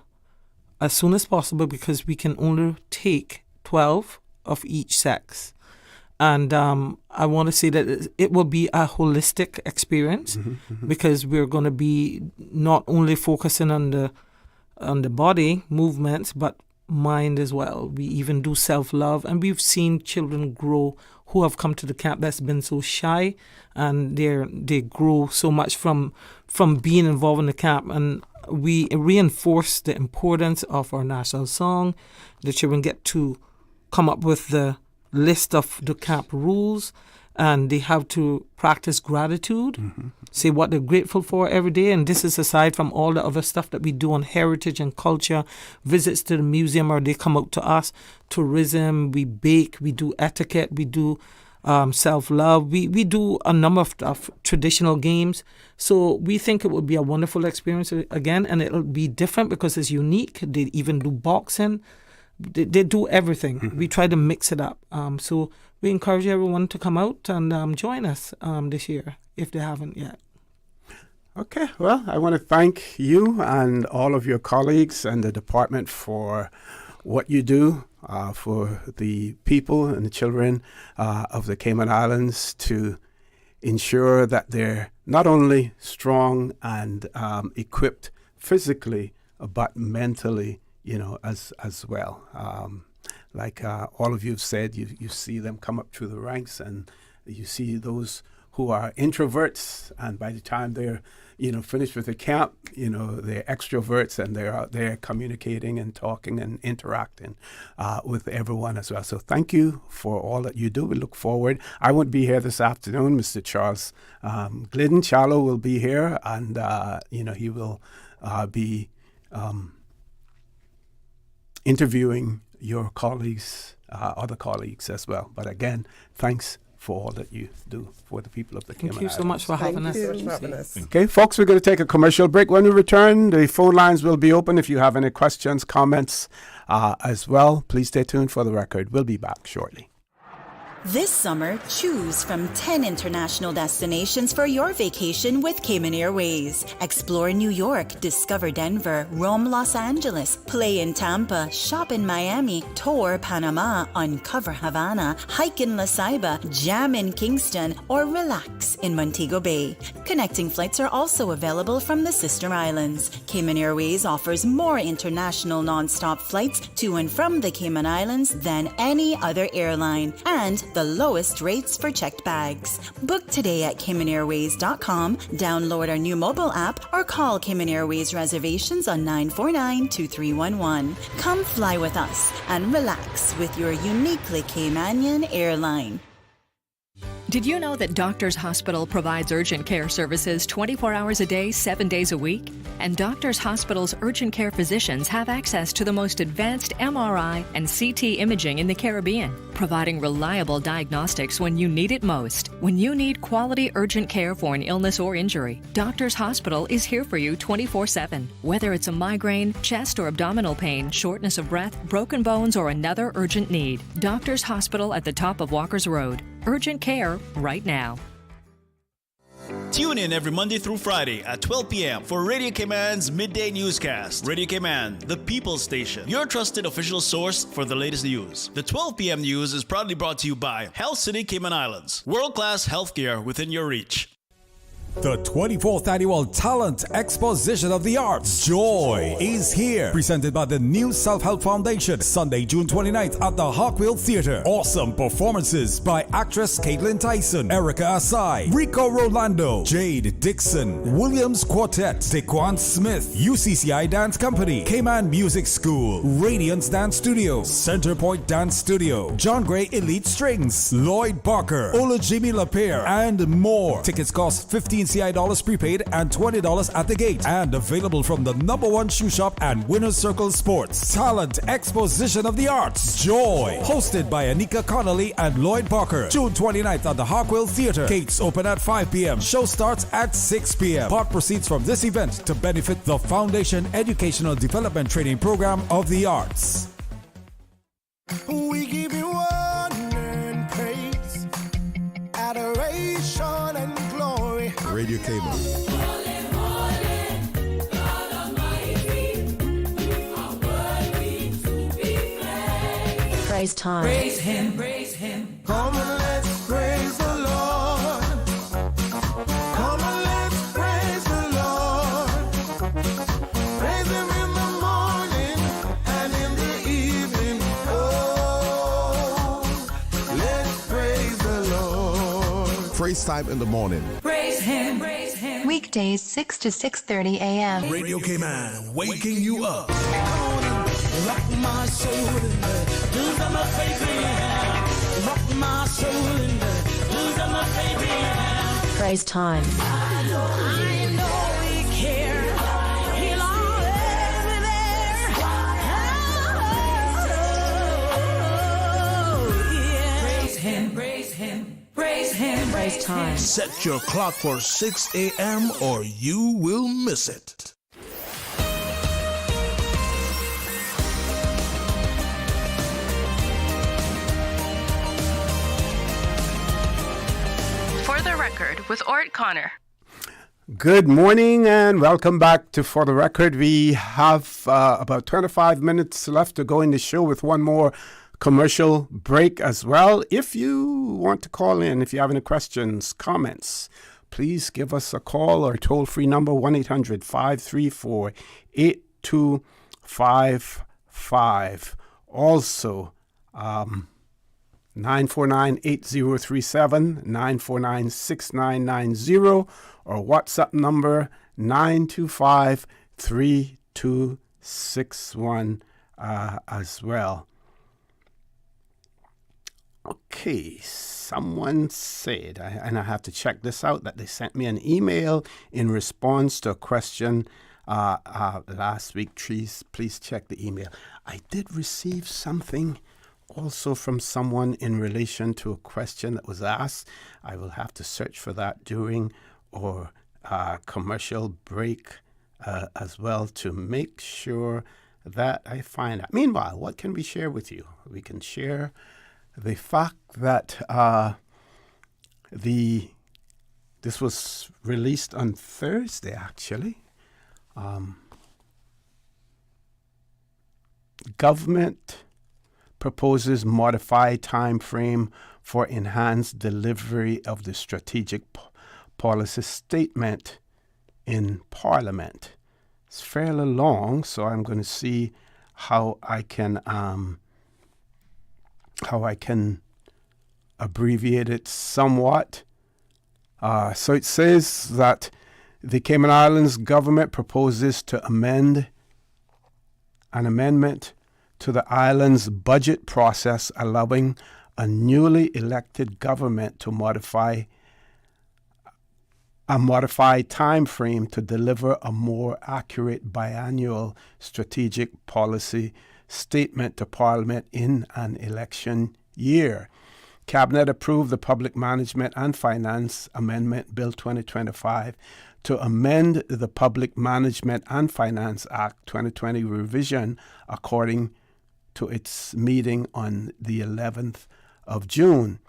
as soon as possible because we can only take 12 of each sex. And I want to say that it will be a holistic experience because we're going to be not only focusing on the body movements, but mind as well. We even do self-love, and we've seen children grow who have come to the camp that's been so shy, and they grow so much from being involved in the camp. And We reinforce the importance of our national song. The children get to come up with the list of the camp rules, and they have to practice gratitude, say what they're grateful for every day. And this is aside from all the other stuff that we do on heritage and culture, visits to the museum, or they come out to us, tourism, we bake, we do etiquette, we do self-love. We do a number of traditional games. So we think it would be a wonderful experience again, and it'll be different because it's unique. They even do boxing. They do everything. We try to mix it up. So we encourage everyone to come out and join us this year if they haven't yet. Okay, well, I want to thank you and all of your colleagues and the department for what you do for the people and the children of the Cayman Islands to ensure that they're not only strong and equipped physically, but mentally, as well. Like all of you have said, you see them come up through the ranks, and you see those who are introverts, and by the time they're finished with the camp, they're extroverts, and they're out there communicating and talking and interacting with everyone as well. So thank you for all that you do. We look forward. I won't be here this afternoon. Mr. Charles Glidden Chalo will be here, and he will be interviewing your colleagues, other colleagues as well. But again, thanks for all that you do for the people of the Cayman Islands. Thank you so much for having us. Okay, folks, we're going to take a commercial break. When we return, the phone lines will be open. If you have any questions, comments as well, please stay tuned for the record. We'll be back shortly. This summer, choose from 10 international destinations for your vacation with Cayman Airways. Explore New York, discover Denver, roam Los Angeles, play in Tampa, shop in Miami, tour Panama, uncover Havana, hike in La Ceiba, jam in Kingston, or relax in Montego Bay. Connecting flights are also available from the sister islands. Cayman Airways offers more international non-stop flights to and from the Cayman Islands than any other airline, and the lowest rates for checked bags. Book today at CaymanAirways.com, download our new mobile app, or call Cayman Airways reservations on 949-2311. Come fly with us and relax with your uniquely Caymanian airline. Did you know that Doctors Hospital provides urgent care services 24 hours a day, 7 days a week? And Doctors Hospital's urgent care physicians have access to the most advanced MRI and CT imaging in the Caribbean, providing reliable diagnostics when you need it most. When you need quality urgent care for an illness or injury, Doctors Hospital is here for you 24/7. Whether it's a migraine, chest or abdominal pain, shortness of breath, broken bones, or another urgent need, Doctors Hospital at the top of Walker's Road. Urgent care right now. Tune in every Monday through Friday at 12 p.m. for Radio Cayman's Midday Newscast. Radio Cayman, the people's station. Your trusted official source for the latest news. The 12 p.m. news is proudly brought to you by Health City Cayman Islands. World-class healthcare within your reach. The 24th Annual Talent Exposition of the Arts, Joy, is here. Presented by the New Self-Help Foundation, Sunday, June 29th at the Hawkwheel Theatre. Awesome performances by actress Caitlin Tyson, Erica Asai, Rico Rolando, Jade Dixon, Williams Quartet, Dequan Smith, UCCI Dance Company, Cayman Music School, Radiance Dance Studio, Centerpoint Dance Studio, John Gray Elite Strings, Lloyd Barker, Ola Jimmy LaPierre, and more. Tickets cost $15 CI prepaid and $20 at the gate, and available from the #1 shoe shop and Winners Circle Sports. Talent Exposition of the Arts, Joy, hosted by Anika Connolly and Lloyd Barker, June 29th at the Hawkwheel Theatre. Gates open at 5 p.m. Show starts at 6 p.m. Part proceeds from this event to benefit the Foundation Educational Development Training Program of the Arts. We give you honor and praise, adoration and glory. Radio Cayman. Praise time. Praise him, praise him. Come and let's praise the Lord. Come and let's praise the Lord. Praise him in the morning and in the evening. Oh, let's praise the Lord. Praise time in the morning. Praise him, praise him. Weekdays 6 to 6:30 a.m. Radio Cayman, waking you up. Rock my soul in the blues of my baby. Rock my soul in the blues of my baby. Praise time. I know he cares. He'll always be there. Oh, yeah. Praise him, praise him, praise him. Praise time. Set your clock for 6 a.m. or you will miss it. For the Record with Orrett Connor. Good morning and welcome back to For the Record. We have about 25 minutes left to go in the show with one more commercial break as well. If you want to call in, if you have any questions, comments, please give us a call or toll-free number 1-800-534-8255. Also, 949-8037, 949-6990, or WhatsApp number 925-3261 as well. Okay, someone said, and I have to check this out, that they sent me an email in response to a question last week. Please check the email. I did receive something also from someone in relation to a question that was asked. I will have to search for that during our commercial break as well to make sure that I find out. Meanwhile, what can we share with you? We can share the fact that this was released on Thursday, actually. Government proposes modified time frame for enhanced delivery of the strategic policy statement in Parliament. It's fairly long, so I'm going to see how I can abbreviate it somewhat. So it says that the Cayman Islands government proposes to amend an amendment to the island's budget process, allowing a newly elected government to modify a modified time frame to deliver a more accurate biannual strategic policy statement to Parliament in an election year. Cabinet approved the Public Management and Finance Amendment Bill 2025 to amend the Public Management and Finance Act 2020 revision according to its meeting on the 11th of June.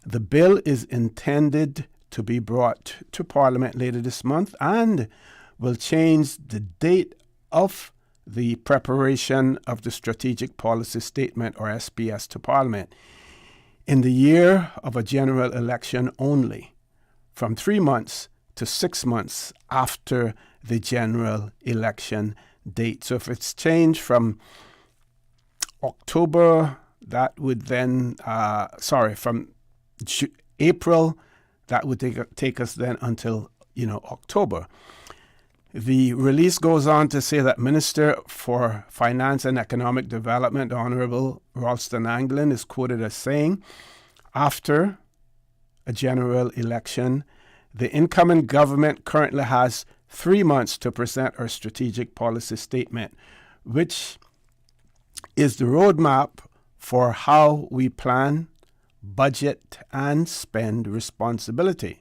The bill is intended to be brought to Parliament later this month and will change the date of the preparation of the Strategic Policy Statement, or SPS, to Parliament in the year of a general election only, from 3 months to 6 months after the general election date. So if it's changed from October, that would then, from April, that would take us then until, October. The release goes on to say that Minister for Finance and Economic Development, Honorable Ralston Anglin, is quoted as saying, after a general election, the incoming government currently has 3 months to present our strategic policy statement, which is the roadmap for how we plan, budget, and spend responsibly.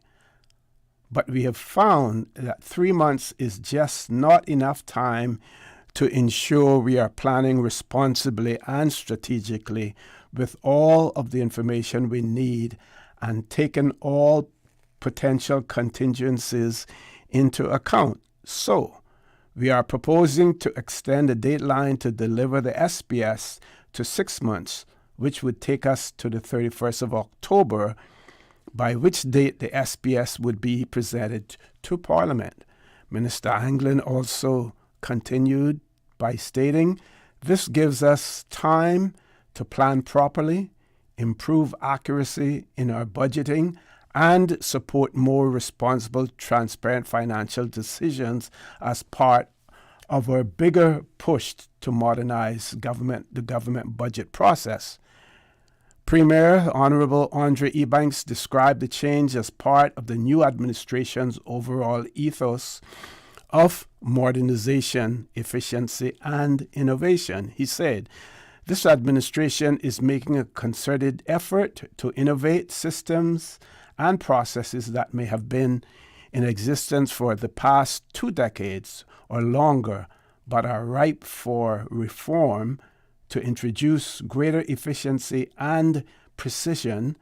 But we have found that 3 months is just not enough time to ensure we are planning responsibly and strategically with all of the information we need and taking all potential contingencies into account. So, we are proposing to extend the deadline to deliver the SPS to 6 months, which would take us to the 31st of October, by which date the SPS would be presented to Parliament. Minister Anglin also continued by stating, this gives us time to plan properly, improve accuracy in our budgeting, and support more responsible, transparent financial decisions as part of our bigger push to modernize the government budget process. Premier Honorable Andre Ebanks described the change as part of the new administration's overall ethos of modernization, efficiency, and innovation. He said, "This administration is making a concerted effort to innovate systems and processes that may have been in existence for the past 2 decades or longer, but are ripe for reform to introduce greater efficiency and precision.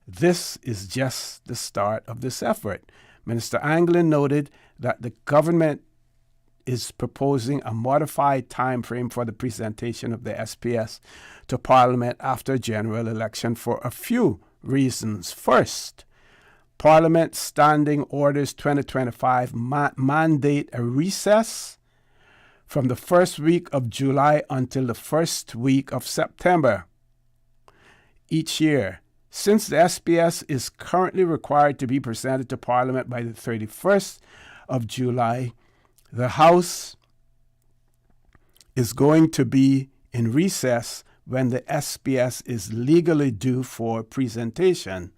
This is just the start of this effort." Minister Anglin noted that the government is proposing a modified time frame for the presentation of the SPS to Parliament after general election for a few reasons. First, Parliament Standing Orders 2025 mandate a recess from the first week of July until the first week of September each year. Since the SPS is currently required to be presented to Parliament by the 31st of July, the House is going to be in recess when the SPS is legally due for presentation.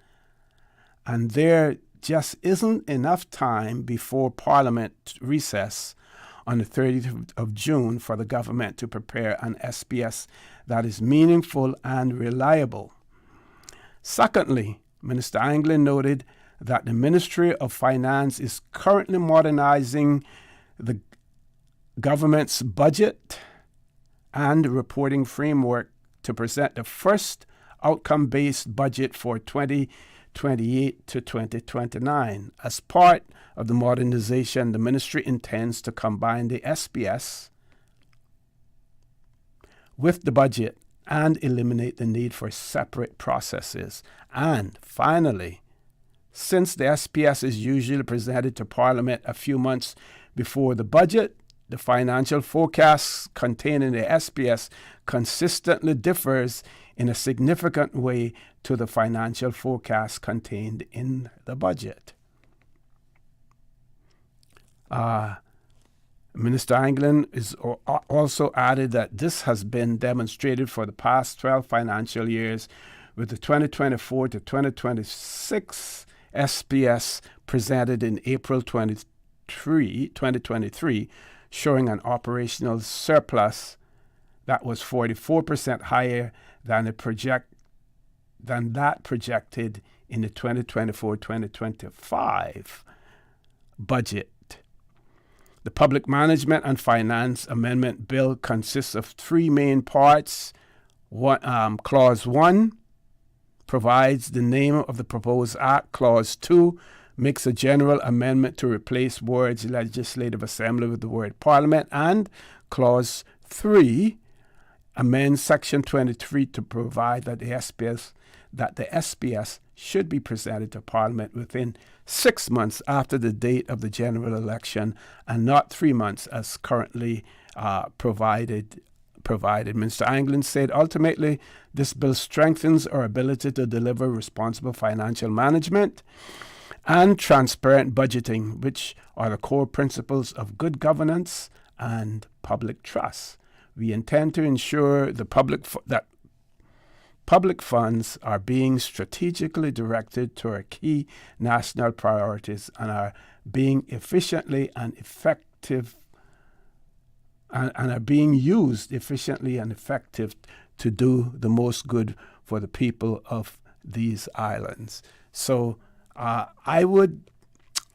And there just isn't enough time before Parliament recess on the 30th of June for the government to prepare an SPS that is meaningful and reliable. Secondly, Minister Anglin noted that the Ministry of Finance is currently modernizing the government's budget and reporting framework to present the first outcome-based budget for 2028 to 2029. As part of the modernization, the ministry intends to combine the SPS with the budget and eliminate the need for separate processes. And finally, since the SPS is usually presented to Parliament a few months before the budget, the financial forecasts contained in the SPS consistently differs in a significant way to the financial forecast contained in the budget. Minister Anglin is also added that this has been demonstrated for the past 12 financial years, with the 2024 to 2026 SPS presented in April 2023, showing an operational surplus that was 44% higher than that projected in the 2024-2025 budget. The Public Management and Finance Amendment Bill consists of 3 main parts. Clause 1 provides the name of the proposed act. Clause 2 makes a general amendment to replace words Legislative Assembly with the word Parliament. And Clause 3 amends Section 23 to provide that the SPS should be presented to Parliament within 6 months after the date of the general election and not 3 months as currently provided. Minister Anglin said, ultimately, this bill strengthens our ability to deliver responsible financial management and transparent budgeting, which are the core principles of good governance and public trust. We intend to ensure that public funds are being strategically directed to our key national priorities and are being efficiently and effective and are being used efficiently and effective to do the most good for the people of these islands. So I would,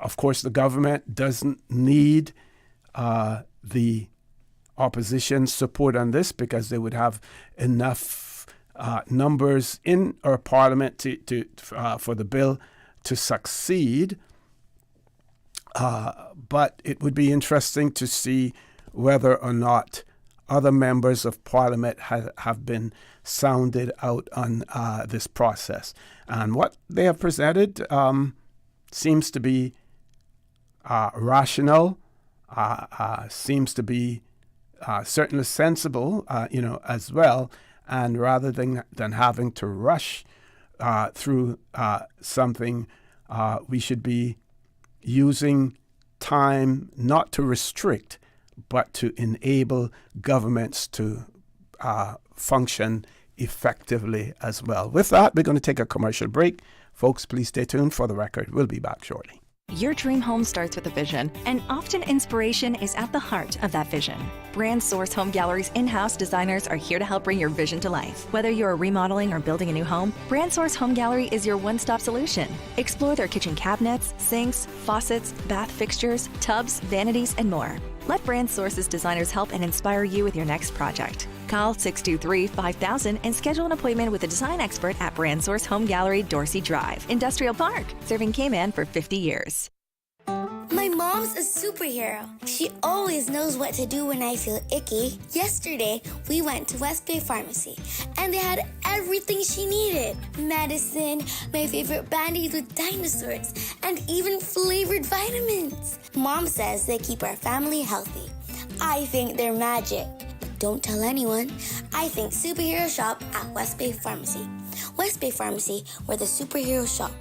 of course, the government doesn't need the opposition support on this because they would have enough numbers in our parliament for the bill to succeed. But it would be interesting to see whether or not other members of parliament have been sounded out on this process. And what they have presented seems to be rational, seems to be certainly sensible, as well. And rather than having to rush through something we should be using time not to restrict, but to enable governments to function effectively as well. With that, we're going to take a commercial break. Folks, please stay tuned for the record. We'll be back shortly. Your dream home starts with a vision, and often inspiration is at the heart of that vision. Brand Source Home Gallery's in-house designers are here to help bring your vision to life. Whether you're remodeling or building a new home, Brand Source Home Gallery is your one-stop solution. Explore their kitchen cabinets, sinks, faucets, bath fixtures, tubs, vanities, and more. Let Brand Source's designers help and inspire you with your next project. Call 623-5000 and schedule an appointment with a design expert at Brand Source Home Gallery, Dorsey Drive, Industrial Park, serving Cayman for 50 years. My mom's a superhero. She always knows what to do when I feel icky. Yesterday, we went to West Bay Pharmacy, and they had everything she needed. Medicine, my favorite band-aids with dinosaurs, and even flavored vitamins. Mom says they keep our family healthy. I think they're magic. Don't tell anyone. I think superhero shop at West Bay Pharmacy. West Bay Pharmacy, where the superheroes shop.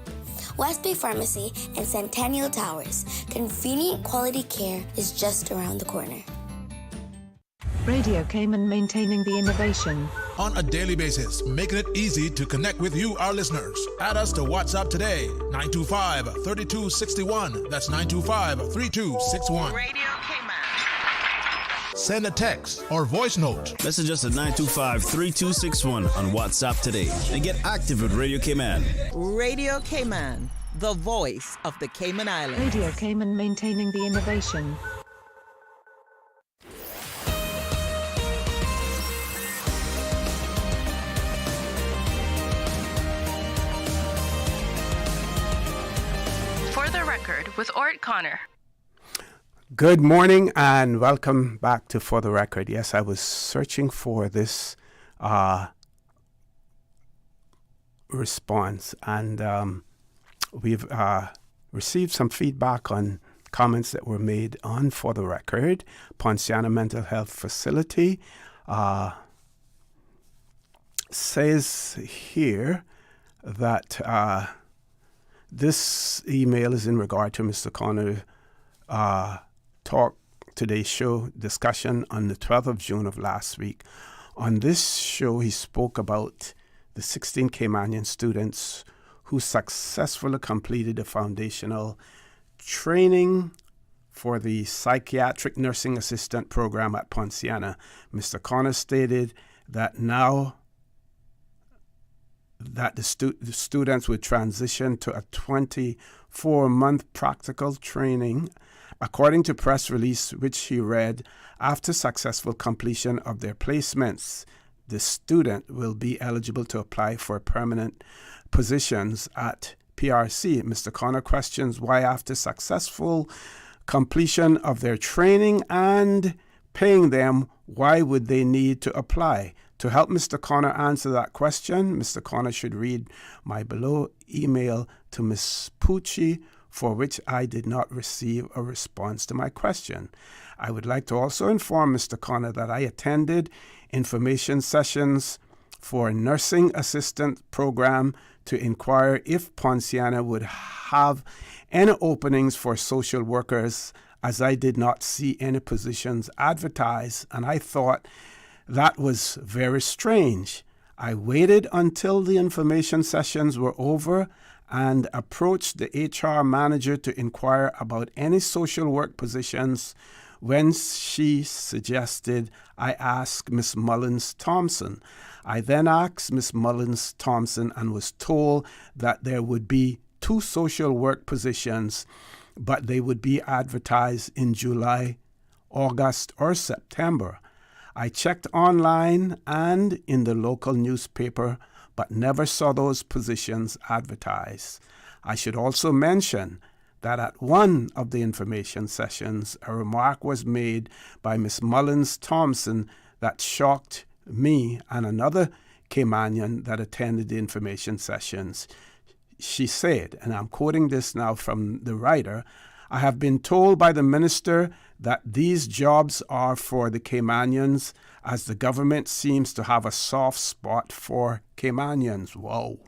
West Bay Pharmacy and Centennial Towers. Convenient quality care is just around the corner. Radio Cayman, maintaining the innovation. On a daily basis, making it easy to connect with you, our listeners. Add us to WhatsApp today, 925-3261. That's 925-3261. Radio Cayman. Send a text or voice note. Message us at 925-3261 on WhatsApp today and get active with Radio Cayman. Radio Cayman, the voice of the Cayman Islands. Radio Cayman, maintaining the innovation. For the record, with Orrett Connor. Good morning and welcome back to For the Record. Yes, I was searching for this response, and we've received some feedback on comments that were made on For the Record. Poinciana Mental Health Facility says here that this email is in regard to Mr. Connor Talk Today's show discussion on the 12th of June of last week. On this show, he spoke about the 16 Caymanian students who successfully completed the foundational training for the psychiatric nursing assistant program at Poinciana. Mr. Connor stated that now that the students would transition to a 24-month practical training. According to press release which he read, after successful completion of their placements, the student will be eligible to apply for permanent positions at PRC. Mr. Connor questions why after successful completion of their training and paying them, why would they need to apply? To help Mr. Connor answer that question, Mr. Connor should read my below email to Ms. Pucci, for which I did not receive a response to my question. I would like to also inform Mr. Connor that I attended information sessions for a nursing assistant program to inquire if Poinciana would have any openings for social workers, as I did not see any positions advertised, and I thought that was very strange. I waited until the information sessions were over and approached the HR manager to inquire about any social work positions. When she suggested I ask Miss Mullins-Thompson. I then asked Miss Mullins-Thompson and was told that there would be 2 social work positions, but they would be advertised in July, August, or September. I checked online and in the local newspaper, but never saw those positions advertised. I should also mention that at one of the information sessions, a remark was made by Miss Mullins-Thompson that shocked me and another Caymanian that attended the information sessions. She said, and I'm quoting this now from the writer, I have been told by the minister that these jobs are for the Caymanians, as the government seems to have a soft spot for Caymanians. Whoa.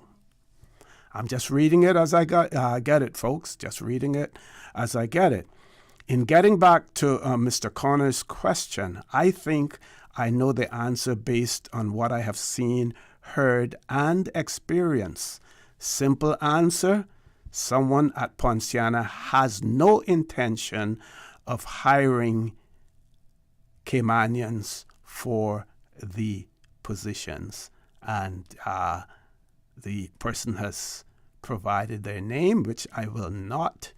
I'm just reading it as I get it, folks. Just reading it as I get it. In getting back to Mr. Connor's question, I think I know the answer based on what I have seen, heard, and experienced. Simple answer, someone at Poinciana has no intention of hiring Caymanians for the positions. And the person has provided their name, which I will not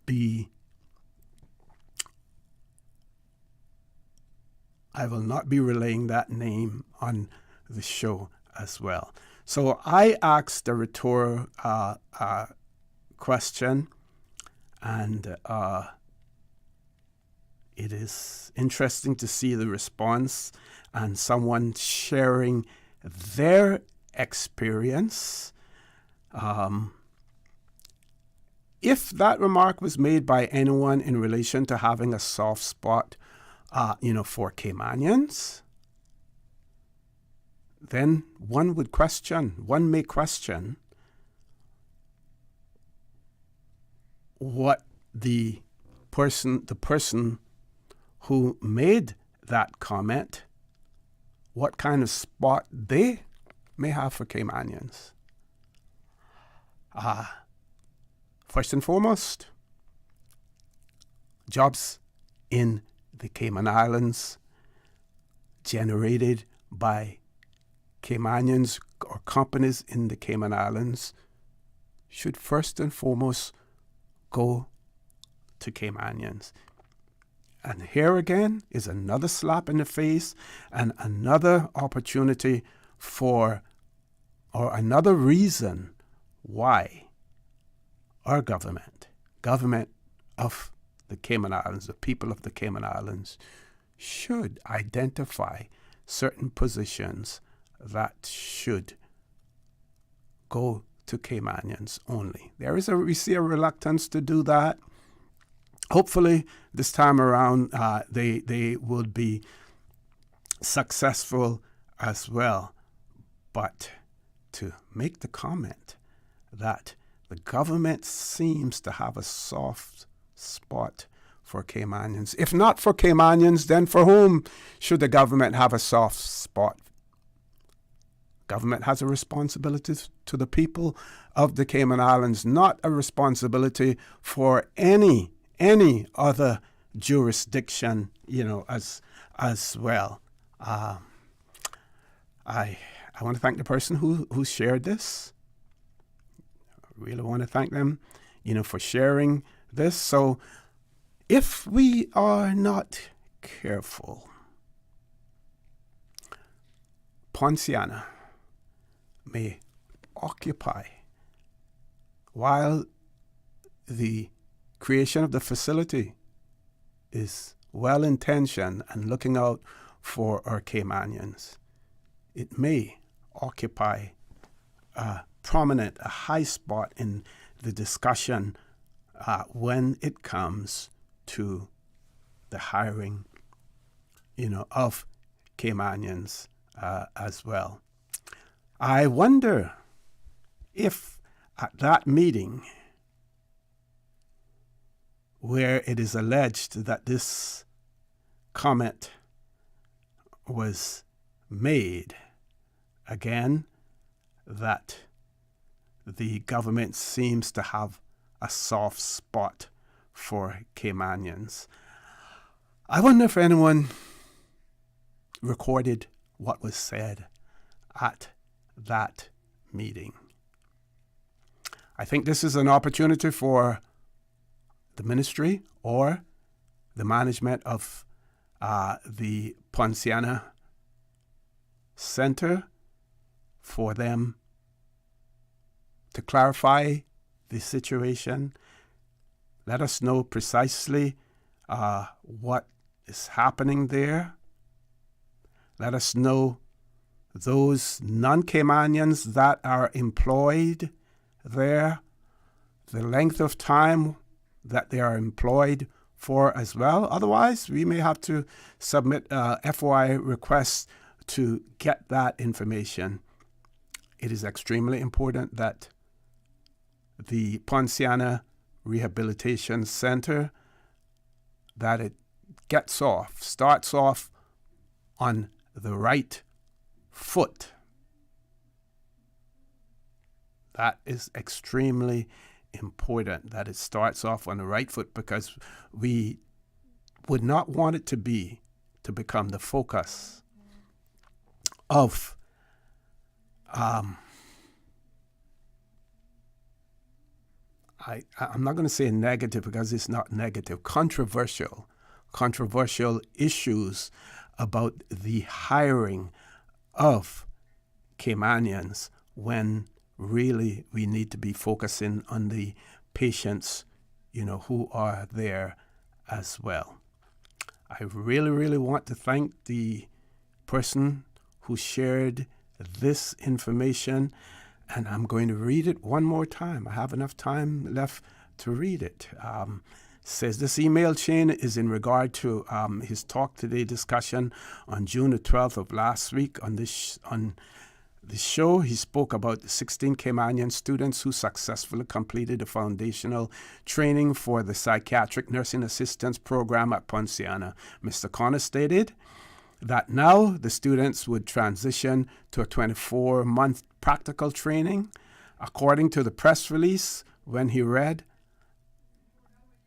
be relaying that name on the show as well. So I asked a rhetorical question, and it is interesting to see the response and someone sharing their experience. If that remark was made by anyone in relation to having a soft spot, for Caymanians, then one may question what the person who made that comment, what kind of spot they may have for Caymanians. First and foremost, jobs in the Cayman Islands generated by Caymanians or companies in the Cayman Islands should first and foremost go to Caymanians. And here again is another slap in the face and another opportunity or another reason why our government of the Cayman Islands, the people of the Cayman Islands, should identify certain positions that should go to Caymanians only. We see a reluctance to do that. Hopefully, this time around, they will be successful as well. But to make the comment that the government seems to have a soft spot for Caymanians. If not for Caymanians, then for whom should the government have a soft spot? Government has a responsibility to the people of the Cayman Islands, not a responsibility for any other jurisdiction, as well. I want to thank the person who shared this. I really want to thank them, for sharing this. So if we are not careful, Poinciana may occupy, while the creation of the facility is well-intentioned and looking out for our Caymanians, it may occupy a high spot in the discussion when it comes to the hiring, of Caymanians as well. I wonder if at that meeting where it is alleged that this comment was made, again, that the government seems to have a soft spot for Caymanians. I wonder if anyone recorded what was said at that meeting. I think this is an opportunity for the ministry or the management of the Poinciana Center for them to clarify the situation. Let us know precisely what is happening there. Let us know those non-Caymanians that are employed there, the length of time that they are employed for as well. Otherwise, we may have to submit FOI requests to get that information it is extremely important that the Poinciana Rehabilitation Center, that it starts off on the right foot. That is extremely important, that it starts off on the right foot, because we would not want it to become the focus of I'm not going to say negative, because it's not negative, controversial issues about the hiring of Caymanians, when really we need to be focusing on the patients, who are there as well. I really, really want to thank the person who shared this information, and I'm going to read it one more time. I have enough time left to read it. Says this email chain is in regard to his Talk Today discussion on June the 12th of last week. On the show, he spoke about the 16 Caymanian students who successfully completed the foundational training for the psychiatric nursing assistance program at Poinciana. Mr. Connor stated that now the students would transition to a 24-month practical training. According to the press release, when he read,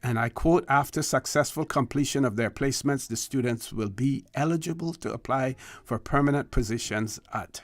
and I quote, after successful completion of their placements, the students will be eligible to apply for permanent positions at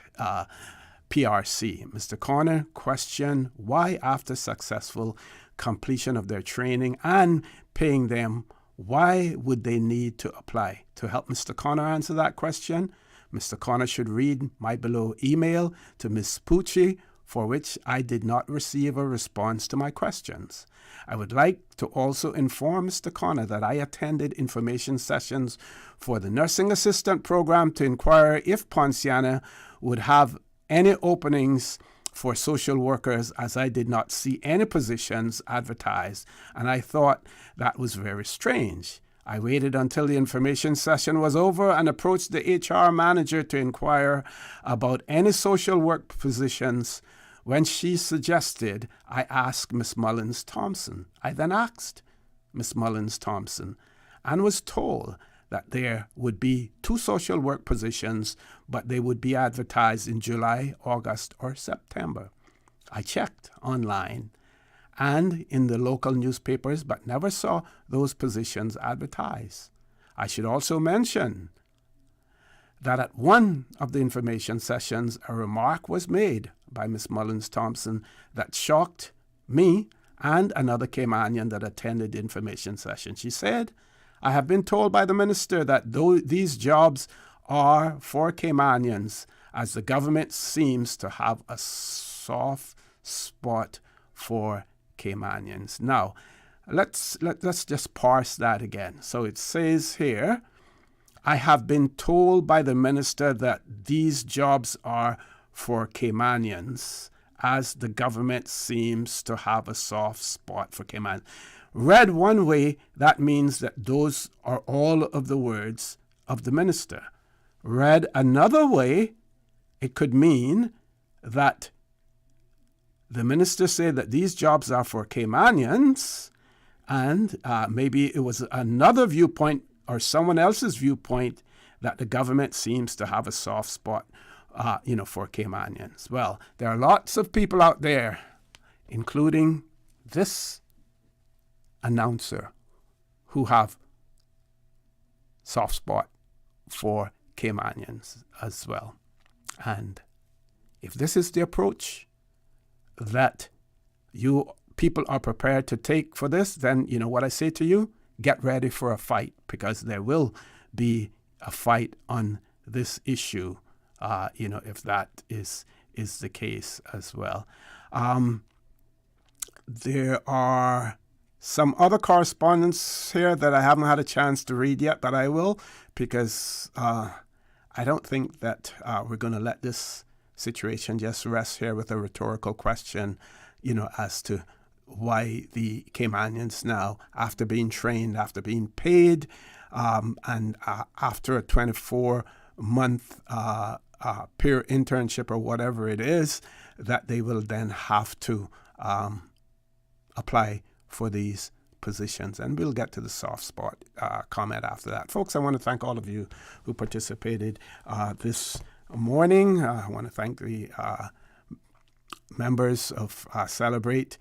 PRC. Mr. Connor questioned why, after successful completion of their training and paying them, why would they need to apply? To help Mr. Connor answer that question, Mr. Connor should read my below email to Ms. Pucci, for which I did not receive a response to my questions. I would like to also inform Mr. Connor that I attended information sessions for the nursing assistant program to inquire if Poinciana would have any openings for social workers, as I did not see any positions advertised, and I thought that was very strange. I waited until the information session was over and approached the HR manager to inquire about any social work positions. When she suggested, I asked Miss Mullins-Thompson. I then asked Miss Mullins-Thompson and was told that there would be 2 social work positions, but they would be advertised in July, August, or September. I checked online and in the local newspapers, but never saw those positions advertised. I should also mention that at one of the information sessions, a remark was made by Miss Mullins-Thompson that shocked me and another Caymanian that attended the information session. She said, I have been told by the minister that these jobs are for Caymanians, as the government seems to have a soft spot for Caymanians. Now, let's just parse that again. So it says here, I have been told by the minister that these jobs are for Caymanians, as the government seems to have a soft spot for Caymanians. Read one way, that means that those are all of the words of the minister. Read another way, it could mean that the minister said that these jobs are for Caymanians, and maybe it was another viewpoint or someone else's viewpoint that the government seems to have a soft spot, for Caymanians. Well, there are lots of people out there, including this announcer, who have soft spot for Caymanians as well. And if this is the approach that you people are prepared to take for this, then you know what I say to you, get ready for a fight, because there will be a fight on this issue, if that is the case as well. There are some other correspondence here that I haven't had a chance to read yet, but I will, because I don't think that we're going to let this situation just rest here with a rhetorical question, as to why the Caymanians now, after being trained, after being paid, and after a 24-month peer internship or whatever it is, that they will then have to apply for these positions. And we'll get to the soft spot comment after that. Folks, I want to thank all of you who participated this morning. I want to thank the members of Celebrate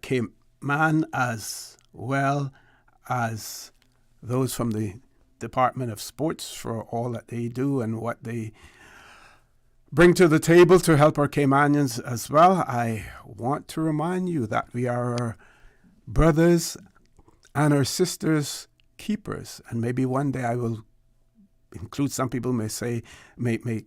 Cayman, as well as those from the Department of Sports for all that they do and what they bring to the table to help our Caymanians as well. I want to remind you that we are our brothers and our sisters' keepers, and maybe one day I will include, some people may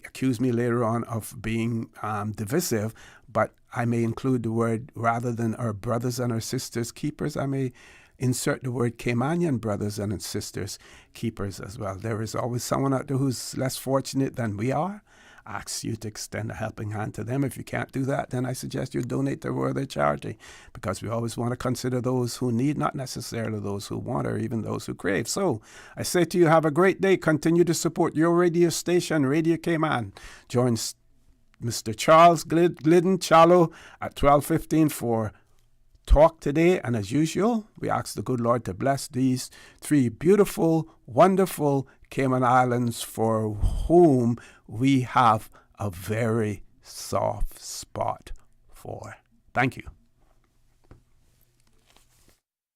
accuse me later on of being divisive, but I may include the word, rather than our brothers and our sisters' keepers, I may insert the word Caymanian brothers and sisters keepers as well. There is always someone out there who's less fortunate than we are. I ask you to extend a helping hand to them. If you can't do that, then I suggest you donate to worthy charity, because we always want to consider those who need, not necessarily those who want or even those who crave. So I say to you, have a great day. Continue to support your radio station, Radio Cayman. Join Mr. Charles Glidden Chalo at 12:15 for Talk Today. And as usual, we ask the good Lord to bless these three beautiful, wonderful Cayman Islands, for whom we have a very soft spot for. Thank you.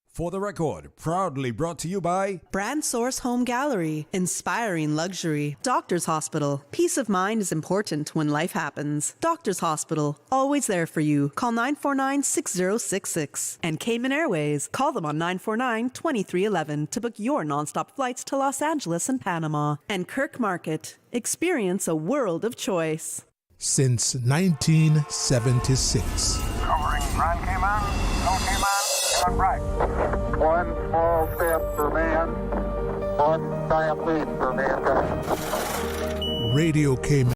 For the Record, proudly brought to you by Brand Source Home Gallery, inspiring luxury. Doctors Hospital, peace of mind is important when life happens. Doctors Hospital, always there for you. Call 949-6066. And Cayman Airways, call them on 949-2311 to book your nonstop flights to Los Angeles and Panama. And Kirk Market, experience a world of choice. Since 1976. Covering Grand Cayman, no Cayman, Cayman right. One small step for man, one giant leap for mankind. Radio Cayman.